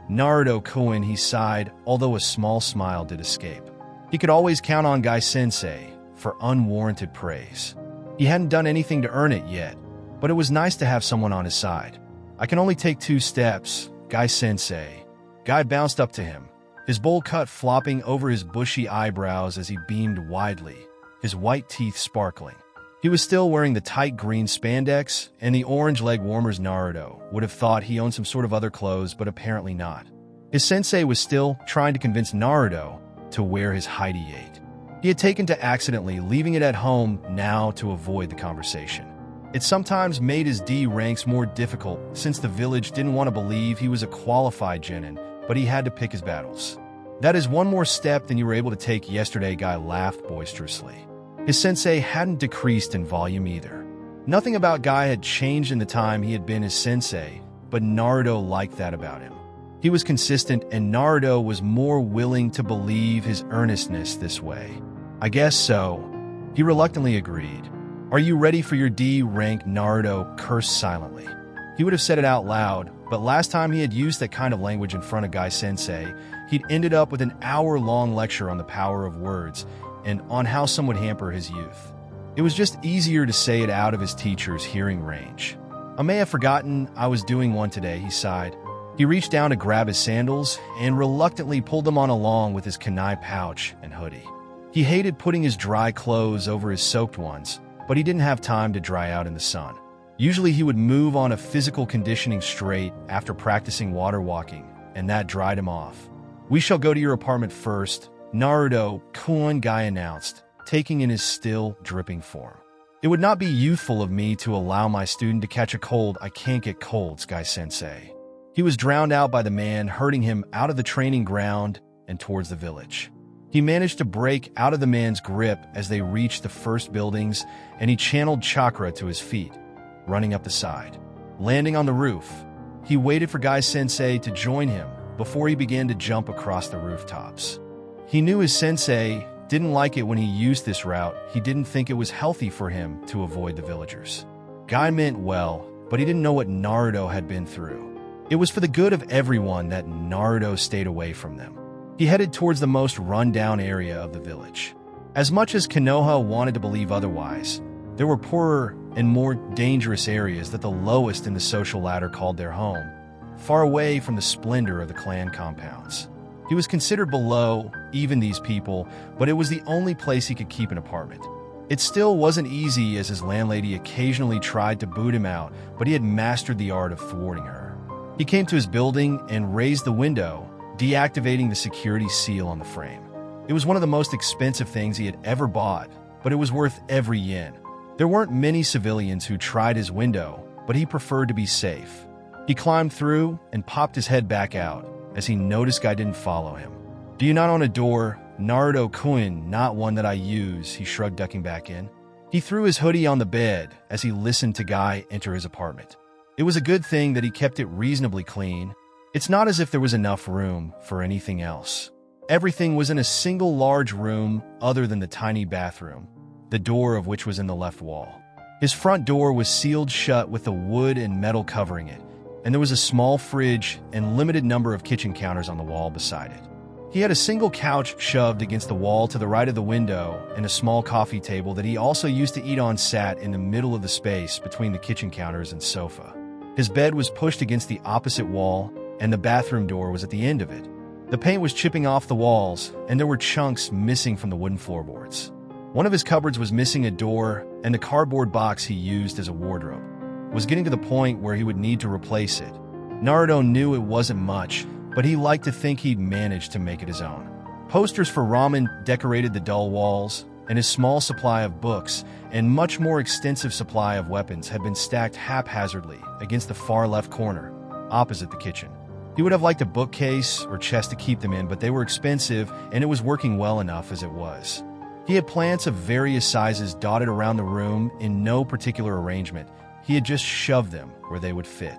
Naruto-kun," he sighed, although a small smile did escape. He could always count on Guy-sensei for unwarranted praise. He hadn't done anything to earn it yet, but it was nice to have someone on his side. "I can only take 2 steps, Guy-sensei." Guy bounced up to him, his bowl cut flopping over his bushy eyebrows as he beamed widely, his white teeth sparkling. He was still wearing the tight green spandex and the orange leg warmers. Naruto would have thought he owned some sort of other clothes, but apparently not. His sensei was still trying to convince Naruto to wear his Heidi 8. He had taken to accidentally leaving it at home now to avoid the conversation. It sometimes made his D ranks more difficult since the village didn't want to believe he was a qualified genin, but he had to pick his battles. "That is one more step than you were able to take yesterday," Guy laughed boisterously. His sensei hadn't decreased in volume either. Nothing about Guy had changed in the time he had been his sensei, but Naruto liked that about him. He was consistent, and Naruto was more willing to believe his earnestness this way. "I guess so," he reluctantly agreed. "Are you ready for your D rank?" Naruto cursed silently. He would have said it out loud, but last time he had used that kind of language in front of Guy-sensei, he'd ended up with an hour-long lecture on the power of words and on how some would hamper his youth. It was just easier to say it out of his teacher's hearing range. "I may have forgotten I was doing one today," he sighed. He reached down to grab his sandals and reluctantly pulled them on along with his kunai pouch and hoodie. He hated putting his dry clothes over his soaked ones, but he didn't have time to dry out in the sun. Usually he would move on a physical conditioning straight after practicing water walking, and that dried him off. "We shall go to your apartment first," Naruto-kun, Guy announced, taking in his still dripping form. "It would not be youthful of me to allow my student to catch a cold." "I can't get colds, Guy-sensei." He was drowned out by the man herding him out of the training ground and towards the village. He managed to break out of the man's grip as they reached the first buildings, and he channeled chakra to his feet, running up the side. Landing on the roof, he waited for Guy-sensei to join him before he began to jump across the rooftops. He knew his sensei didn't like it when he used this route. He didn't think it was healthy for him to avoid the villagers. Guy meant well, but he didn't know what Naruto had been through. It was for the good of everyone that Naruto stayed away from them. He headed towards the most run-down area of the village. As much as Konoha wanted to believe otherwise, there were poorer and more dangerous areas that the lowest in the social ladder called their home, far away from the splendor of the clan compounds. He was considered below even these people, but it was the only place he could keep an apartment. It still wasn't easy, as his landlady occasionally tried to boot him out, but he had mastered the art of thwarting her. He came to his building and raised the window, deactivating the security seal on the frame. It was one of the most expensive things he had ever bought, but it was worth every yen. There weren't many civilians who tried his window, but he preferred to be safe. He climbed through and popped his head back out as he noticed Guy didn't follow him. "Do you not own a door?" "Naruto-kun, not one that I use," he shrugged, ducking back in. He threw his hoodie on the bed as he listened to Guy enter his apartment. It was a good thing that he kept it reasonably clean. It's not as if there was enough room for anything else. Everything was in a single large room other than the tiny bathroom, the door of which was in the left wall. His front door was sealed shut with the wood and metal covering it, and there was a small fridge and limited number of kitchen counters on the wall beside it. He had a single couch shoved against the wall to the right of the window, and a small coffee table that he also used to eat on sat in the middle of the space between the kitchen counters and sofa. His bed was pushed against the opposite wall, and the bathroom door was at the end of it. The paint was chipping off the walls, and there were chunks missing from the wooden floorboards. One of his cupboards was missing a door, and the cardboard box he used as a wardrobe was getting to the point where he would need to replace it. Naruto knew it wasn't much, but he liked to think he'd managed to make it his own. Posters for ramen decorated the dull walls, and his small supply of books and much more extensive supply of weapons had been stacked haphazardly against the far left corner, opposite the kitchen. He would have liked a bookcase or chest to keep them in, but they were expensive, and it was working well enough as it was. He had plants of various sizes dotted around the room in no particular arrangement. He had just shoved them where they would fit.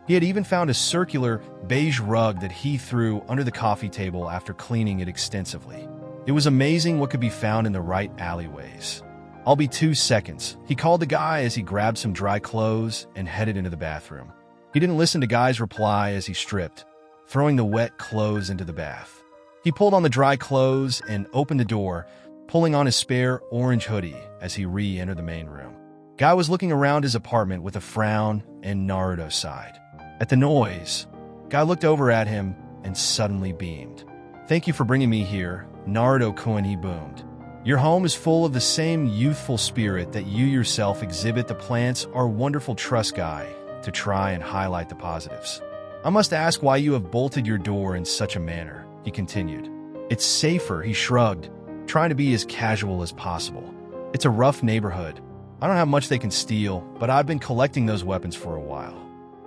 He had even found a circular, beige rug that he threw under the coffee table after cleaning it extensively. It was amazing what could be found in the right alleyways. "I'll be 2 seconds," he called the guy as he grabbed some dry clothes and headed into the bathroom. He didn't listen to Guy's reply as he stripped, throwing the wet clothes into the bath. He pulled on the dry clothes and opened the door, pulling on his spare orange hoodie as he re-entered the main room. Guy was looking around his apartment with a frown, and Naruto sighed. At the noise, Guy looked over at him and suddenly beamed. "Thank you for bringing me here, Naruto-kun," he boomed. "Your home is full of the same youthful spirit that you yourself exhibit. The plants are wonderful." Trust Guy to try and highlight the positives. "I must ask why you have bolted your door in such a manner," he continued. "It's safer," he shrugged, trying to be as casual as possible. "It's a rough neighborhood. I don't have much they can steal, but I've been collecting those weapons for a while.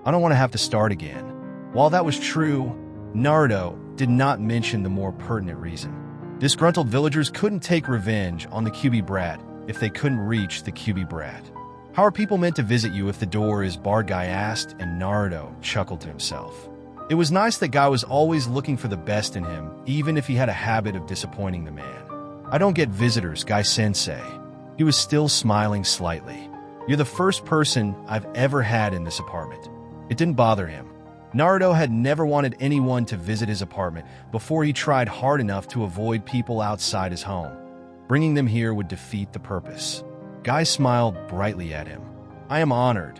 I don't want to have to start again." While that was true, Naruto did not mention the more pertinent reason. Disgruntled villagers couldn't take revenge on the QB brat if they couldn't reach the QB brat. "How are people meant to visit you if the door is barred?" Guy asked, and Naruto chuckled to himself. It was nice that Guy was always looking for the best in him, even if he had a habit of disappointing the man. "I don't get visitors, Guy-sensei." He was still smiling slightly. "You're the first person I've ever had in this apartment." It didn't bother him. Naruto had never wanted anyone to visit his apartment before he tried hard enough to avoid people outside his home. Bringing them here would defeat the purpose. Guy smiled brightly at him. "I am honored."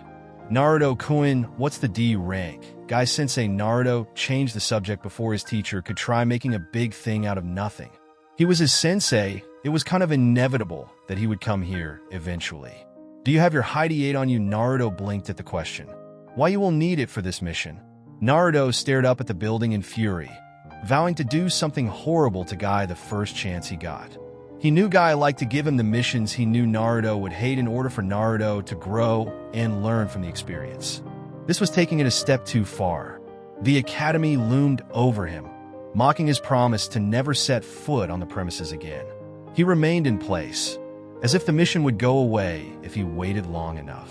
"Naruto-kun, what's the D rank?" Guy-sensei. Naruto changed the subject before his teacher could try making a big thing out of nothing. He was his sensei. It was kind of inevitable that he would come here eventually. "Do you have your Heidi 8 on you?" Naruto blinked at the question. "Why, you will need it for this mission." Naruto stared up at the building in fury, vowing to do something horrible to Guy the first chance he got. He knew Guy liked to give him the missions he knew Naruto would hate in order for Naruto to grow and learn from the experience. This was taking it a step too far. The academy loomed over him, mocking his promise to never set foot on the premises again. He remained in place, as if the mission would go away if he waited long enough.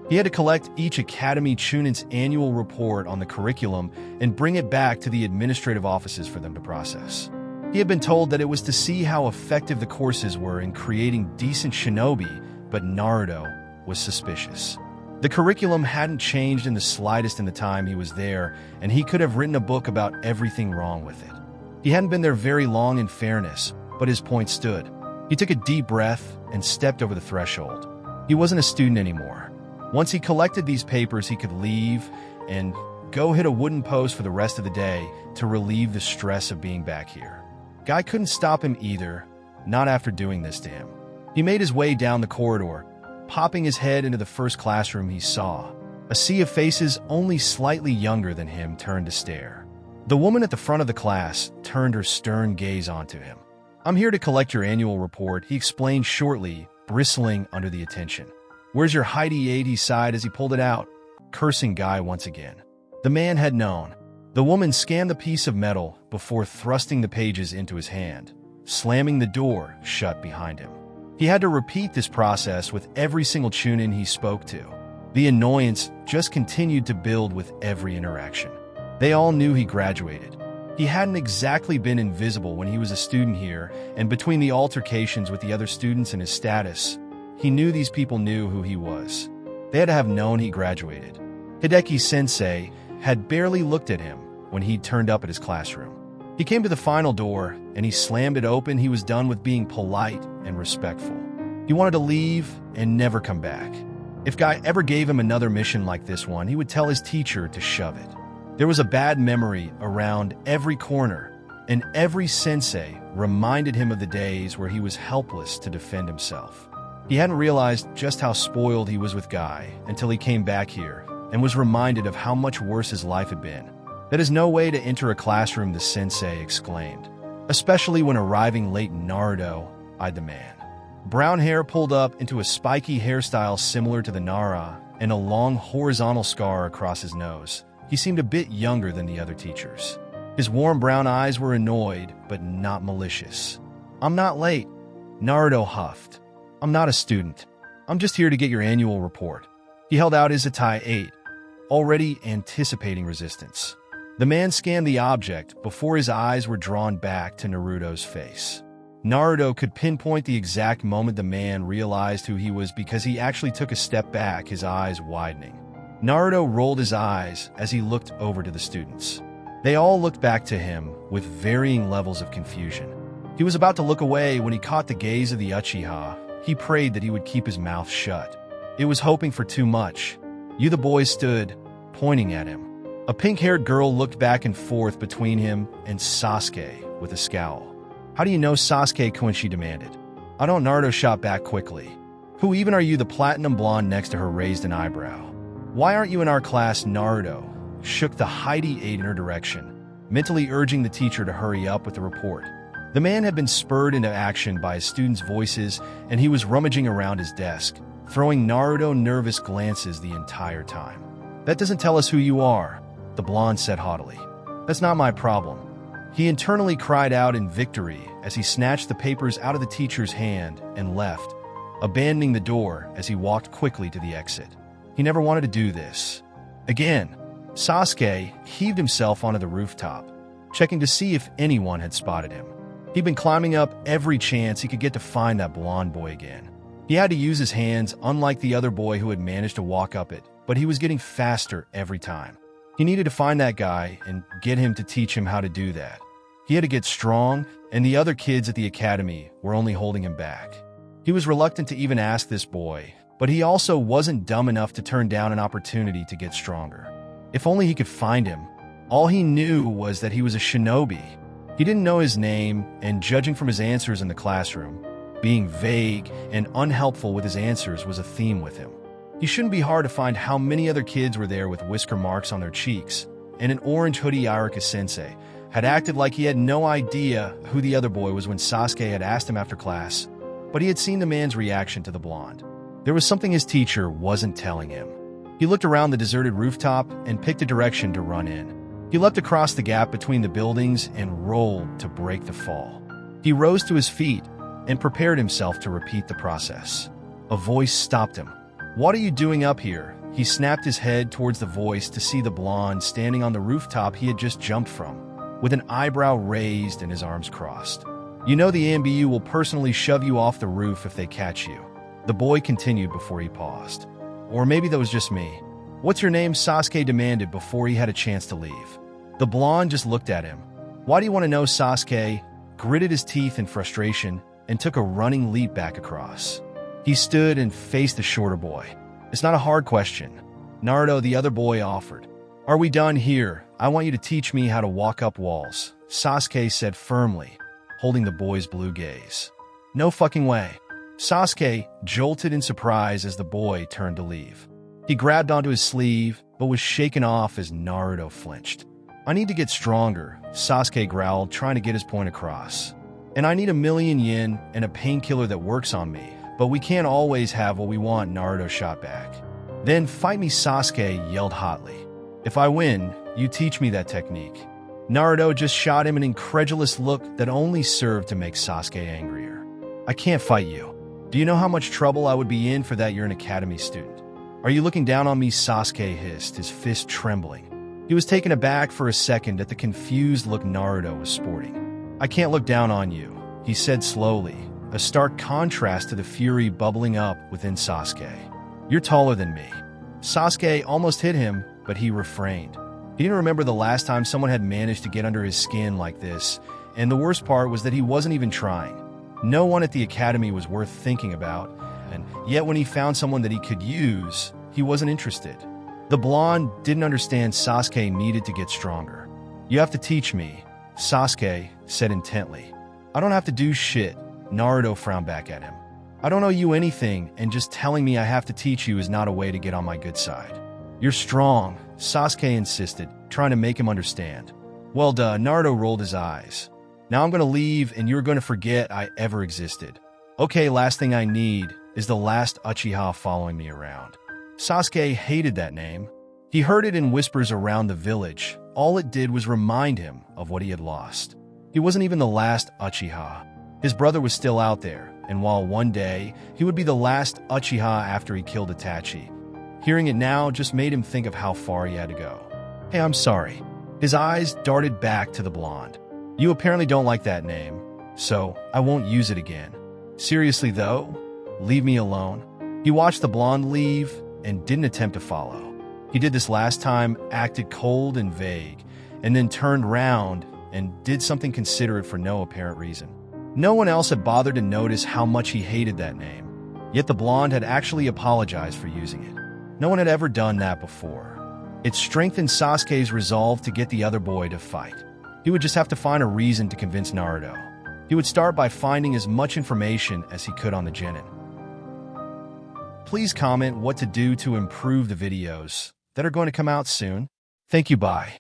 He had to collect each Academy Chunin's annual report on the curriculum and bring it back to the administrative offices for them to process. He had been told that it was to see how effective the courses were in creating decent shinobi, but Naruto was suspicious. The curriculum hadn't changed in the slightest in the time he was there, and he could have written a book about everything wrong with it. He hadn't been there very long in fairness, but his point stood. He took a deep breath and stepped over the threshold. He wasn't a student anymore. Once he collected these papers, he could leave and go hit a wooden post for the rest of the day to relieve the stress of being back here. Guy couldn't stop him either, not after doing this to him. He made his way down the corridor, popping his head into the first classroom he saw. A sea of faces only slightly younger than him turned to stare. The woman at the front of the class turned her stern gaze onto him. "I'm here to collect your annual report," he explained shortly, bristling under the attention. Where's your Heidi 80 side as he pulled it out, cursing Guy once again. The man had known. The woman scanned the piece of metal before thrusting the pages into his hand, slamming the door shut behind him. He had to repeat this process with every single chunin he spoke to. The annoyance just continued to build with every interaction. They all knew he graduated. He hadn't exactly been invisible when he was a student here, and between the altercations with the other students and his status, he knew these people knew who he was. They had to have known he graduated. Hideki Sensei had barely looked at him when he turned up at his classroom. He came to the final door, and he slammed it open. He was done with being polite and respectful. He wanted to leave and never come back. If Guy ever gave him another mission like this one, he would tell his teacher to shove it. There was a bad memory around every corner, and every sensei reminded him of the days where he was helpless to defend himself. He hadn't realized just how spoiled he was with Guy until he came back here and was reminded of how much worse his life had been. That is no way to enter a classroom, the sensei exclaimed, especially when arriving late. Naruto eyed the man. Brown hair pulled up into a spiky hairstyle similar to the Nara and a long horizontal scar across his nose. He seemed a bit younger than the other teachers. His warm brown eyes were annoyed, but not malicious. I'm not late, Naruto huffed. I'm not a student. I'm just here to get your annual report. He held out his Itai 8, already anticipating resistance. The man scanned the object before his eyes were drawn back to Naruto's face. Naruto could pinpoint the exact moment the man realized who he was because he actually took a step back, his eyes widening. Naruto rolled his eyes as he looked over to the students. They all looked back to him with varying levels of confusion. He was about to look away when he caught the gaze of the Uchiha. He prayed that he would keep his mouth shut. It was hoping for too much. The boys stood, pointing at him. A pink-haired girl looked back and forth between him and Sasuke with a scowl. How do you know Sasuke-kun? She demanded. I don't. Naruto shot back quickly. Who even are you? The platinum blonde next to her raised an eyebrow. Why aren't you in our class? Naruto shook the Heidi 8 in her direction, mentally urging the teacher to hurry up with the report. The man had been spurred into action by his students' voices, and he was rummaging around his desk, throwing Naruto nervous glances the entire time. That doesn't tell us who you are, the blonde said haughtily. That's not my problem. He internally cried out in victory as he snatched the papers out of the teacher's hand and left, abandoning the door as he walked quickly to the exit. He never wanted to do this. Again, Sasuke heaved himself onto the rooftop, checking to see if anyone had spotted him. He'd been climbing up every chance he could get to find that blonde boy again. He had to use his hands, unlike the other boy who had managed to walk up it, but he was getting faster every time. He needed to find that guy and get him to teach him how to do that. He had to get strong, and the other kids at the academy were only holding him back. He was reluctant to even ask this boy, but he also wasn't dumb enough to turn down an opportunity to get stronger. If only he could find him. All he knew was that he was a shinobi. He didn't know his name, and judging from his answers in the classroom, being vague and unhelpful with his answers was a theme with him. He shouldn't be hard to find how many other kids were there with whisker marks on their cheeks, and an orange hoodie. Iruka Sensei had acted like he had no idea who the other boy was when Sasuke had asked him after class, but he had seen the man's reaction to the blonde. There was something his teacher wasn't telling him. He looked around the deserted rooftop and picked a direction to run in. He leapt across the gap between the buildings and rolled to break the fall. He rose to his feet and prepared himself to repeat the process. A voice stopped him. What are you doing up here? He snapped his head towards the voice to see the blonde standing on the rooftop he had just jumped from, with an eyebrow raised and his arms crossed. You know the AMBU will personally shove you off the roof if they catch you. The boy continued before he paused. Or maybe that was just me. What's your name? Sasuke demanded before he had a chance to leave. The blonde just looked at him. Why do you want to know? Sasuke gritted his teeth in frustration and took a running leap back across. He stood and faced the shorter boy. It's not a hard question, Naruto, the other boy offered. Are we done here? I want you to teach me how to walk up walls, Sasuke said firmly, holding the boy's blue gaze. No fucking way. Sasuke jolted in surprise as the boy turned to leave. He grabbed onto his sleeve, but was shaken off as Naruto flinched. I need to get stronger, Sasuke growled, trying to get his point across. And I need 1,000,000 yen and a painkiller that works on me, But we can't always have what we want, Naruto shot back. Then fight me, Sasuke yelled hotly. If I win, you teach me that technique. Naruto just shot him an incredulous look that only served to make Sasuke angrier. I can't fight you. Do you know how much trouble I would be in for that? You're an academy student. Are you looking down on me? Sasuke hissed, his fist trembling. He was taken aback for a second at the confused look Naruto was sporting. I can't look down on you, he said slowly, a stark contrast to the fury bubbling up within Sasuke. You're taller than me. Sasuke almost hit him, but he refrained. He didn't remember the last time someone had managed to get under his skin like this, and the worst part was that he wasn't even trying. No one at the academy was worth thinking about, and yet when he found someone that he could use, he wasn't interested. The blonde didn't understand Sasuke needed to get stronger. You have to teach me, Sasuke said intently. I don't have to do shit, Naruto frowned back at him. I don't owe you anything, and just telling me I have to teach you is not a way to get on my good side. You're strong, Sasuke insisted, trying to make him understand. Well, Naruto rolled his eyes. Now I'm going to leave, and you're going to forget I ever existed. Okay, last thing I need is the last Uchiha following me around. Sasuke hated that name. He heard it in whispers around the village. All it did was remind him of what he had lost. He wasn't even the last Uchiha. His brother was still out there, and while one day he would be the last Uchiha after he killed Itachi, hearing it now just made him think of how far he had to go. Hey, I'm sorry. His eyes darted back to the blonde. You apparently don't like that name, so I won't use it again. Seriously though, leave me alone. He watched the blonde leave and didn't attempt to follow. He did this last time, acted cold and vague, and then turned round and did something considerate for no apparent reason. No one else had bothered to notice how much he hated that name, yet the blonde had actually apologized for using it. No one had ever done that before. It strengthened Sasuke's resolve to get the other boy to fight. He would just have to find a reason to convince Naruto. He would start by finding as much information as he could on the genin. Please comment what to do to improve the videos that are going to come out soon. Thank you, bye.